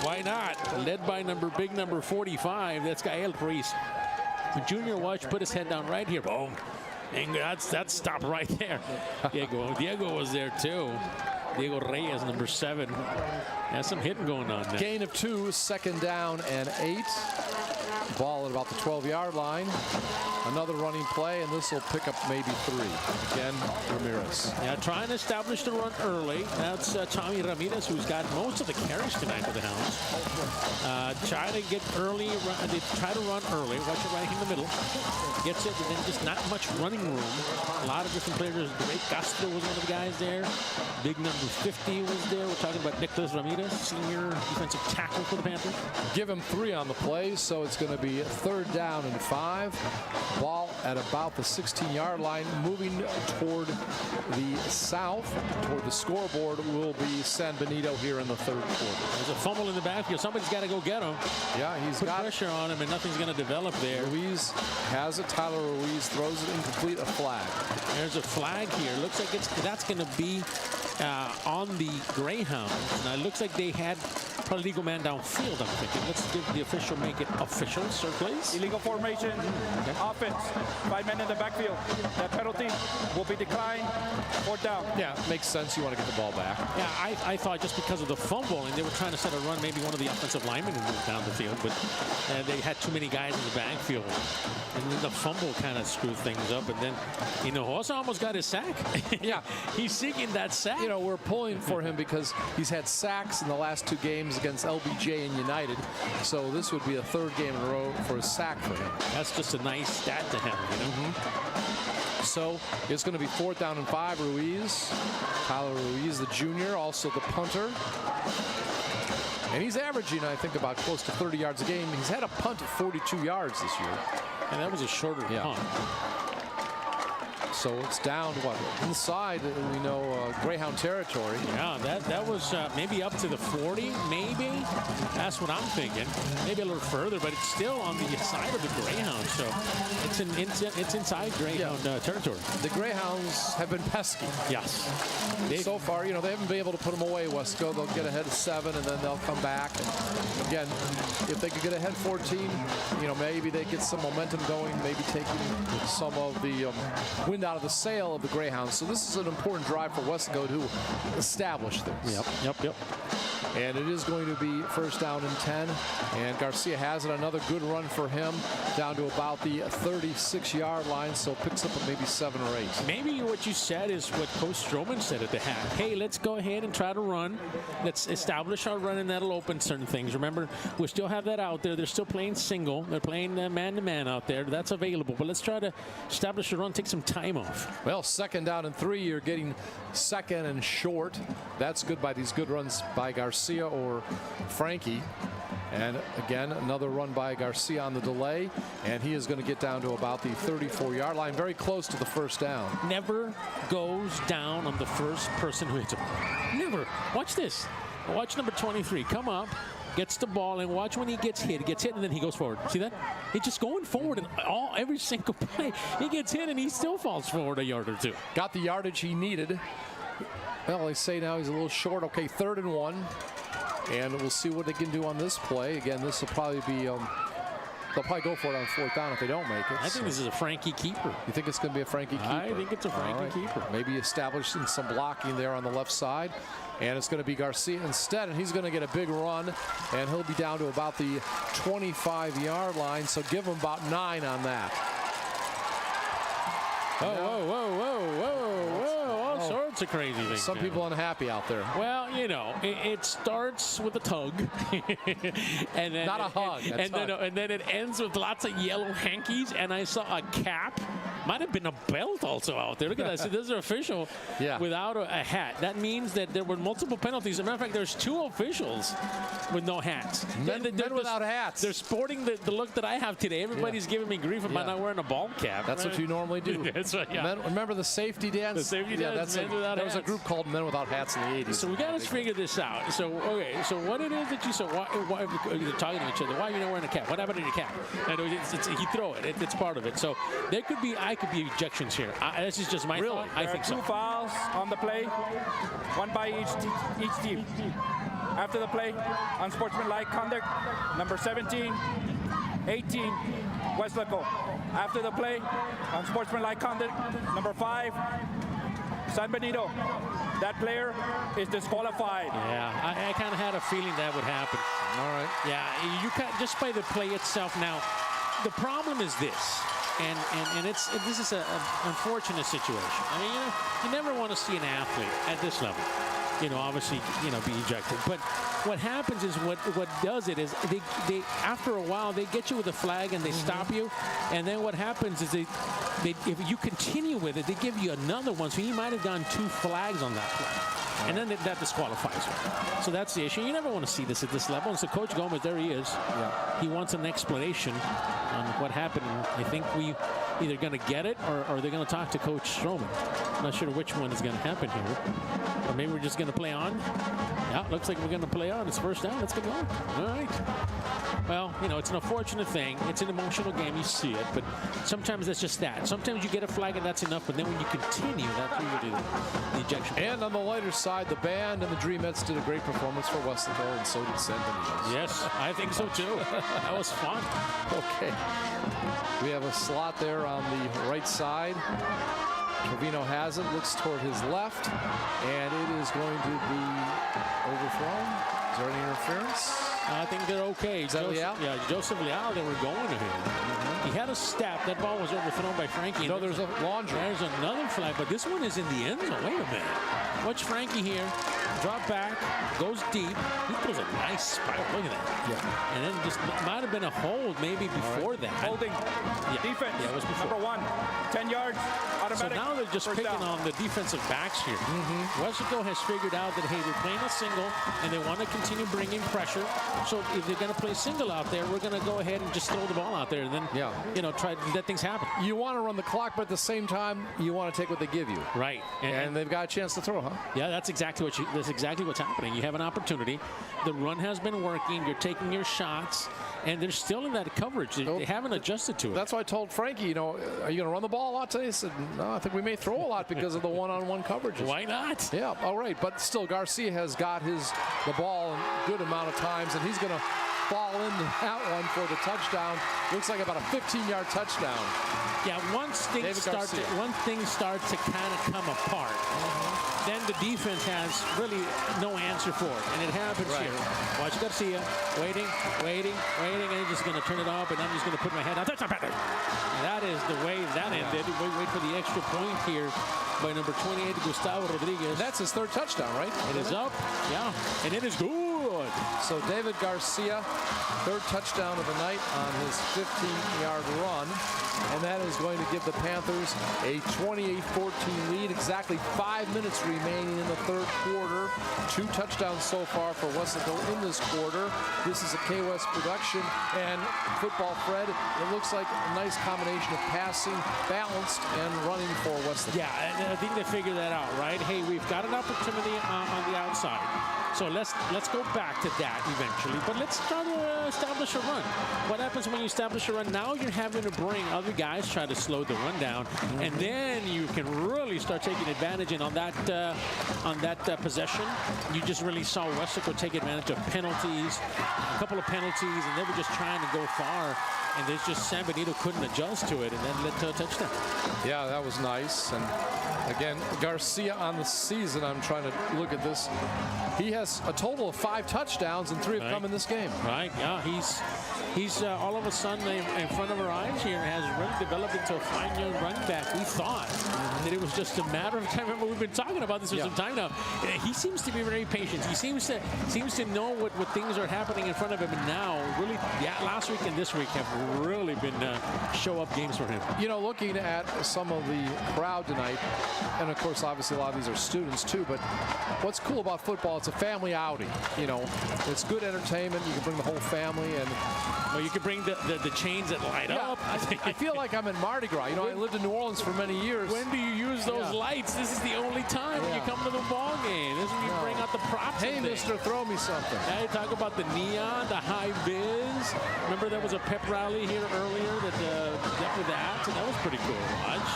Speaker 3: Why not? Led by big number 45. That's Gael Ruiz. Junior Watch put his head down right here. Boom. And that's stop right there. Diego was there too. Diego Reyes, number 7. Has some hitting going on there.
Speaker 2: Gain of 2, second down and 8. Ball at about the 12-yard line. Another running play, and this will pick up maybe 3. Again, Ramirez.
Speaker 3: Yeah, trying to establish the run early. That's Tommy Ramirez, who's got most of the carries tonight for the Hounds. Try to get early. They try to run early. Watch it right in the middle. Gets it, and then just not much running room. A lot of different players. Great Gusto was one of the guys there. Big number 50 was there. We're talking about Nicholas Ramirez, senior defensive tackle for the Panthers.
Speaker 2: Give him 3 on the play, so it's going to be 3rd down and 5. Ball at about the 16-yard line, moving toward the south, toward the scoreboard will be San Benito here in the 3rd quarter.
Speaker 3: There's a fumble in the backfield. Somebody's got to go get him.
Speaker 2: Yeah, he's
Speaker 3: Put
Speaker 2: got
Speaker 3: pressure on him, and nothing's going to develop there.
Speaker 2: Ruiz has it. Tyler Ruiz throws it incomplete. A flag.
Speaker 3: There's a flag here. Looks like that's going to be on the Greyhounds. Now it looks like they had probably legal man downfield. I'm thinking. Let's give the official, make it official. Sir, please.
Speaker 6: Illegal formation.
Speaker 3: Okay.
Speaker 6: Offense. 5 men in the backfield. That penalty will be declined. 4th down.
Speaker 2: Yeah, makes sense. You want to get the ball back.
Speaker 3: Yeah, I thought just because of the fumble, and they were trying to set a run, maybe one of the offensive linemen would move down the field, but they had too many guys in the backfield. And then the fumble kind of screwed things up. And then, Hinojosa almost got his sack.
Speaker 2: Yeah.
Speaker 3: He's seeking that sack.
Speaker 2: We're pulling for him because he's had sacks in the last 2 games against LBJ and United. So this would be a 3rd game in a row for a sack for him.
Speaker 3: That's just a nice stat to have,
Speaker 2: So it's going to be 4th down and 5. Ruiz. Tyler Ruiz, the junior, also the punter. And he's averaging, I think, about close to 30 yards a game. He's had a punt of 42 yards this year.
Speaker 3: And that was a shorter punt.
Speaker 2: So it's down, inside, Greyhound territory.
Speaker 3: Yeah, that was maybe up to the 40, maybe. That's what I'm thinking. Maybe a little further, but it's still on the side of the Greyhounds. So it's inside Greyhound territory.
Speaker 2: The Greyhounds have been pesky.
Speaker 3: Yes.
Speaker 2: So far, they haven't been able to put them away, Wesco. They'll get ahead of 7, and then they'll come back. And again, if they could get ahead 14, maybe they get some momentum going, maybe taking some of the wind out of the sail of the Greyhounds. So this is an important drive for Weslaco to establish things.
Speaker 3: Yep.
Speaker 2: And it is going to be 1st down and 10. And Garcia has it. Another good run for him down to about the 36-yard line. So picks up maybe 7 or 8.
Speaker 3: Maybe what you said is what Coach Stroman said at the half. Hey, let's go ahead and try to run. Let's establish our run, and that'll open certain things. Remember, we still have that out there. They're still playing single. They're playing man-to-man out there. That's available. But let's try to establish a run, take some time off.
Speaker 2: Well, 2nd down and 3. You're getting 2nd and short. That's good by these good runs by Garcia or Frankie. And again, another run by Garcia on the delay, and he is going to get down to about the 34-yard line, very close to the 1st down.
Speaker 3: Never goes down on the first person who hits him. Never. Watch this. Watch number 23 come up, gets the ball, and watch when he gets hit, and then he goes forward. See that? He's just going forward in every single play. He gets hit, and he still falls forward a yard or 2.
Speaker 2: Got the yardage he needed. Well, they say now he's a little short. Okay, 3rd and 1. And we'll see what they can do on this play. Again, this will probably be, they'll probably go for it on 4th down if they don't make it.
Speaker 3: I think this is a Frankie keeper.
Speaker 2: You think it's going to be a Frankie keeper?
Speaker 3: I think it's a Frankie keeper.
Speaker 2: Maybe establishing some blocking there on the left side. And it's going to be Garcia instead, and he's going to get a big run, and he'll be down to about the 25-yard line. So give him about 9 on that.
Speaker 3: Whoa. All sorts of crazy things.
Speaker 2: Some people unhappy out there.
Speaker 3: Well, it starts with a tug. And then
Speaker 2: not a hug.
Speaker 3: And then it ends with lots of yellow hankies. And I saw a cap. Might have been a belt also out there. Look at that. So those are official without a hat. That means that there were multiple penalties. As a matter of fact, there's 2 officials with no hats.
Speaker 2: Men without hats.
Speaker 3: They're sporting the look that I have today. Everybody's giving me grief about not wearing a ball cap.
Speaker 2: That's what you normally do.
Speaker 3: That's right. Yeah.
Speaker 2: Remember the safety dance?
Speaker 3: The safety dance.
Speaker 2: There was a group called Men Without Hats in the 80s.
Speaker 3: So we got to figure this out. So so what it is that you said? Why you're talking to each other? Why are you not wearing a cap? What happened to your cap? You throw it. It's part of it. So there could be ejections here. This is just my thought. I think so.
Speaker 6: 2 fouls on the play, 1 by each team. After the play, unsportsmanlike conduct, number 17, 18, Weslaco. After the play, unsportsmanlike conduct, number 5, San Benito, that player is disqualified.
Speaker 3: Yeah, I kind of had a feeling that would happen.
Speaker 2: All right.
Speaker 3: Yeah, you can't just by the play itself. Now, the problem is this, and this is an unfortunate situation. I mean, you never want to see an athlete at this level, obviously, be ejected. But what happens is what does it is they after a while they get you with a flag and they stop you, and then what happens is they if you continue with it, they give you another one. So he might have gone 2 flags on that play. And then that disqualifies you. So that's the issue. You never want to see this at this level. And so Coach Gomez, there he is. Yeah. He wants an explanation on what happened. I think we either going to get it or they're going to talk to Coach Stroman. I'm not sure which one is going to happen here. Or maybe we're just going to play on. Yeah, looks like we're going to play on. It's first down. Let's get going. All right. Well, it's an unfortunate thing. It's an emotional game. You see it. But sometimes that's just that. Sometimes you get a flag and that's enough. But then when you continue, that's where you do the ejection.
Speaker 2: And on the lighter side, the band and the Dreamettes did a great performance for Weslaco, and so did San Benito.
Speaker 3: Yes, I think so too. That was fun.
Speaker 2: Okay. We have a slot there on the right side. Trevino has it, looks toward his left, and it is going to be overthrown. Is there any interference?
Speaker 3: I think they're okay.
Speaker 2: Is that Leal?
Speaker 3: Yeah, Joseph Leal, they were going to him. He had a step. That ball was overthrown by Frankie.
Speaker 2: No, there's a laundry.
Speaker 3: There's another flag, but this one is in the end zone. Wait a minute. Watch Frankie here. Drop back, goes deep. He throws a nice spike. Look at that.
Speaker 2: Yeah.
Speaker 3: And then just might have been a hold maybe before that.
Speaker 6: Holding.
Speaker 3: Yeah.
Speaker 6: Defense.
Speaker 3: Yeah, it was before.
Speaker 6: Number 1. 10 yards. Automatic.
Speaker 3: So now they're just picking on the defensive backs here. Weslaco has figured out that, hey, they're playing a single, and they want to continue bringing pressure. So if they're going to play single out there, we're going to go ahead and just throw the ball out there and then, try to let things happen.
Speaker 2: You want to run the clock, but at the same time, you want to take what they give you.
Speaker 3: Right.
Speaker 2: And they've got a chance to throw, huh?
Speaker 3: Yeah, that's exactly what's happening. You have an opportunity. The run has been working. You're taking your shots, and they're still in that coverage. They haven't adjusted to it.
Speaker 2: That's why I told Frankie, are you going to run the ball a lot today? He said, no, I think we may throw a lot because of the one-on-one coverages.
Speaker 3: Why not?
Speaker 2: Yeah, all right. But still, Garcia has got the ball a good amount of times, and he's going to fall into that one for the touchdown. Looks like about a 15-yard touchdown.
Speaker 3: Yeah, once things start to kind of come apart, then the defense has really no answer for it, and it happens here. Watch Garcia, waiting, and he's just going to turn it off, and I'm just going to put my head down. Touchdown, Panther! That is the way that ended. Wait for the extra point here by number 28, Gustavo Rodriguez.
Speaker 2: That's his 3rd touchdown, right?
Speaker 3: It is up, yeah, and it is good.
Speaker 2: So David Garcia, 3rd touchdown of the night on his 15-yard run, and that is going to give the Panthers a 28-14 lead. Exactly 5 minutes remaining in the 3rd quarter. 2 touchdowns so far for Weslaco in this quarter. This is a KWES production, and Football Fred, it looks like a nice combination of passing, balanced, and running for Weslaco.
Speaker 3: Yeah, I think they figured that out, right? Hey, we've got an opportunity on the outside. So let's go back to that eventually, but let's try to establish a run. What happens when you establish a run? Now you're having to bring other guys, try to slow the run down, and then you can really start taking advantage. And on that possession, you just really saw Weslaco take advantage of penalties, a couple of penalties, and they were just trying to go far. And there's just San Benito couldn't adjust to it, and then led to a touchdown.
Speaker 2: Yeah, that was nice. And again, Garcia on the season, I'm trying to look at this. He has a total of 5 touchdowns, and 3 have come in this game.
Speaker 3: Right, yeah, he's all of a sudden in front of our eyes here has really developed into a fine young running back. We thought that it was just a matter of time. Remember, we've been talking about this for some time now. He seems to be very patient. He seems to know what things are happening in front of him, and now really, last week and this week have really been show-up games for him.
Speaker 2: Looking at some of the crowd tonight, and of course, obviously, a lot of these are students too, but what's cool about football, it's a family outing. It's good entertainment. You can bring the whole family, and
Speaker 3: well, you can bring the chains that light up.
Speaker 2: I feel like I'm in Mardi Gras. I lived in New Orleans for many years.
Speaker 3: When do you use those lights? This is the only time when you come to the ball game. This is when you bring out the props.
Speaker 2: Hey, mister, throw me something.
Speaker 3: Now you talk about the neon, the high vis. Remember there was a pep rally here earlier that dealt with that, and that was pretty cool to watch.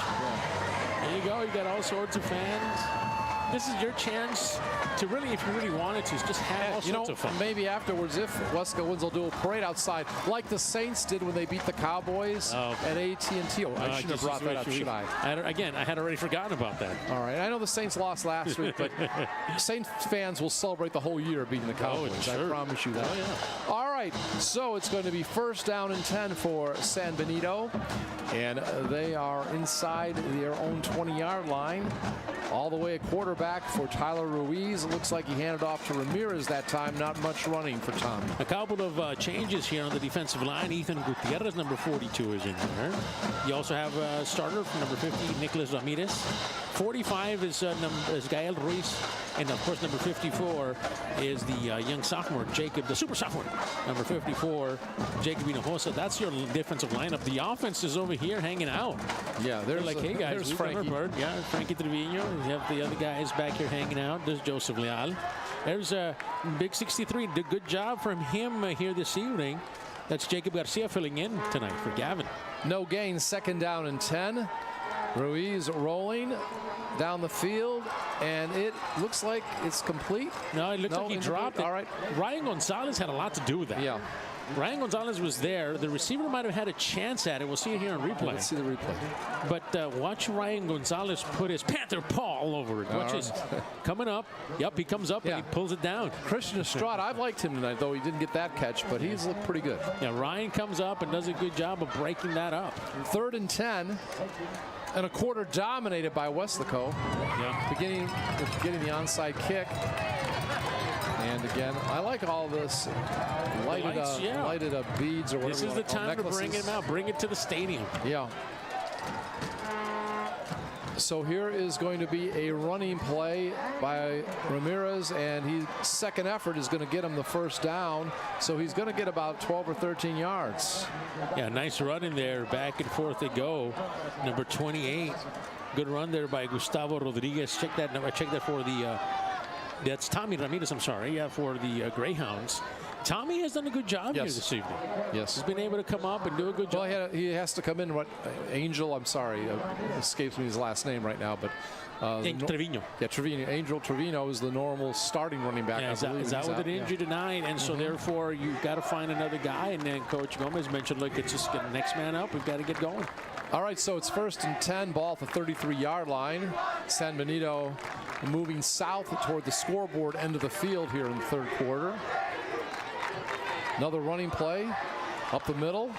Speaker 3: There you go. You got all sorts of fans. this is your chance to really, if you really wanted to, just have all sorts of fun.
Speaker 2: Maybe afterwards, if Weslaco wins, they'll do a parade outside, like the Saints did when they beat the Cowboys at AT&T. Oh, I shouldn't have brought that up, should I?
Speaker 3: Again, I had already forgotten about that.
Speaker 2: All right. I know the Saints lost last week, but Saints fans will celebrate the whole year beating the Cowboys.
Speaker 3: Sure.
Speaker 2: I promise you that.
Speaker 3: Oh, yeah.
Speaker 2: All right. So it's going to be 1st down and 10 for San Benito. And they are inside their own 20-yard line. All the way at quarterback for Tyler Ruiz. It looks like he handed off to Ramirez that time. Not much running for Tommy.
Speaker 3: A couple of changes here on the defensive line. Ethan Gutierrez, number 42, is in there. You also have a starter from number 50, Nicholas Ramirez. 45 is Gael Ruiz. And, of course, number 54 is the young sophomore, Jacob, the super sophomore. Number 54, Jacob Hinojosa. That's your defensive lineup. The offense is over here hanging out.
Speaker 2: Yeah, they're
Speaker 3: like, hey, guys,
Speaker 2: there's Frankie.
Speaker 3: Yeah, Frankie Trevino. We have the other guys back here hanging out. There's Joseph Leal. There's Big 63. Did a good job from him here this evening. That's Jacob Garcia filling in tonight for Gavin.
Speaker 2: No gain, 2nd down and 10. Ruiz rolling down the field, and it looks like it's complete.
Speaker 3: No, it looks like he dropped it.
Speaker 2: All right.
Speaker 3: Ryan Gonzalez had a lot to do with that.
Speaker 2: Yeah.
Speaker 3: Ryan Gonzalez was there. The receiver might have had a chance at it. We'll see it here on replay.
Speaker 2: Let's see the replay.
Speaker 3: But watch Ryan Gonzalez put his Panther paw all over it. Watch his coming up. Yep, he comes up and he pulls it down.
Speaker 2: Christian Estrada, I've liked him tonight, though he didn't get that catch, but he's looked pretty good.
Speaker 3: Yeah, Ryan comes up and does a good job of breaking that up.
Speaker 2: 3rd and 10. And a quarter dominated by Weslaco.
Speaker 3: Yeah.
Speaker 2: Getting the onside kick. And again, I like all this lighted beads or whatever.
Speaker 3: This is the time to bring him out. Bring it to the stadium.
Speaker 2: Yeah. So here is going to be a running play by Ramirez, and his second effort is going to get him the 1st down. So he's going to get about 12 or 13 yards.
Speaker 3: Yeah, nice run in there. Back and forth they go. Number 28. Good run there by Gustavo Rodriguez. Check that number. Check that for the. That's Tommy Ramirez. I'm sorry. Yeah, for the Greyhounds. Tommy has done a good job here this evening.
Speaker 2: Yes.
Speaker 3: He's been able to come up and do a good job.
Speaker 2: Well, he has to come in. Angel, I'm sorry, escapes me his last name right now, but
Speaker 3: Trevino.
Speaker 2: Yeah, Trevino. Angel Trevino is the normal starting running back.
Speaker 3: Yeah,
Speaker 2: I believe.
Speaker 3: is out with an injury tonight, and so therefore you've got to find another guy. And then Coach Gomez mentioned, look, it's just the next man up. We've got to get going.
Speaker 2: All right, so it's 1st and 10, ball at the 33-yard line. San Benito moving south toward the scoreboard end of the field here in the 3rd quarter. Another running play up the middle,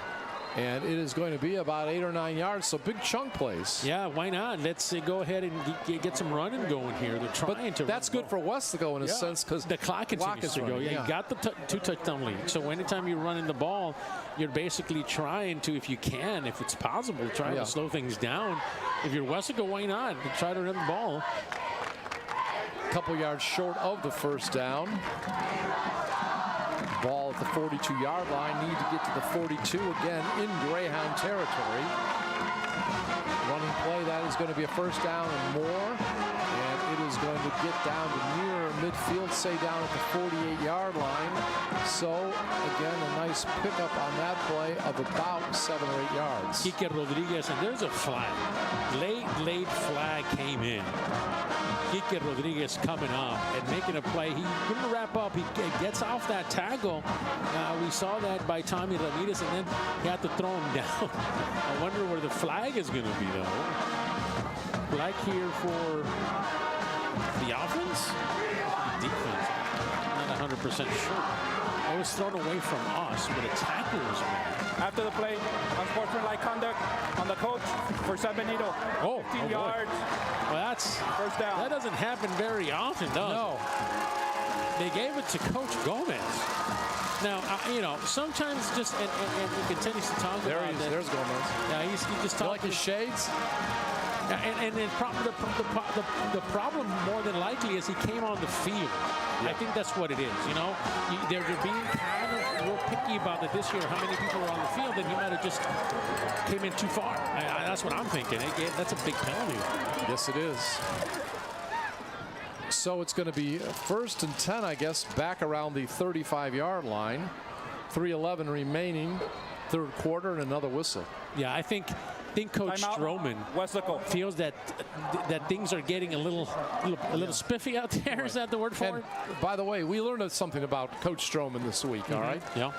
Speaker 2: and it is going to be about 8 or 9 yards, so big chunk plays.
Speaker 3: Yeah, why not? Let's go ahead and get some running going here. They're trying to.
Speaker 2: That's good for Weslaco in a sense because
Speaker 3: the clock continues to go. Yeah, you got the 2-touchdown lead. So anytime you're running the ball, you're basically trying to, if you can, if it's possible, try to slow things down. If you're Weslaco, why not? Try to run the ball.
Speaker 2: A couple yards short of the 1st down. Ball at the 42-yard line. Need to get to the 42 again in Greyhound territory. Running play, that is going to be a 1st down and more. And it is going to get down to near midfield, say down at the 48-yard line. So, again, a nice pickup on that play of about 7 or 8 yards.
Speaker 3: Kike Rodriguez, and there's a flag. Late flag came in. Kike Rodriguez coming up and making a play. He couldn't wrap up. He gets off that tackle. We saw that by Tommy Ramirez, and then he had to throw him down. I wonder where the flag is going to be, though. Flag here for the offense? Defense. Not 100% sure. It was thrown away from us, but a tackle was made.
Speaker 6: After the play, unsportsmanlike conduct on the coach for San Benito. 15 yards.
Speaker 3: Well, that's 1st down. That doesn't happen very often, does it? They gave it to Coach Gomez. Now, sometimes just, and he continues to talk about that.
Speaker 2: There's Gomez.
Speaker 3: Yeah, he just talks.
Speaker 2: You like his shades?
Speaker 3: And then the problem more than likely is he came on the field. I think that's what it is. They're being kind of real picky about that this year. How many people are on the field? And he might have just came in too far. That's what I'm thinking. That's a big penalty.
Speaker 2: Yes, it is. So it's going to be 1st and 10, I guess, back around the 35-yard line. 3:11 remaining, 3rd quarter, and another whistle.
Speaker 3: Yeah, I think think Coach Stroman feels that things are getting a little spiffy out there. Right. Is that the word for it?
Speaker 2: By the way, we learned something about Coach Stroman this week. All right.
Speaker 3: Yeah.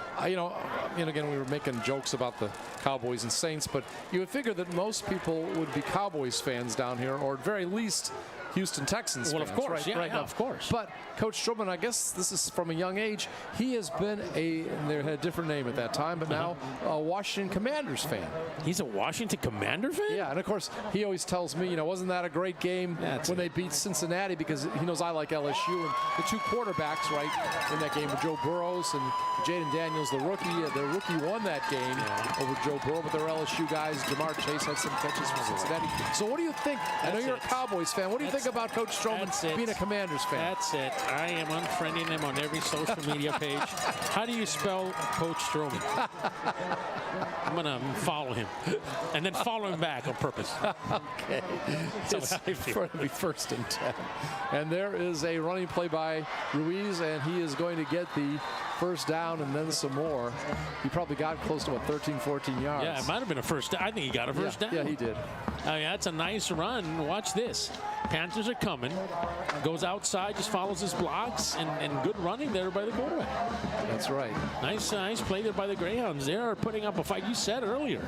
Speaker 2: And again, we were making jokes about the Cowboys and Saints, but you would figure that most people would be Cowboys fans down here, or at very least Houston Texans
Speaker 3: fans.
Speaker 2: Well, of course,
Speaker 3: right, of course.
Speaker 2: But Coach Stroman, I guess this is from a young age, he has been they had a different name at that time, but now a Washington Commanders fan.
Speaker 3: He's a Washington Commander fan?
Speaker 2: Yeah, and of course, he always tells me, wasn't that a great game when they beat Cincinnati, because he knows I like LSU, and the two quarterbacks, right, in that game were Joe Burrows and Jaden Daniels, the rookie. The rookie won that game over Joe Burrow, but they're LSU guys. Jamar Chase had some catches for Cincinnati. So what do you think? I know you're a Cowboys fan. What do you think about Coach Stroman being a Commanders fan?
Speaker 3: That's it. I am unfriending him on every social media page. How do you spell Coach Stroman? I'm going to follow him and then follow him back on purpose.
Speaker 2: Okay. It's going to be 1st and 10. And there is a running play by Ruiz, and he is going to get the first down and then some more. He probably got close to 13, 14 yards.
Speaker 3: Yeah, it might have been a first down. I think he got a first down.
Speaker 2: Yeah, he did.
Speaker 3: I mean, that's a nice run. Watch this. Panthers are coming. Goes outside, just follows his blocks, and good running there by the quarterback.
Speaker 2: That's right.
Speaker 3: Nice play there by the Greyhounds. They are putting up a fight. You said earlier,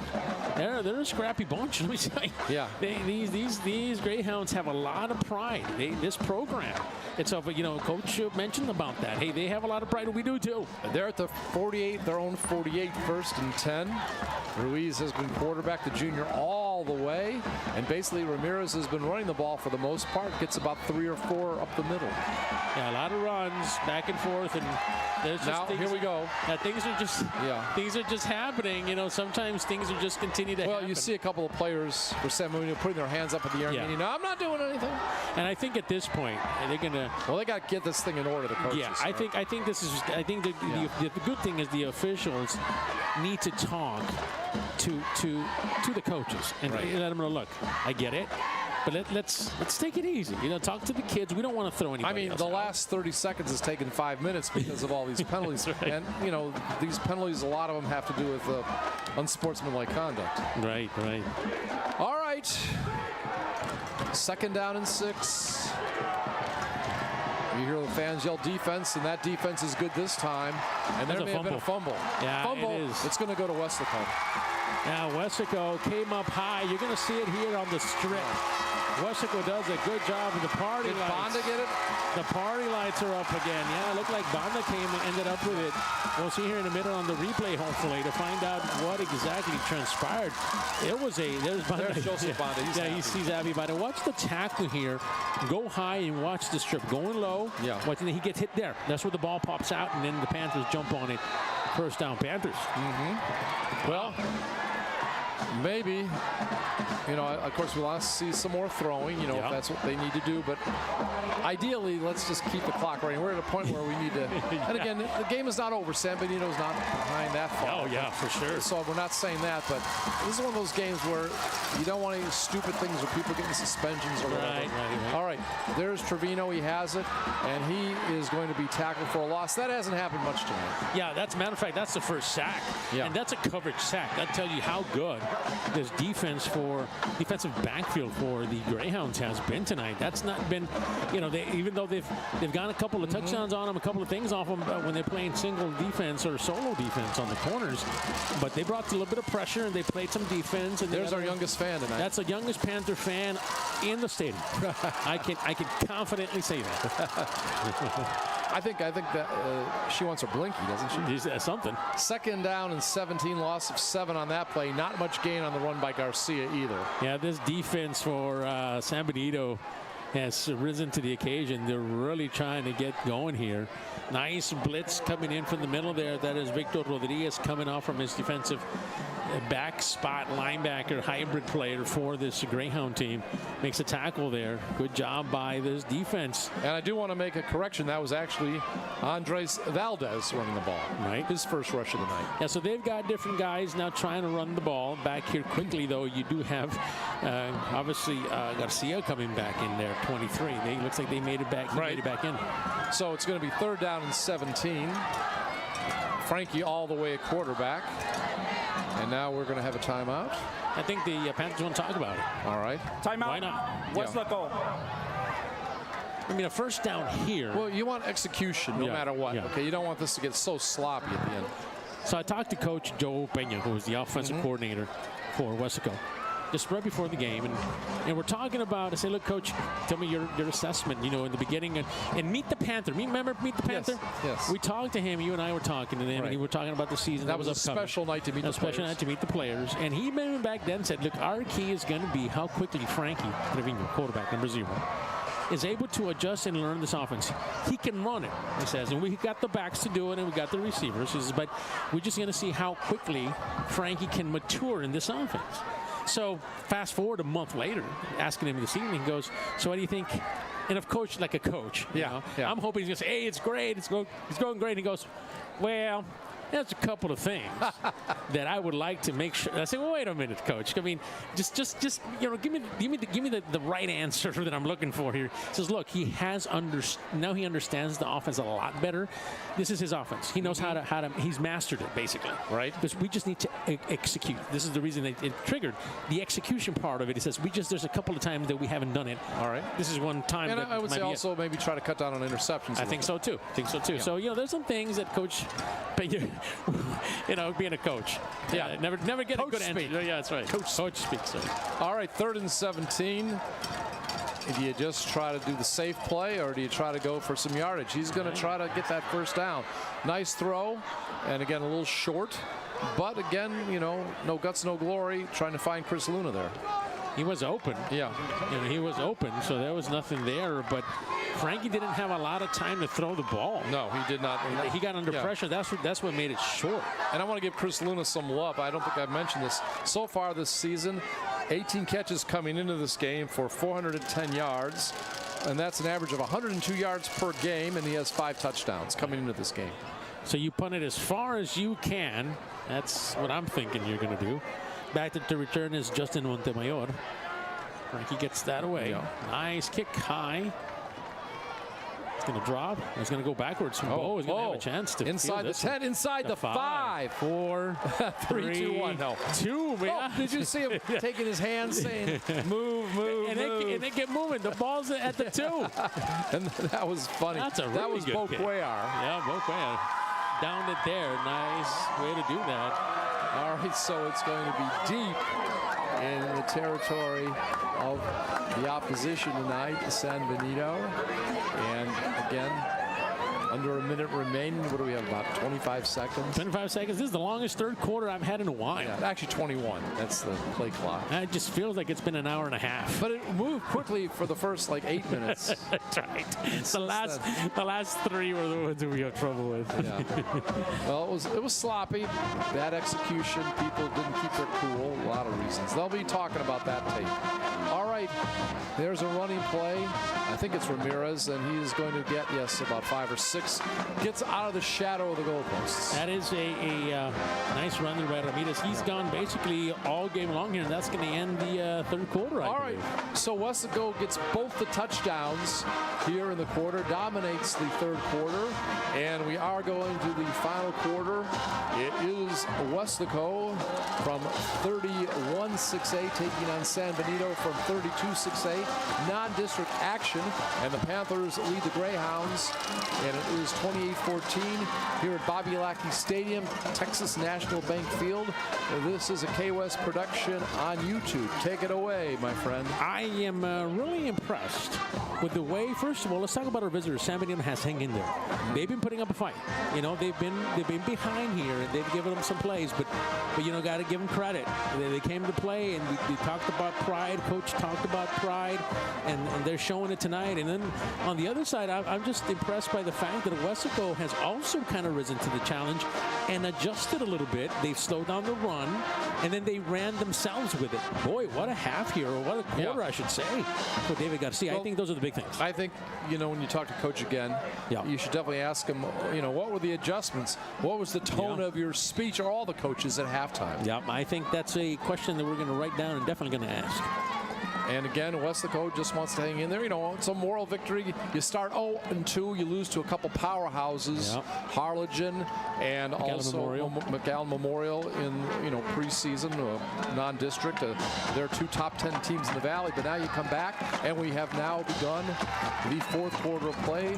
Speaker 3: they're a scrappy bunch. Let me say.
Speaker 2: Yeah.
Speaker 3: These Greyhounds have a lot of pride. This program. It's Coach mentioned about that. Hey, they have a lot of pride, and we do too.
Speaker 2: They're at the 48, their own 48, 1st and 10. Ruiz has been quarterback, the junior, all the way, and basically Ramirez has been running the ball for the most part. Gets about 3 or 4 up the middle.
Speaker 3: Yeah, a lot of runs back and forth, and there's just things,
Speaker 2: here we go.
Speaker 3: Things are just happening. Sometimes things are just continue to happen.
Speaker 2: Well, you see a couple of players for San Marino putting their hands up in the air, and I'm not doing anything.
Speaker 3: And I think at this point they're gonna.
Speaker 2: Well, they got to get this thing in order. The coaches.
Speaker 3: Yeah, I think the good thing is the officials need to talk to the coaches and let them know. Look, I get it. But let's take it easy. Talk to the kids. We don't want to throw anybody else
Speaker 2: the
Speaker 3: out.
Speaker 2: last 30 seconds has taken 5 minutes because of all these penalties.
Speaker 3: Right.
Speaker 2: And, these penalties, a lot of them have to do with unsportsmanlike conduct.
Speaker 3: Right.
Speaker 2: All right. 2nd down and 6. You hear the fans yell defense, and that defense is good this time. And there may have been a fumble.
Speaker 3: Yeah,
Speaker 2: fumble.
Speaker 3: it is.
Speaker 2: It's going to go to Weslaco.
Speaker 3: Now, Weslaco came up high. You're going to see it here on the strip. Weslaco does a good job with the party lights.
Speaker 2: Did Bonda get it?
Speaker 3: The party lights are up again. Yeah, it looked like Bonda came and ended up with it. We'll see here in a minute on the replay, hopefully, to find out what exactly transpired. There's Bonda.
Speaker 2: There's Joseph Bonda.
Speaker 3: He's happy about it. Watch the tackle here. Go high and watch the strip. Going low.
Speaker 2: Yeah.
Speaker 3: Watching, he gets hit there. That's where the ball pops out, and then the Panthers jump on it. First down, Panthers.
Speaker 2: Mm-hmm. Well, maybe. Of course, we want to see some more throwing, if that's what they need to do. But ideally, let's just keep the clock running. We're at a point where we need to. And again, the game is not over. San Benito's not behind that far.
Speaker 3: Oh, yeah, for sure.
Speaker 2: So we're not saying that. But this is one of those games where you don't want any stupid things or people getting suspensions or whatever.
Speaker 3: Right.
Speaker 2: All right. There's Trevino. He has it. And he is going to be tackled for a loss. That hasn't happened much tonight.
Speaker 3: Yeah, matter of fact, that's the first sack.
Speaker 2: Yeah.
Speaker 3: And that's a coverage sack. That tells you how good this defensive backfield for the Greyhounds has been tonight. That's not been, even though they've gotten a couple of touchdowns on them, a couple of things off them when they're playing single defense or solo defense on the corners, but they brought a little bit of pressure and they played some defense. And
Speaker 2: there's our youngest fan tonight.
Speaker 3: That's the youngest Panther fan in the stadium. I can confidently say that.
Speaker 2: I think that she wants her blinky, doesn't she?
Speaker 3: Something.
Speaker 2: 2nd down and 17, loss of 7 on that play. Not much gain on the run by Garcia either.
Speaker 3: Yeah, this defense for San Benito has risen to the occasion. They're really trying to get going here. Nice blitz coming in from the middle there. That is Victor Rodriguez coming off from his defensive back spot linebacker hybrid player for this Greyhound team. Makes a tackle there. Good job by this defense.
Speaker 2: And I do want to make a correction. That was actually Andres Valdez running the ball.
Speaker 3: Right.
Speaker 2: His first rush of the night.
Speaker 3: Yeah, so they've got different guys now trying to run the ball. Back here quickly, though, you do have obviously Garcia coming back in there, 23. Looks like they made it back. Made it back in.
Speaker 2: So it's going to be 3rd down and 17. Frankie all the way at quarterback. And now we're going to have a timeout.
Speaker 3: I think the Panthers want to talk about it.
Speaker 2: All right.
Speaker 6: Timeout.
Speaker 3: Why not?
Speaker 6: Weslaco.
Speaker 3: I mean, a first down here.
Speaker 2: Well, you want execution no matter what.
Speaker 3: Yeah.
Speaker 2: Okay, you don't want this to get so sloppy at the end.
Speaker 3: So I talked to Coach Joe Peña, who was the offensive coordinator for Weslaco, just right before the game, and we're talking about. I said, look, Coach, tell me your assessment. You know, in the beginning, and meet the Panther. Remember Meet the Panther?
Speaker 2: Yes.
Speaker 3: We talked to him. You and I were talking to him, and we were talking about the season.
Speaker 2: That was a
Speaker 3: upcoming.
Speaker 2: special night to meet the players.
Speaker 3: Special night to meet the players, and he even back then said, look, our key is going to be how quickly Frankie Trevino, quarterback number 0, is able to adjust and learn this offense. He can run it, he says, and we got the backs to do it, and we got the receivers. He says, but we're just going to see how quickly Frankie can mature in this offense. So fast forward a month later, asking him this evening, he goes, so what do you think? And of course, like a coach, you know, I'm hoping he's going to say, hey, it's great, it's going great. And he goes, well, there's a couple of things that I would like to make sure. I say, well, wait a minute, Coach. I mean, just you know, give me the right answer that I'm looking for here. He says, look, he has now he understands the offense a lot better. This is his offense. He knows how to he's mastered it basically, right? Because we just need to execute. This is the reason that it triggered the execution part of it. He says there's a couple of times that we haven't done it. All right, this is one time.
Speaker 2: And
Speaker 3: that
Speaker 2: I would say also maybe try to cut down on interceptions.
Speaker 3: I think so too.
Speaker 2: Yeah.
Speaker 3: So you know, there's some things that Coach, you know, being a coach, never get
Speaker 2: coach
Speaker 3: a good answer. Yeah, that's right. Coach speaks.
Speaker 2: All right, 3rd and 17. Do you just try to do the safe play, or do you try to go for some yardage? He's going to try to get that first down. Nice throw, and again, a little short. But again, you know, no guts, no glory, trying to find Chris Luna there.
Speaker 3: He was open. Yeah. You know, he was open, so there was nothing there. But Frankie didn't have a lot of time to throw the ball.
Speaker 2: No, he did not.
Speaker 3: He got under pressure. That's what made it short.
Speaker 2: And I want to give Chris Luna some love. I don't think I've mentioned this. So far this season, 18 catches coming into this game for 410 yards. And that's an average of 102 yards per game, and he has 5 touchdowns coming into this game.
Speaker 3: So you punt it as far as you can. That's what I'm thinking you're going to do. Back to return is Justin Montemayor. Frankie gets that away. Nice kick high. It's going to drop. He's going to go backwards from Bo. He's going to have a chance to
Speaker 2: inside the 10, inside the 5.
Speaker 3: 4,
Speaker 2: 3, 2, 1. No.
Speaker 3: 2, man.
Speaker 2: Oh, did you see him taking his hands saying, move, move,
Speaker 3: and
Speaker 2: move.
Speaker 3: And they get moving. The ball's at the 2.
Speaker 2: And that was funny.
Speaker 3: That's a really
Speaker 2: that was
Speaker 3: good
Speaker 2: Bo
Speaker 3: kick.
Speaker 2: Cuellar.
Speaker 3: Yeah, Bo Cuellar. Downed it there. Nice way to do that.
Speaker 2: All right, so it's going to be deep in the territory of the opposition tonight, San Benito. And again, under a minute remaining. What do we have, about 25 seconds?
Speaker 3: 25 seconds. This is the longest third quarter I've had in a while.
Speaker 2: Yeah, actually 21. That's the play clock.
Speaker 3: It just feels like it's been an hour and a half.
Speaker 2: But it moved quickly for the first, 8 minutes.
Speaker 3: That's right. The last 3 were the ones that we had trouble with.
Speaker 2: Yeah. Well, it was sloppy. Bad execution. People didn't keep their cool. A lot of reasons. They'll be talking about that tape. All right. There's a running play. I think it's Ramirez, and he is going to get, about 5 or 6. Gets out of the shadow of the goalposts.
Speaker 3: That is a nice run there by Ramirez. He's gone basically all game long here, and that's going to end the third quarter.
Speaker 2: All right. So Weslaco gets both the touchdowns here in the quarter, dominates the third quarter, and we are going to the final quarter. It is Weslaco from 31-6A taking on San Benito from 32-6A. Non-district action, and the Panthers lead the Greyhounds, and it is 28-14 here at Bobby Lackey Stadium, Texas National Bank Field. This is a KWES production on YouTube. Take it away, my friend.
Speaker 3: I am really impressed with the way, first of all, let's talk about our visitors. San Benito has hung in there. They've been putting up a fight. They've been behind here, and they've given them some plays, but got to give them credit. They came to play, and we talked about pride. Coach talked about pride, and they're showing it tonight. And then on the other side, I'm just impressed by the fact that Weslaco has also kind of risen to the challenge and adjusted a little bit. They've slowed down the run, and then they ran themselves with it. Boy, what a half here, or what a quarter, I should say, for David Garcia. I think those are the big things.
Speaker 2: I think, when you talk to Coach again, you should definitely ask him, what were the adjustments? What was the tone of your speech, or all the coaches at halftime?
Speaker 3: Yeah, I think that's a question that we're going to write down and definitely going to ask.
Speaker 2: And again, Weslaco just wants to hang in there. You know, it's a moral victory. You start 0-2, you lose to a couple powerhouses, Harlingen and McAllen Memorial in, you know, preseason, non-district. They're 2 top 10 teams in the Valley, but now you come back, and we have now begun the 4th quarter of play,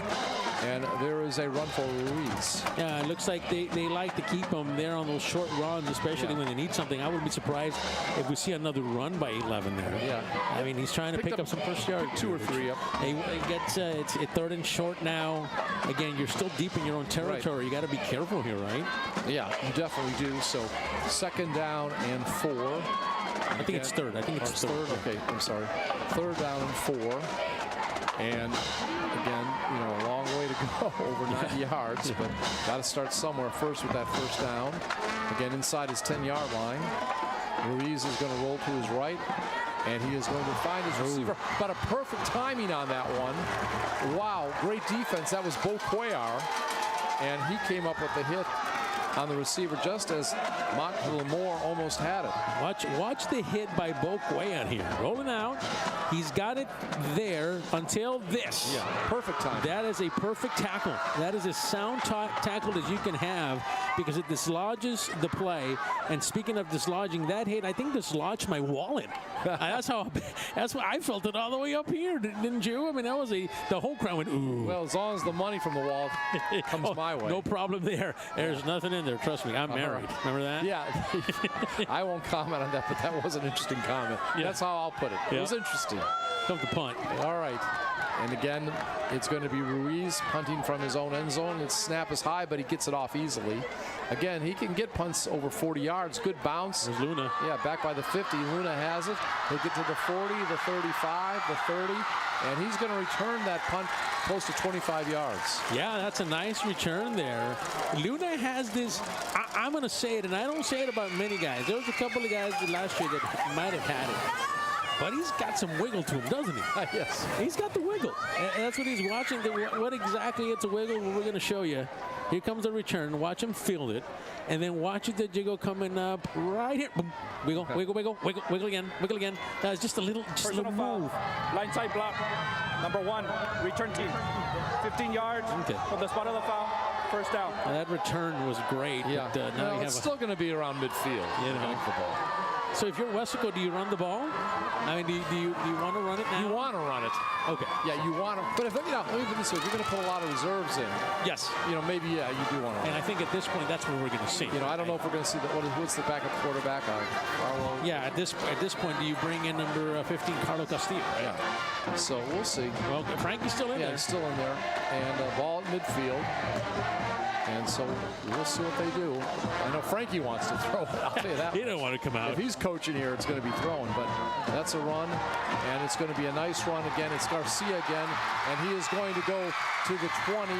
Speaker 2: and there is a run for Ruiz.
Speaker 3: Yeah, it looks like they like to keep them there on those short runs, especially when they need something. I wouldn't be surprised if we see another run by 11 there.
Speaker 2: Yeah.
Speaker 3: I mean, he's trying to pick up some first yard.
Speaker 2: 2 or 3 up.
Speaker 3: He gets it's 3rd and short now. Again, you're still deep in your own territory.
Speaker 2: Right.
Speaker 3: You got to be careful here, right?
Speaker 2: Yeah, you definitely do. So 2nd down and 4.
Speaker 3: I think it's 3rd. I think it's 3rd.
Speaker 2: Okay, I'm sorry. 3rd down and 4. And again, you know, a long way to go, over 90 yards, but got to start somewhere first with that 1st down. Again, inside his 10-yard line. Ruiz is going to roll to his right, and he is going to find his receiver. But a perfect timing on that one. Wow, great defense. That was Bo Cuellar, and he came up with the hit on the receiver just as Montlemore almost had it.
Speaker 3: Watch the hit by Bo Cuellar here. Rolling out. He's got it there until this.
Speaker 2: Yeah, perfect time.
Speaker 3: That is a perfect tackle. That is as sound tackle as you can have, because it dislodges the play. And speaking of dislodging, that hit, I think, dislodged my wallet. That's why I felt it all the way up here, didn't you? I mean, that was the whole crowd went, ooh.
Speaker 2: Well, as long as the money from the wallet comes my way.
Speaker 3: No problem there. There's nothing in there. Trust me, I'm married. Remember that?
Speaker 2: Yeah. I won't comment on that, but that was an interesting comment.
Speaker 3: Yeah.
Speaker 2: That's how I'll put it. It was interesting.
Speaker 3: Come to punt.
Speaker 2: All right. And again, it's going to be Ruiz punting from his own end zone. Its snap is high, but he gets it off easily. Again, he can get punts over 40 yards. Good bounce.
Speaker 3: There's Luna.
Speaker 2: Yeah, back by the 50. Luna has it. He'll get to the 40, the 35, the 30, and he's going to return that punt close to 25 yards.
Speaker 3: Yeah, that's a nice return there. Luna has this, I'm going to say it, and I don't say it about many guys. There was a couple of guys last year that might have had it. But he's got some wiggle to him, doesn't he?
Speaker 2: Yes.
Speaker 3: He's got the wiggle. And that's what he's watching. What exactly it's a wiggle, we're going to show you. Here comes the return. Watch him field it. And then watch the jiggle coming up right here. Boom. Wiggle, wiggle, wiggle, wiggle, wiggle again, wiggle again. That's just a little move.
Speaker 6: Blindside block. Number 1, return team. 15 yards from the spot of the foul. 1st down.
Speaker 3: Now that return was great.
Speaker 2: Yeah.
Speaker 3: But, now you have
Speaker 2: it's still going to be around midfield.
Speaker 3: You know.
Speaker 2: The ball.
Speaker 3: So if you're Weslaco, do you run the ball? I mean, do you want to run it now?
Speaker 2: You want to run it.
Speaker 3: Okay.
Speaker 2: Yeah, you want to. But if let me put this way, if you're going to put a lot of reserves in,
Speaker 3: yes,
Speaker 2: you know, maybe you do want to.
Speaker 3: And I think at this point, that's what we're going to see.
Speaker 2: You know, I don't know if we're going to see what's the backup quarterback on Carlo.
Speaker 3: Yeah, at this point, do you bring in number 15, Carlo Castillo? Right?
Speaker 2: Yeah. So we'll see.
Speaker 3: Well, Frankie's still in there.
Speaker 2: Yeah, he's still in there, and ball at midfield. And so we'll see what they do. I know Frankie wants to throw it. I'll tell you that.
Speaker 3: He don't want to come out.
Speaker 2: If he's coaching here, it's going to be thrown. But that's a run, and it's going to be a nice run again. It's Garcia again, and he is going to go to the 20.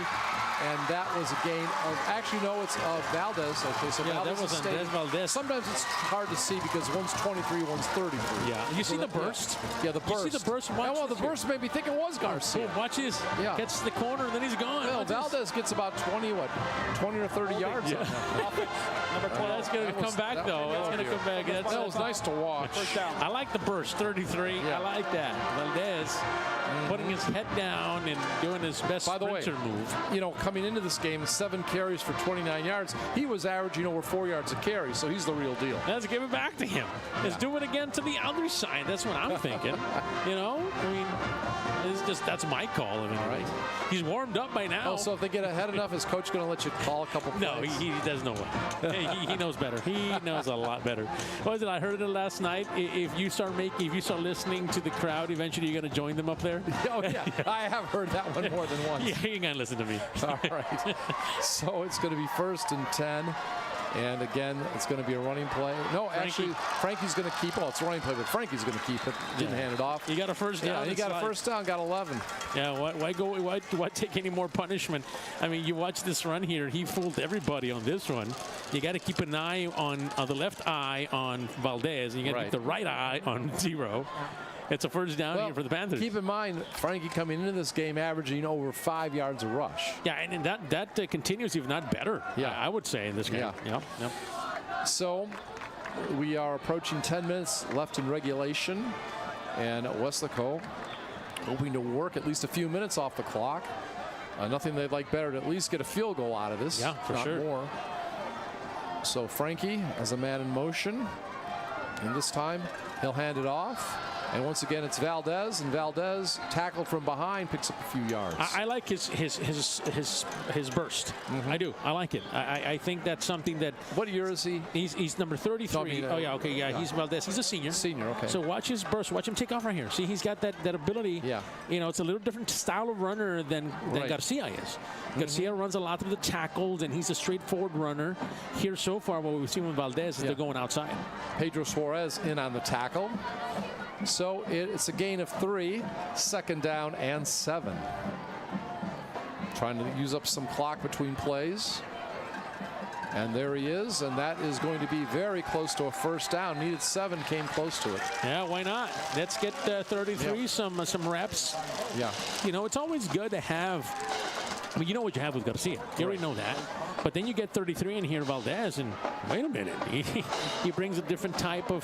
Speaker 2: And that was a gain of, actually, no, it's Valdez. Okay, so
Speaker 3: yeah,
Speaker 2: Valdez
Speaker 3: that was Andres Valdez.
Speaker 2: Sometimes it's hard to see because one's 23, one's 33.
Speaker 3: Yeah, you see the burst?
Speaker 2: Yeah, the burst.
Speaker 3: You see the burst?
Speaker 2: Well, the burst made me think it was Garcia.
Speaker 3: Oh, watch this.
Speaker 2: Yeah.
Speaker 3: Gets the corner, and then he's gone.
Speaker 2: Well, Valdez gets about 20 or 30 yards.
Speaker 3: Yeah.
Speaker 6: Number 12.
Speaker 3: That's going to come back, though. That's going to come back.
Speaker 2: That was nice to watch.
Speaker 3: I like the burst, 33. Yeah. I like that. Valdez putting his head down and doing his best sprinter move.
Speaker 2: You know, coming into this game, 7 carries for 29 yards. He was averaging over 4 yards a carry, so he's the real deal.
Speaker 3: Let's give it back to him. Let's do it again to the other side. That's what I'm thinking. You know, I mean, it's just that's my call. I mean, right? He's warmed up by now.
Speaker 2: Oh, so if they get ahead enough, is coach going to let you call a couple plays?
Speaker 3: No, he does know what. he knows better. He knows a lot better. What was it? I heard it last night. If you start listening to the crowd, eventually you're going to join them up there.
Speaker 2: Oh yeah, I have heard that one more than once.
Speaker 3: Yeah, you got to listen to me.
Speaker 2: All right. So it's going to be 1st and 10. And again, it's going to be a running play. No, actually, Frankie's going to keep it. Well, it's a running play, but Frankie's going to keep it. Didn't hand it off.
Speaker 3: He got a first down.
Speaker 2: Yeah, he got a first down, got 11.
Speaker 3: Yeah, why take any more punishment? I mean, you watch this run here. He fooled everybody on this one. You got to keep an eye on the left eye on Valdez, and you got to keep the right eye on Zero. It's a first down here for the Panthers.
Speaker 2: Keep in mind, Frankie coming into this game averaging over 5 yards a rush.
Speaker 3: Yeah, and that continues, if not better, I would say, in this game.
Speaker 2: Yeah. So we are approaching 10 minutes left in regulation. And Weslaco hoping to work at least a few minutes off the clock. Nothing they'd like better to at least get a field goal out of this.
Speaker 3: Yeah, for
Speaker 2: not
Speaker 3: sure.
Speaker 2: More. So Frankie as a man in motion. And this time he'll hand it off. And once again, it's Valdez, and Valdez tackled from behind, picks up a few yards.
Speaker 3: I like his burst. I do. I like it. I think that's something that.
Speaker 2: What year is he?
Speaker 3: He's number 33.
Speaker 2: No, I mean,
Speaker 3: oh yeah, okay, yeah. He's Valdez. He's a senior.
Speaker 2: Senior, okay.
Speaker 3: So watch his burst. Watch him take off right here. See, he's got that ability.
Speaker 2: Yeah.
Speaker 3: You know, it's a little different style of runner than Garcia is. Garcia runs a lot through the tackles, and he's a straightforward runner. Here so far, what we've seen with Valdez is they're going outside.
Speaker 2: Pedro Suarez in on the tackle. So it's a gain of 3, 2nd down and 7. Trying to use up some clock between plays. And there he is, and that is going to be very close to a 1st down. Needed 7, came close to it.
Speaker 3: Yeah, why not? Let's get 33, some reps.
Speaker 2: Yeah.
Speaker 3: You know, it's always good to have. I mean, you know what you have with Garcia. You already know that. But then you get 33 in here, Valdez, and wait a minute. He brings a different type of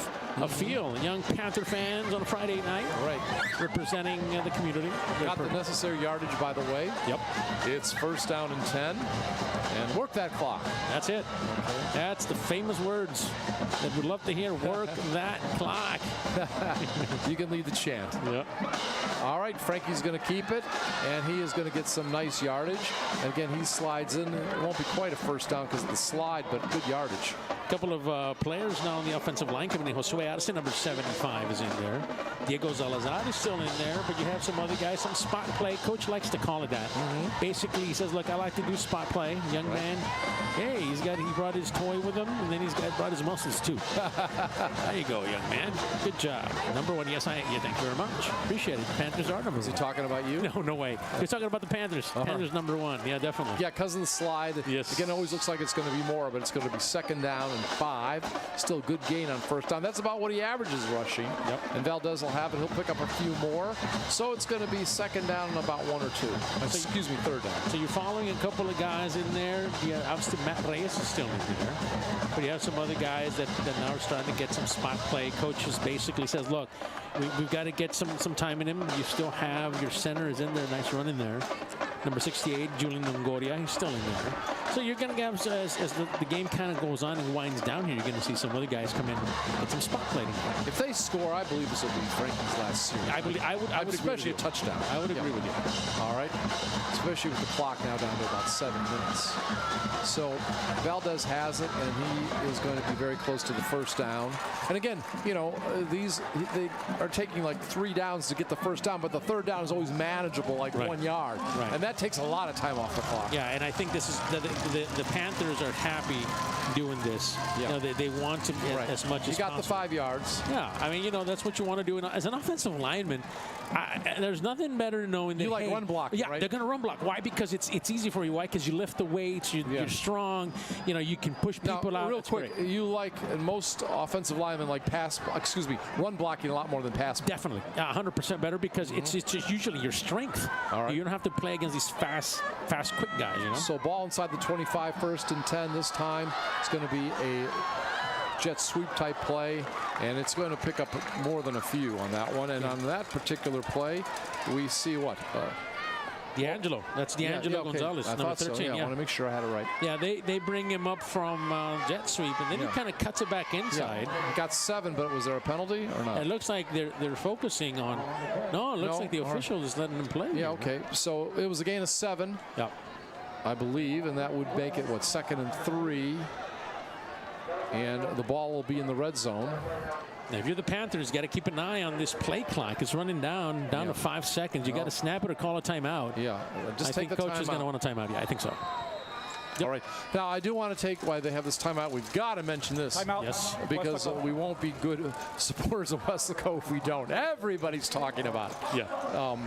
Speaker 3: feel. Young Panther fans on a Friday night.
Speaker 2: Right.
Speaker 3: Representing the community.
Speaker 2: Got the necessary yardage, by the way.
Speaker 3: Yep.
Speaker 2: It's 1st down and 10. And work that clock.
Speaker 3: That's it. That's the famous words that we'd love to hear. Work that clock.
Speaker 2: You can lead the chant.
Speaker 3: Yep.
Speaker 2: All right, Frankie's going to keep it, and he is going to get some nice yardage. And again, he slides in. It won't be quite a 1st down because of the slide, but good yardage.
Speaker 3: A couple of players now on the offensive line coming in. Josue Arce, number 75, is in there. Diego Salazar is still in there, but you have some other guys, some spot play. Coach likes to call it that. Basically, he says, look, I like to do spot play. Young man, hey, he brought his toy with him, and then brought his muscles too. There you go, young man. Good job. Number 1, yes, thank you very much. Appreciate it. Panthers are number 1.
Speaker 2: Is he talking about you?
Speaker 3: No, no way. He's talking about the Panthers. Panthers number 1. Yeah, definitely.
Speaker 2: Yeah, because of the slide.
Speaker 3: Yes.
Speaker 2: Again, it always looks like it's going to be more, but it's going to be 2nd down and 5. Still good gain on 1st down. That's about what he averages rushing.
Speaker 3: Yep.
Speaker 2: And Valdez will have it. He'll pick up a few more. So it's going to be 2nd down and about 1 or 2. Excuse me, 3rd down.
Speaker 3: So you're following a couple of guys in there. Yeah, obviously Matt Reyes is still in there. But you have some other guys that now are starting to get some spot play. Coaches basically says, look, we've got to get some time in him. You still have your center is in there. Nice run in there. Number 68, Julian Longoria, he's still in there. So you're going to have, as the game kind of goes on and winds down here, you're going to see some other guys come in and get some spot play.
Speaker 2: If they score, I believe this will be Frankie's last series.
Speaker 3: I would
Speaker 2: especially a touchdown.
Speaker 3: I would agree with you.
Speaker 2: All right. Especially with the clock now down to about 7 minutes. So Valdez has it, and he is going to be very close to the 1st down. And again, you know, they are taking like 3 downs to get the 1st down, but the 3rd down is always manageable, like 1 yard.
Speaker 3: Right.
Speaker 2: And that takes a lot of time off the clock.
Speaker 3: Yeah, and I think this is the Panthers are happy doing this.
Speaker 2: Yeah.
Speaker 3: You know, they want to get as much as possible.
Speaker 2: You got the 5 yards.
Speaker 3: Yeah, I mean, you know, that's what you want to do. And as an offensive lineman, there's nothing better than knowing that
Speaker 2: you like run block.
Speaker 3: Yeah,
Speaker 2: right?
Speaker 3: They're going to run block. Why? Because it's easy for you. Why? Because you lift the weights. You're strong. You know, you can push people out.
Speaker 2: Real quick, you like most offensive linemen like run blocking a lot more than pass.
Speaker 3: Definitely, 100% better because it's just usually your strength.
Speaker 2: All right.
Speaker 3: You don't have to play against these fast, quick guys. You know.
Speaker 2: So ball inside the 25, 1st and 10 this time. It's going to be a jet sweep type play, and it's going to pick up more than a few on that one. And on that particular play, we see what?
Speaker 3: D'Angelo. That's D'Angelo Gonzalez, number 13.
Speaker 2: So. I want to make sure I had it right.
Speaker 3: Yeah, they bring him up from jet sweep, and then he kind of cuts it back inside.
Speaker 2: He got 7, but was there a penalty or not?
Speaker 3: It looks like they're focusing on. No, it looks like the official is letting him play.
Speaker 2: Yeah, okay. So it was a gain of 7.
Speaker 3: Yeah.
Speaker 2: I believe, and that would make it, what, 2nd and 3. And the ball will be in the red zone.
Speaker 3: Now, if you're the Panthers, you got to keep an eye on this play clock. It's running down to 5 seconds. You got to snap it or call a timeout.
Speaker 2: Yeah,
Speaker 3: I think coach is going to want a timeout. Yeah, I think so.
Speaker 2: Yep. All right. Now, I do want to take why they have this timeout. We've got to mention this.
Speaker 6: Timeout.
Speaker 3: Yes.
Speaker 2: Because we won't be good supporters of Weslaco if we don't. Everybody's talking about it.
Speaker 3: Yeah.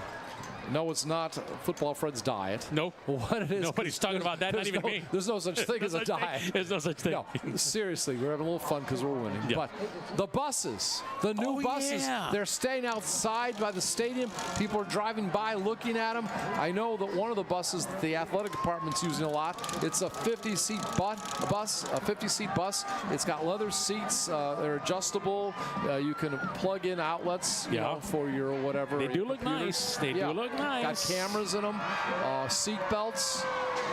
Speaker 2: No, it's not Football Fred's diet.
Speaker 3: No.
Speaker 2: What it is?
Speaker 3: Nobody's talking about that, not even me.
Speaker 2: There's no such thing as a diet.
Speaker 3: There's no such thing.
Speaker 2: No, seriously, we're having a little fun because we're winning.
Speaker 3: Yeah.
Speaker 2: But the buses, the new buses, they're staying outside by the stadium. People are driving by looking at them. I know that one of the buses that the athletic department's using a lot, it's a 50-seat bus, a 50-seat bus. It's got leather seats. They're adjustable. You can plug in outlets you know, for your whatever.
Speaker 3: They do look nice. They do look nice.
Speaker 2: Got cameras in them, seat belts,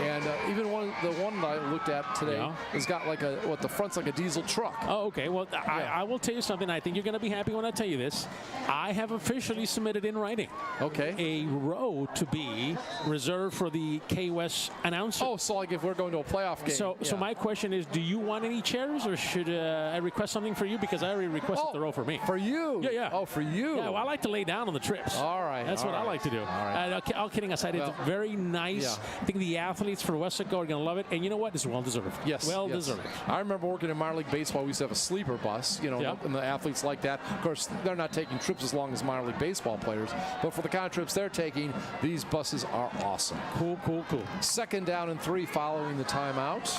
Speaker 2: and even the one that I looked at today has got like the front's like a diesel truck.
Speaker 3: Oh, okay. Well, I will tell you something. I think you're going to be happy when I tell you this. I have officially submitted in writing.
Speaker 2: Okay.
Speaker 3: A row to be reserved for the KWES announcer.
Speaker 2: Oh, so like if we're going to a playoff game.
Speaker 3: So my question is, do you want any chairs, or should I request something for you? Because I already requested the row for me.
Speaker 2: For you?
Speaker 3: Yeah, yeah.
Speaker 2: Oh, for you?
Speaker 3: Yeah, well, I like to lay down on the trips.
Speaker 2: All right.
Speaker 3: That's what I like to do.
Speaker 2: All right.
Speaker 3: All kidding aside, it's very nice.
Speaker 2: Yeah.
Speaker 3: I think the athletes for Weslaco are going to love it. And you know what? It's well-deserved.
Speaker 2: Yes.
Speaker 3: Well deserved.
Speaker 2: I remember working in minor league baseball. We used to have a sleeper bus, you know, and the athletes like that. Of course, they're not taking trips as long as minor league baseball players, but for the kind of trips they're taking, these buses are awesome.
Speaker 3: Cool, cool, cool.
Speaker 2: 2nd down and 3 following the timeout.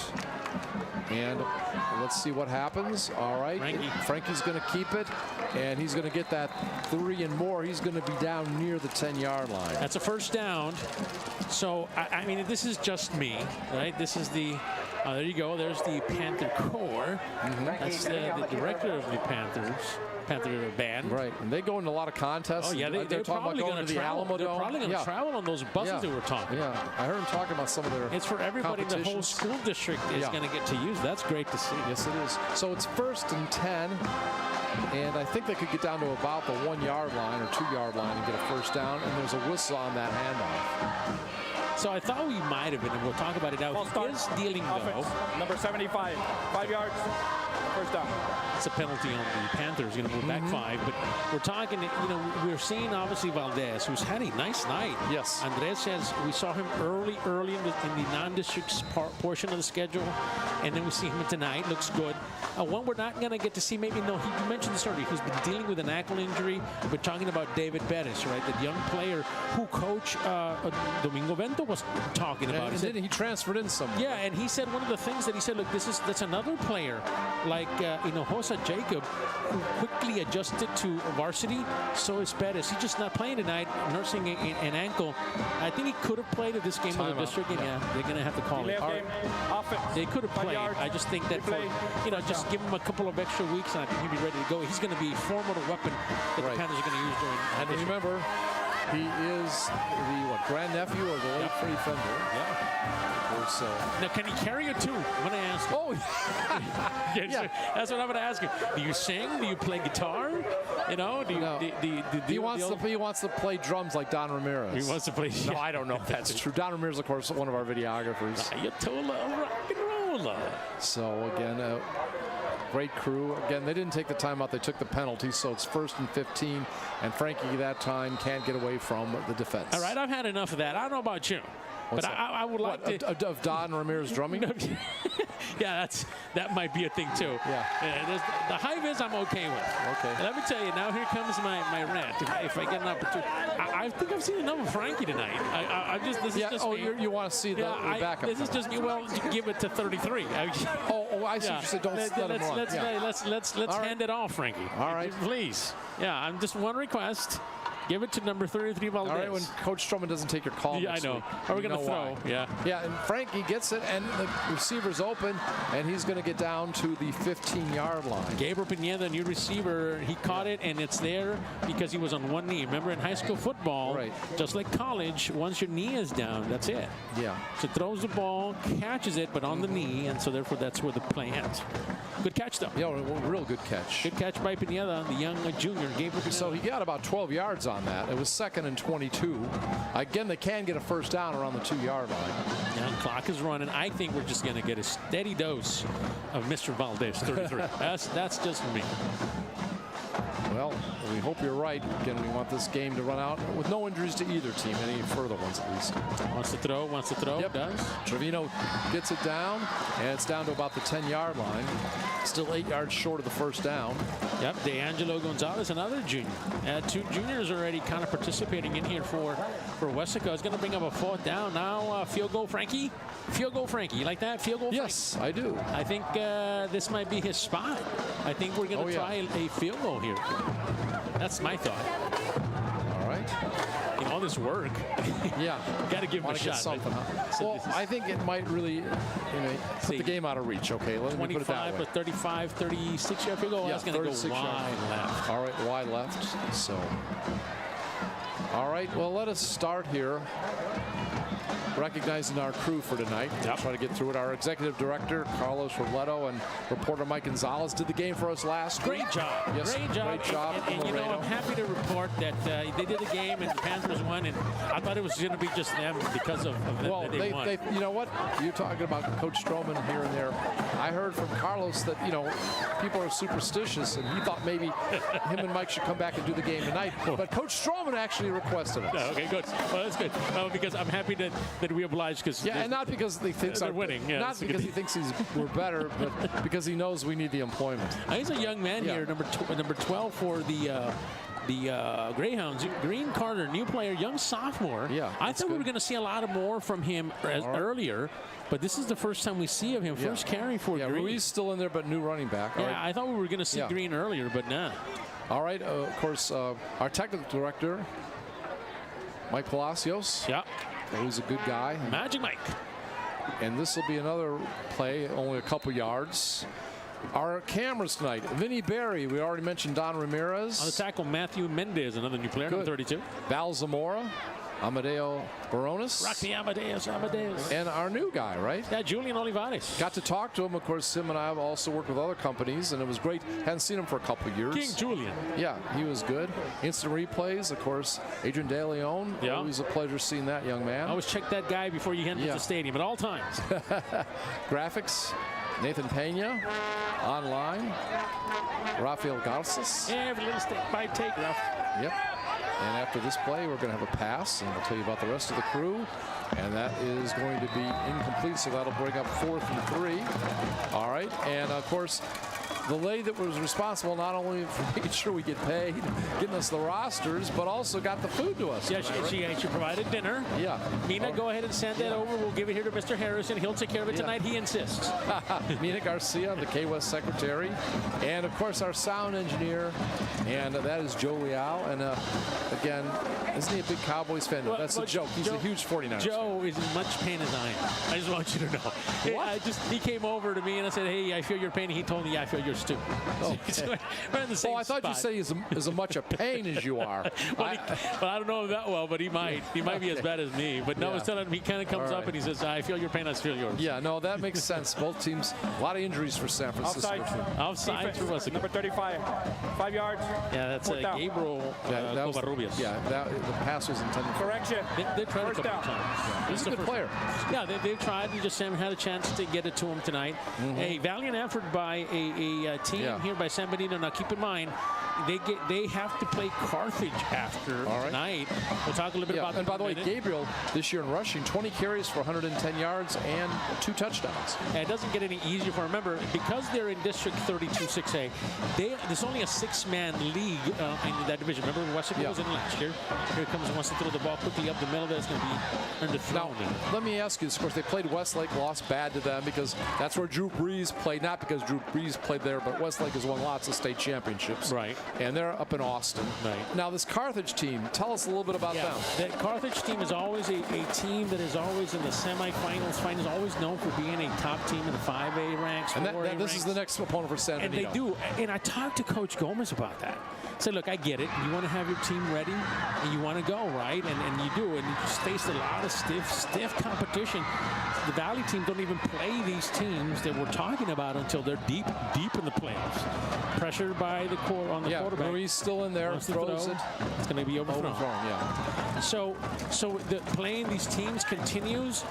Speaker 2: And let's see what happens. All right. Frankie's going to keep it, and he's going to get that 3 and more. He's going to be down near the 10-yard line.
Speaker 3: That's a 1st down. So, I mean, this is just me, right? This is the, there you go. There's the Panther Corps. That's the director of the Panther band.
Speaker 2: Right, and they go into a lot of contests.
Speaker 3: Oh, yeah, they're
Speaker 2: talking
Speaker 3: probably
Speaker 2: about going to the Alamo
Speaker 3: They're
Speaker 2: Dome.
Speaker 3: probably going to travel on those buses that we're talking about.
Speaker 2: Yeah, I heard them talking about some of their
Speaker 3: It's for everybody in the whole school district is going to get to use. That's great to see.
Speaker 2: Yes, it is. So it's 1st and 10, and I think they could get down to about the 1-yard line or 2-yard line and get a 1st down, and there's a whistle on that handoff.
Speaker 3: So I thought we might have been, and we'll talk about it now. He is dealing, though.
Speaker 6: Number 75, 5 yards, 1st down.
Speaker 3: It's a penalty on the Panthers, going to move back 5. But we're talking, you know, we're seeing obviously Valdez, who's had a nice night.
Speaker 2: Yes.
Speaker 3: Andres says we saw him early in the non-district portion of the schedule, and then we see him tonight. Looks good. One we're not going to get to see, maybe, no, you mentioned this earlier. He's been dealing with an ankle injury. We're talking about David Bettis, right? That young player who Coach Domingo Vento was talking about.
Speaker 2: And he transferred in somewhere.
Speaker 3: Yeah, and he said one of the things that he said, look, that's another player like Hinojosa Jacob, who quickly adjusted to varsity. So is Bettis. He's just not playing tonight, nursing an ankle. I think he could have played at this game of the district, and they're going to have to call it. They could have played. I just think that just give him a couple of extra weeks, and I think he'll be ready to go. He's going to be a formidable weapon that the Panthers are going to use during.
Speaker 2: And remember, he is the grandnephew of the late Freddie Fender.
Speaker 3: Yeah. Now, can he carry it too? I'm going to ask him.
Speaker 2: Oh,
Speaker 3: yeah. That's what I'm going to ask him. Do you sing? Do you play guitar? You know?
Speaker 2: He wants to play drums like Don Ramirez.
Speaker 3: He wants to play.
Speaker 2: No, I don't know if that's true. Don Ramirez, of course, one of our videographers.
Speaker 3: Ayatollah rock and roller.
Speaker 2: So again, great crew. Again, they didn't take the timeout. They took the penalty, so it's 1st and 15. And Frankie, that time, can't get away from the defense.
Speaker 3: All right, I've had enough of that. I don't know about you.
Speaker 2: What's
Speaker 3: but I would like to...
Speaker 2: Of Don Ramirez drumming?
Speaker 3: Yeah, that might be a thing, too.
Speaker 2: Yeah.
Speaker 3: The high-vis I'm okay with.
Speaker 2: Okay.
Speaker 3: And let me tell you, now here comes my rant. If I get an opportunity. I think I've seen enough of Frankie tonight. This is just me.
Speaker 2: You want to see the backup.
Speaker 3: This is just, give it to 33.
Speaker 2: I see what you said. Don't let him run.
Speaker 3: Let's hand it off, Frankie.
Speaker 2: All right.
Speaker 3: Please. Yeah, I'm just one request. Give it to number 33, Valdez.
Speaker 2: All right, when Coach Stroman doesn't take your call
Speaker 3: I know. Are we going to throw?
Speaker 2: Why. Yeah, and Frankie gets it, and the receiver's open, and he's going to get down to the 15-yard line.
Speaker 3: Gabriel Pineda, new receiver, he caught it, and it's there because he was on one knee. Remember, in high school football, just like college, once your knee is down, that's it.
Speaker 2: Yeah.
Speaker 3: So throws the ball, catches it, but on the knee, and so therefore that's where the play ends. Good catch, though.
Speaker 2: Yeah, real good catch.
Speaker 3: Good catch by Pineda, the young junior. Gabriel Pineda.
Speaker 2: So he got about 12 yards on that. It was 2nd and 22. Again, they can get a 1st down around the 2-yard line.
Speaker 3: Now the clock is running. I think we're just going to get a steady dose of Mr. Valdez, 33. That's just me.
Speaker 2: Well, we hope you're right. Again, we want this game to run out with no injuries to either team, any further ones at least.
Speaker 3: Wants to throw,
Speaker 2: Yep.
Speaker 3: does.
Speaker 2: Trevino gets it down, and it's down to about the 10-yard line. Still 8 yards short of the first down.
Speaker 3: Yep, D'Angelo Gonzalez, another junior. 2 juniors already kind of participating in here for Weslaco. It's going to bring up a 4th down. Now, field goal, Frankie. Field goal, Frankie. You like that? Field goal,
Speaker 2: Yes,
Speaker 3: Frankie?
Speaker 2: I do.
Speaker 3: I think this might be his spot. I think we're going to try a field goal here. That's my thought.
Speaker 2: All right.
Speaker 3: In all this work,
Speaker 2: yeah,
Speaker 3: got to give him a shot.
Speaker 2: Something,
Speaker 3: right?
Speaker 2: huh?
Speaker 3: So
Speaker 2: well, I think it might really put the game out of reach. Okay, let me put it that way.
Speaker 3: 25 or 35, 36-yard field goal.
Speaker 2: Yeah,
Speaker 3: That's going to go wide left.
Speaker 2: All right, wide left. So, all right. Well, let us start here. Recognizing our crew for tonight. Yep. Try to get through it. Our executive director, Carlos Robledo, and reporter Mike Gonzalez did the game for us last week.
Speaker 3: Great job.
Speaker 2: Yes,
Speaker 3: great job.
Speaker 2: Great job.
Speaker 3: And you know, I'm happy to report that they did the game and the Panthers won, and I thought it was going to be just them because of them
Speaker 2: well,
Speaker 3: that they won.
Speaker 2: You know what? You're talking about Coach Stroman here and there. I heard from Carlos that, you know, people are superstitious, and he thought maybe him and Mike should come back and do the game tonight. But Coach Stroman actually requested us.
Speaker 3: Okay, good. Well, that's good. Because I'm happy that we obliged.
Speaker 2: Yeah, and not because he thinks
Speaker 3: they're winning. Yeah,
Speaker 2: not because he thinks we're better, but because he knows we need the employment.
Speaker 3: He's a young man here, number 12 for the Greyhounds. Green Carter, new player, young sophomore.
Speaker 2: Yeah,
Speaker 3: I thought we were going to see a lot more from him earlier, but this is the first time we see of him. First carry for Green.
Speaker 2: Ruiz still in there, but new running back.
Speaker 3: Yeah, right. I thought we were going to see Green earlier, but nah.
Speaker 2: All right, of course, our technical director, Mike Palacios.
Speaker 3: Yeah.
Speaker 2: He's a good guy.
Speaker 3: Magic Mike.
Speaker 2: And this will be another play, only a couple yards. Our cameras tonight, Vinny Berry. We already mentioned Don Ramirez.
Speaker 3: On the tackle, Matthew Mendez, another new player, number 32.
Speaker 2: Val Zamora. Amadeo Barones.
Speaker 3: Rocky Amadeus.
Speaker 2: And our new guy, right?
Speaker 3: Yeah, Julian Olivares.
Speaker 2: Got to talk to him. Of course, him and I have also worked with other companies, and it was great. Hadn't seen him for a couple of years.
Speaker 3: King Julian.
Speaker 2: Yeah, he was good. Instant replays, of course. Adrian De Leon.
Speaker 3: Yeah.
Speaker 2: Always a pleasure seeing that young man.
Speaker 3: Always check that guy before you enter the stadium at all times.
Speaker 2: Graphics. Nathan Pena. Online. Rafael Garces.
Speaker 3: Every little step by take, Ralph.
Speaker 2: Yep. And after this play, we're going to have a pass, and I'll tell you about the rest of the crew. And that is going to be incomplete, so that'll bring up 4th and 3. All right, and of course, the lady that was responsible not only for making sure we get paid, getting us the rosters, but also got the food to us.
Speaker 3: Yeah, she provided dinner.
Speaker 2: Yeah.
Speaker 3: Mina, go ahead and send that over. We'll give it here to Mr. Harrison. He'll take care of it tonight. He insists.
Speaker 2: Mina Garcia, the KWES secretary, and of course our sound engineer, and that is Joe Leal. And again, isn't he a big Cowboys fan? No, that's a joke. He's a huge 49ers
Speaker 3: Joe is in much pain as I am. I just want you to know.
Speaker 2: What?
Speaker 3: He came over to me and I said, hey, I feel your pain. And he told me, yeah, I feel yours too.
Speaker 2: Okay.
Speaker 3: We're in the same
Speaker 2: I thought
Speaker 3: spot.
Speaker 2: you said he's as much a pain as you are.
Speaker 3: Well, I don't know him that well, but he might. He might be as bad as me. But no, I was telling him, he kind of comes up and he says, I feel your pain, I feel yours.
Speaker 2: Yeah, no, that makes sense. Both teams, a lot of injuries for San Francisco.
Speaker 3: Offside for Weslaco.
Speaker 6: Number 35, 5 yards.
Speaker 3: Yeah, that's Gabriel Covarrubias.
Speaker 2: The pass was intended.
Speaker 6: Correction.
Speaker 3: They tried a couple of times.
Speaker 2: He's a good player.
Speaker 3: Yeah, they've tried and just haven't had a chance to get it to him tonight. A valiant effort by a team here by San Benito. Now, keep in mind, they have to play Carthage after tonight. We'll talk a little bit about that.
Speaker 2: And by the way, Gabriel this year in rushing, 20 carries for 110 yards and 2 touchdowns.
Speaker 3: And it doesn't get any easier for them. Remember, because they're in District 32 6A, there's only a 6-man league in that division. Remember, Weslaco was in last year. Here comes wants to throw the ball quickly up the middle. That's going to be underthrown.
Speaker 2: Now, let me ask you this. Of course, they played Westlake, lost bad to them because that's where Drew Brees played. Not because Drew Brees played there, but Westlake has won lots of state championships.
Speaker 3: Right.
Speaker 2: And they're up in Austin.
Speaker 3: Right.
Speaker 2: Now, this Carthage team, tell us a little bit about them.
Speaker 3: That Carthage team is always a team that is always in the semifinals. Finals, always known for being a top team in the 5A ranks.
Speaker 2: And this is the next opponent for San Benito.
Speaker 3: And they do. And I talked to Coach Gomez about that. I said, look, I get it. You want to have your team ready, and you want to go, right? And you do. And you just faced a lot of stiff competition. the Valley team don't even play these teams that we're talking about until they're deep in the playoffs. Pressured by the core on the quarterback.
Speaker 2: Ruiz still in there, throws it.
Speaker 3: It's going to be overthrown.
Speaker 2: Yeah.
Speaker 3: So playing these teams continues.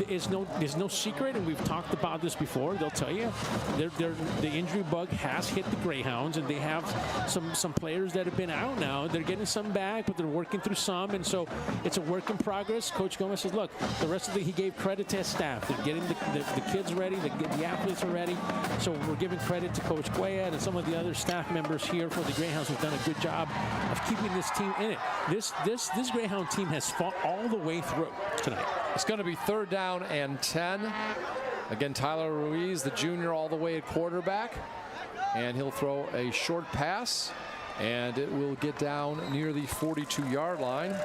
Speaker 3: Is no secret, and we've talked about this before. They'll tell you the injury bug has hit the Greyhounds, and they have some players that have been out now. They're getting some back, but they're working through some, and so it's a work in progress. Coach Gomez says, look, the rest of he gave credit to his staff. They're getting the kids ready, the athletes are ready. So we're giving credit to Coach Cuellar and some of the other staff members here for the Greyhounds who've done a good job of keeping this team in it. This Greyhound team has fought all the way through tonight.
Speaker 2: It's going to be 3rd down and 10. Again, Tyler Ruiz, the junior, all the way at quarterback. And he'll throw a short pass, and it will get down near the 42-yard line.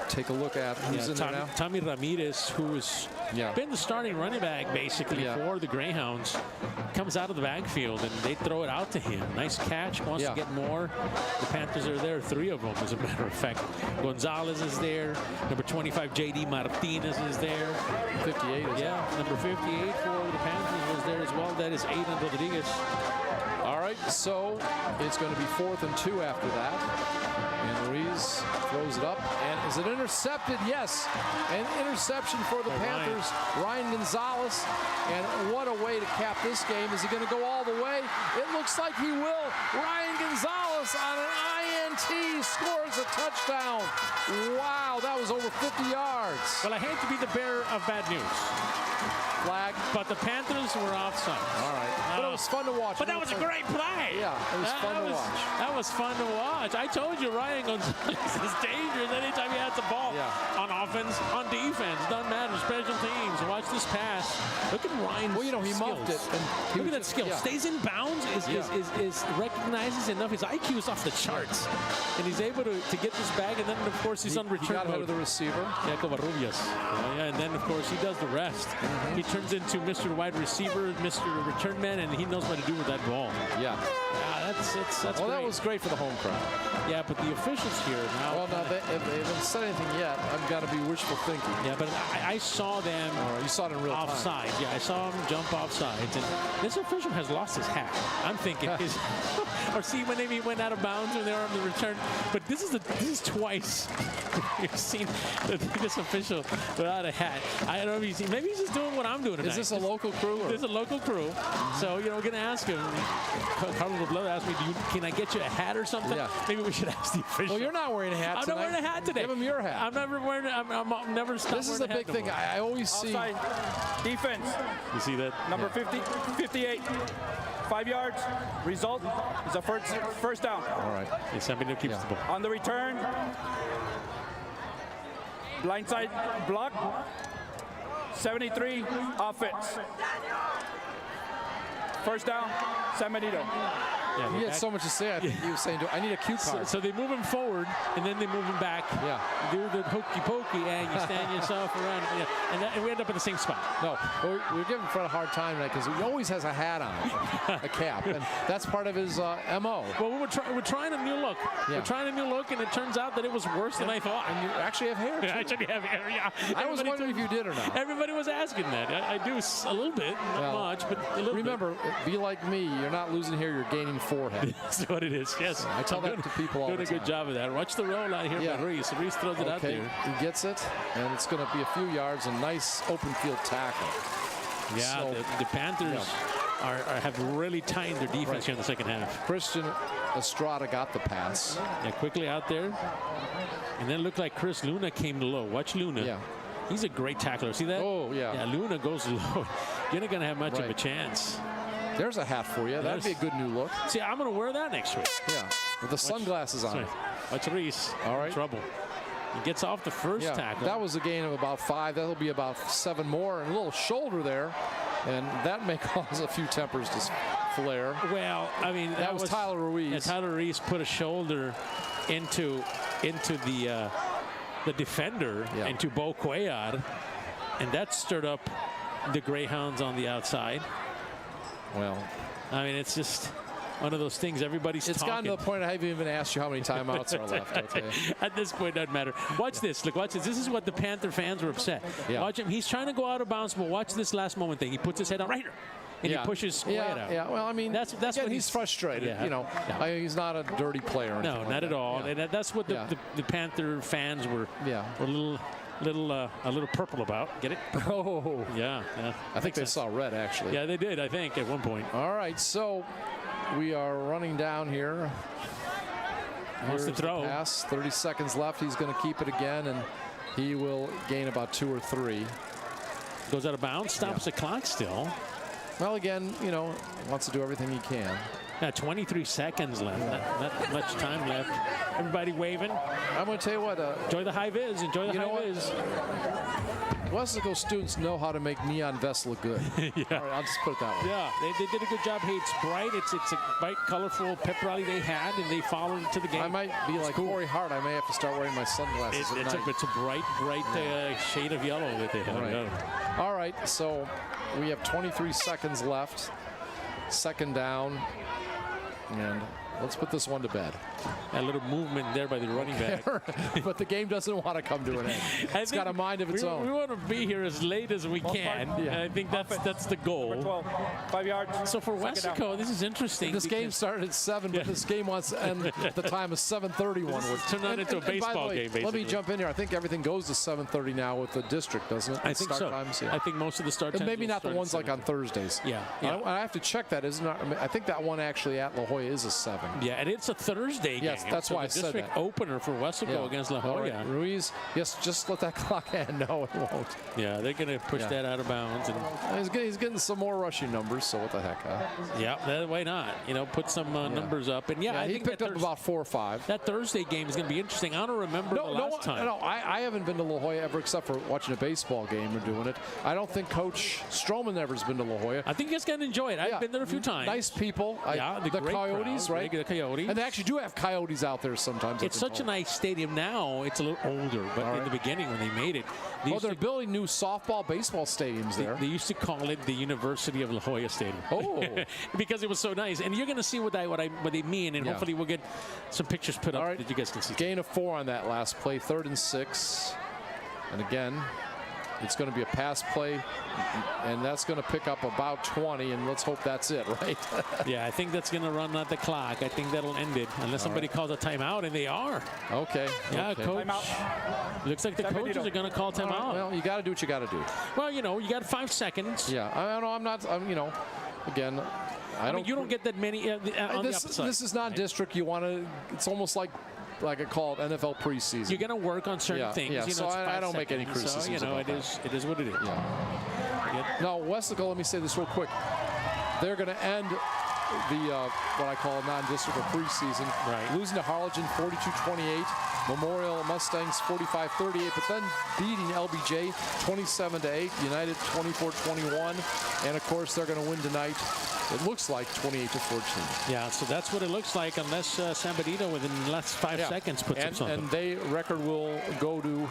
Speaker 2: Take a look at who's in there now.
Speaker 3: Tommy Ramirez, who has been the starting running back basically for the Greyhounds, comes out of the backfield and they throw it out to him. Nice catch, wants to get more. The Panthers are there, 3 of them as a matter of fact. Gonzalez is there. Number 25, J.D. Martinez is there.
Speaker 2: 58 is there.
Speaker 3: Number 58 for the Panthers was there as well. That is Aiden Rodriguez.
Speaker 2: All right, so it's going to be 4th and 2 after that. And Ruiz throws it up. And is it intercepted? Yes. An interception for the Panthers. Ryan Gonzalez. And what a way to cap this game. Is he going to go all the way? It looks like he will. Ryan Gonzalez on an INT scores a touchdown. Wow, that was over 50 yards.
Speaker 3: Well, I hate to be the bearer of bad news.
Speaker 2: Flag.
Speaker 3: But the Panthers were offside.
Speaker 2: All right. But it was fun to watch.
Speaker 3: But that was a great play.
Speaker 2: Yeah, it was fun to watch.
Speaker 3: That was fun to watch. I told you Ryan Gonzalez is dangerous anytime he has the ball. On offense, on defense. Doesn't matter. Special teams. Watch this pass. Look at Ryan's
Speaker 2: Well, you know, he
Speaker 3: skills.
Speaker 2: muffed it. And
Speaker 3: Look at that skill. Stays in bounds, recognizes enough. His IQ is off the charts. And he's able to get this bag, and then, of course, he's on return
Speaker 2: mode. He got ahead of the receiver.
Speaker 3: Covarrubias. And then, of course, he does the rest. He turns into Mr. Wide Receiver, Mr. Return Man, and he knows what to do with that ball.
Speaker 2: Yeah.
Speaker 3: That's
Speaker 2: well,
Speaker 3: great.
Speaker 2: That was great for the home crowd.
Speaker 3: Yeah, but the officials here now.
Speaker 2: Well, they haven't said anything yet. I've got to be wishful thinking.
Speaker 3: Yeah, but I saw them.
Speaker 2: You saw it in real time.
Speaker 3: Offside. Yeah, I saw him jump offsides, and this official has lost his hat. I'm thinking, or see when they went out of bounds when they were on the return. But this is twice you've seen this official without a hat. I don't know if he's maybe he's just doing what I'm doing tonight.
Speaker 2: Is this a local crew?
Speaker 3: This is a local crew. So we're gonna ask him. Carlos Robledo asked me, can I get you a hat or something? Yeah. Maybe we should ask the official.
Speaker 2: Well, you're not wearing a hat tonight.
Speaker 3: I'm not wearing a hat today.
Speaker 2: Give him your hat.
Speaker 3: I'm never wearing. I'm never.
Speaker 2: This is the big thing. I always see.
Speaker 6: Outside defense.
Speaker 3: You see that?
Speaker 6: Number 58. 5 yards. Result is a first down.
Speaker 2: All right.
Speaker 3: It's something that keeps the ball.
Speaker 6: On the return, blindside block. 73 offense. First down, San Benito.
Speaker 2: Yeah, he had so much to say. I think he was saying, I need a cue card.
Speaker 3: So they move him forward, and then they move him back.
Speaker 2: Yeah.
Speaker 3: Do the hokey pokey, and you stand yourself around. And we end up in the same spot.
Speaker 2: No, we're giving Fred a hard time tonight because he always has a hat on, a cap, and that's part of his MO.
Speaker 3: Well, we're trying a new look. Yeah. We're trying a new look, and it turns out that it was worse than I thought.
Speaker 2: And you actually have hair, too.
Speaker 3: I actually have hair, yeah.
Speaker 2: I was wondering if you did or not.
Speaker 3: Everybody was asking that. I do a little bit, not much, but a little
Speaker 2: remember,
Speaker 3: bit.
Speaker 2: Be like me. You're not losing hair, you're gaining forehead.
Speaker 3: That's what it is, yes.
Speaker 2: I tell that to people all the time.
Speaker 3: Doing a good job of that. Watch the roll out here by Reese. Reese throws it out there.
Speaker 2: He gets it, and it's going to be a few yards, a nice open field tackle.
Speaker 3: Yeah, so, the Panthers have really tightened their defense here in the second half.
Speaker 2: Christian Estrada got the pass.
Speaker 3: Yeah, quickly out there. And then it looked like Chris Luna came low. Watch Luna.
Speaker 2: Yeah.
Speaker 3: He's a great tackler. See that?
Speaker 2: Oh, yeah.
Speaker 3: Yeah, Luna goes low. You're not going to have much of a chance.
Speaker 2: There's a hat for you. That'd be a good new look.
Speaker 3: See, I'm going to wear that next week.
Speaker 2: Yeah, with the sunglasses on.
Speaker 3: Watch Reese.
Speaker 2: All right.
Speaker 3: Trouble. He gets off the first tackle.
Speaker 2: That was a gain of about 5. That'll be about 7 more. And a little shoulder there. And that may cause a few tempers to flare.
Speaker 3: Well, I mean,
Speaker 2: that was Tyler Ruiz.
Speaker 3: Yeah, Tyler Ruiz put a shoulder into the defender, into Bo Cuellar. And that stirred up the Greyhounds on the outside.
Speaker 2: Well,
Speaker 3: I mean, it's just one of those things everybody's
Speaker 2: It's
Speaker 3: talking.
Speaker 2: gotten to the point I haven't even asked you how many timeouts are left. Okay.
Speaker 3: At this point, it doesn't matter. Watch this. Look, watch this. This is what the Panther fans were upset.
Speaker 2: Yeah.
Speaker 3: Watch him. He's trying to go out of bounds, but watch this last moment thing. He puts his head out right here. And he pushes way out.
Speaker 2: Yeah, well, I mean,
Speaker 3: that's
Speaker 2: again,
Speaker 3: what
Speaker 2: he's frustrated.
Speaker 3: Yeah.
Speaker 2: You know, he's not a dirty player. Or
Speaker 3: no,
Speaker 2: anything
Speaker 3: not
Speaker 2: like
Speaker 3: at all.
Speaker 2: Yeah.
Speaker 3: And that's what the Panther fans were.
Speaker 2: Yeah.
Speaker 3: Were a little purple about. Get it?
Speaker 2: Oh.
Speaker 3: Yeah.
Speaker 2: I think they saw red actually.
Speaker 3: Yeah, they did. I think at one point.
Speaker 2: All right, so we are running down here.
Speaker 3: Wants to throw.
Speaker 2: The pass. 30 seconds left. He's going to keep it again, and he will gain about 2 or 3.
Speaker 3: Goes out of bounds. Stops the clock still.
Speaker 2: Well, again, you know, wants to do everything he can.
Speaker 3: Yeah, 23 seconds left. Not much time left. Everybody waving.
Speaker 2: I'm going to tell you what.
Speaker 3: Enjoy the high vis. Enjoy the high vis.
Speaker 2: Weslaco students know how to make neon vests look good.
Speaker 3: Yeah.
Speaker 2: All right, I'll just put it that way.
Speaker 3: Yeah, they did a good job. Hey, it's bright. It's a bright, colorful pep rally they had, and they followed it to the game.
Speaker 2: I might be like Corey Hart. I may have to start wearing my sunglasses at night.
Speaker 3: It's a bright shade of yellow that they have.
Speaker 2: Right. All right, so we have 23 seconds left. Second down. And let's put this one to bed.
Speaker 3: A little movement there by the running back.
Speaker 2: But the game doesn't want to come to an end. It's got a mind of its own.
Speaker 3: We want to be here as late as we can. Yeah. I think that's the goal.
Speaker 6: 12, 5 yards.
Speaker 3: So for Weslaco, this is interesting.
Speaker 2: This game started at 7, but this game wants to end at the time of 7:31.
Speaker 3: Turn that into a baseball game, basically.
Speaker 2: Let me jump in here. I think everything goes to 7:30 now with the district, doesn't it?
Speaker 3: I think so.
Speaker 2: Times, yeah.
Speaker 3: I think most of the start times.
Speaker 2: Maybe not the ones like on Thursdays.
Speaker 3: Yeah.
Speaker 2: I have to check that. Isn't it? I think that one actually at La Jolla is a 7.
Speaker 3: Yeah, and it's a Thursday game.
Speaker 2: Yes, that's why I said that.
Speaker 3: District opener for Weslaco against La Jolla.
Speaker 2: Right. Ruiz, yes, just let that clock end. No, it won't.
Speaker 3: Yeah, they're going to push that out of bounds. And
Speaker 2: he's getting some more rushing numbers, so what the heck, huh?
Speaker 3: Yeah, why not? You know, put some numbers up. And I
Speaker 2: he
Speaker 3: think
Speaker 2: picked up about 4 or 5.
Speaker 3: That Thursday game is going to be interesting. I don't remember the last time.
Speaker 2: No, I haven't been to La Jolla ever except for watching a baseball game or doing it. I don't think Coach Stroman ever's been to La Jolla.
Speaker 3: I think he's going to enjoy it. I've been there a few times.
Speaker 2: Nice people. The Coyotes,
Speaker 3: crowd,
Speaker 2: right?
Speaker 3: The Coyotes.
Speaker 2: And they actually do have Coyotes out there sometimes.
Speaker 3: It's such a nice stadium now. It's a little older, but in the beginning when they made it,
Speaker 2: they're building new softball, baseball stadiums there.
Speaker 3: They used to call it the University of La Jolla Stadium.
Speaker 2: Oh,
Speaker 3: because it was so nice. And you're going to see what they mean, and hopefully we'll get some pictures put up that you guys can see.
Speaker 2: Gain of 4 on that last play, 3rd and 6, and again. It's going to be a pass play, and that's going to pick up about 20, and let's hope that's it, right?
Speaker 3: Yeah, I think that's going to run out the clock. I think that'll end it, unless somebody calls a timeout, and they are.
Speaker 2: Okay.
Speaker 3: Yeah,
Speaker 2: okay.
Speaker 3: Coach.
Speaker 6: Timeout.
Speaker 3: Looks like the coaches are going to call timeout.
Speaker 2: Well, you got to do what you got to do.
Speaker 3: Well, you got 5 seconds.
Speaker 2: Yeah, I know. I'm not. Again, I don't.
Speaker 3: mean, you don't get that many on the opposite side.
Speaker 2: This is non-district. You want to. It's almost like I call it NFL preseason.
Speaker 3: You're going to work on certain things.
Speaker 2: Yeah, so I don't make any criticisms.
Speaker 3: So, it is what it is.
Speaker 2: Yeah. Now, Weslaco, let me say this real quick. They're going to end the what I call a non-district or preseason, losing to Harlingen 42-28, Memorial Mustangs 45-38, but then beating LBJ 27-8, United 24-21, and of course they're going to win tonight. It looks like 28-14.
Speaker 3: Yeah, so that's what it looks like, unless San Benito within the last 5 seconds puts up something.
Speaker 2: And their record will go to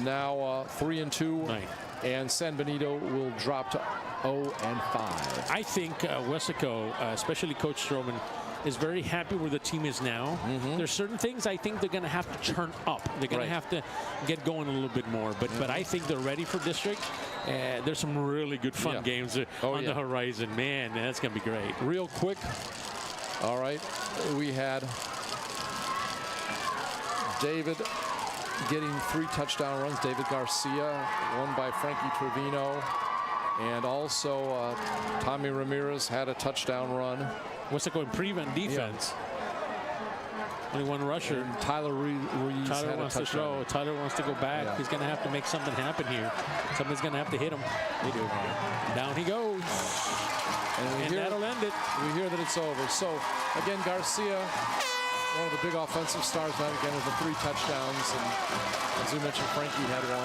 Speaker 2: now 3-2.
Speaker 3: Right.
Speaker 2: And San Benito will drop to 0-5.
Speaker 3: I think Weslaco, especially Coach Stroman, is very happy where the team is now. There's certain things I think they're going to have to turn up. They're going to have to get going a little bit more. But I think they're ready for district. There's some really good fun games on the horizon. Man, that's going to be great.
Speaker 2: Real quick. All right. We had David getting 3 touchdown runs. David Garcia, one by Frankie Trevino. And also Tommy Ramirez had a touchdown run.
Speaker 3: Weslaco in prevent defense. Only one rusher.
Speaker 2: And Tyler Ruiz had
Speaker 3: wants
Speaker 2: a
Speaker 3: to throw. Tyler wants to go back.
Speaker 2: Yeah.
Speaker 3: He's going to have to make something happen here. Somebody's going to have to hit him. They do. Down he goes. And that'll end it.
Speaker 2: We hear that it's over. So, again, Garcia, one of the big offensive stars, now again with the 3 touchdowns. And as we mentioned, Frankie had 1.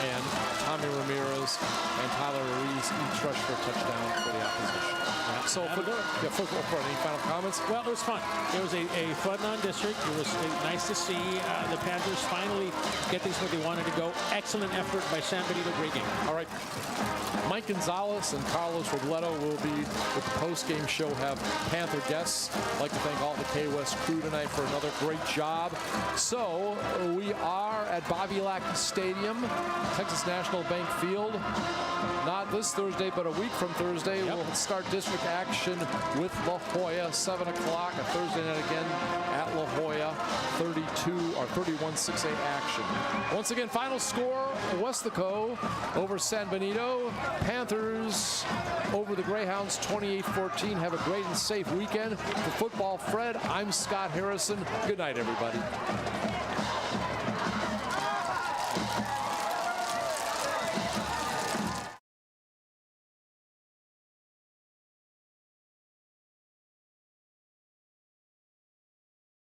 Speaker 2: And Tommy Ramirez and Tyler Ruiz each rushed for a touchdown for the opposition. So, football front, any final comments?
Speaker 3: Well, it was fun. It was a fun non-district. It was nice to see the Panthers finally get things where they wanted to go. Excellent effort by San Benito Greyhounds.
Speaker 2: All right. Mike Gonzalez and Carlos Robledo will be with the post-game show, have Panther guests. I'd like to thank all the KWES crew tonight for another great job. So we are at Bobby Lackey Stadium, Texas National Bank Field. Not this Thursday, but a week from Thursday, we'll start district action with La Jolla, 7 o'clock, a Thursday night again at La Jolla, 31-6A action. Once again, final score, Weslaco over San Benito. Panthers over the Greyhounds, 28-14. Have a great and safe weekend. For Football Fred, I'm Scott Harrison. Good night, everybody.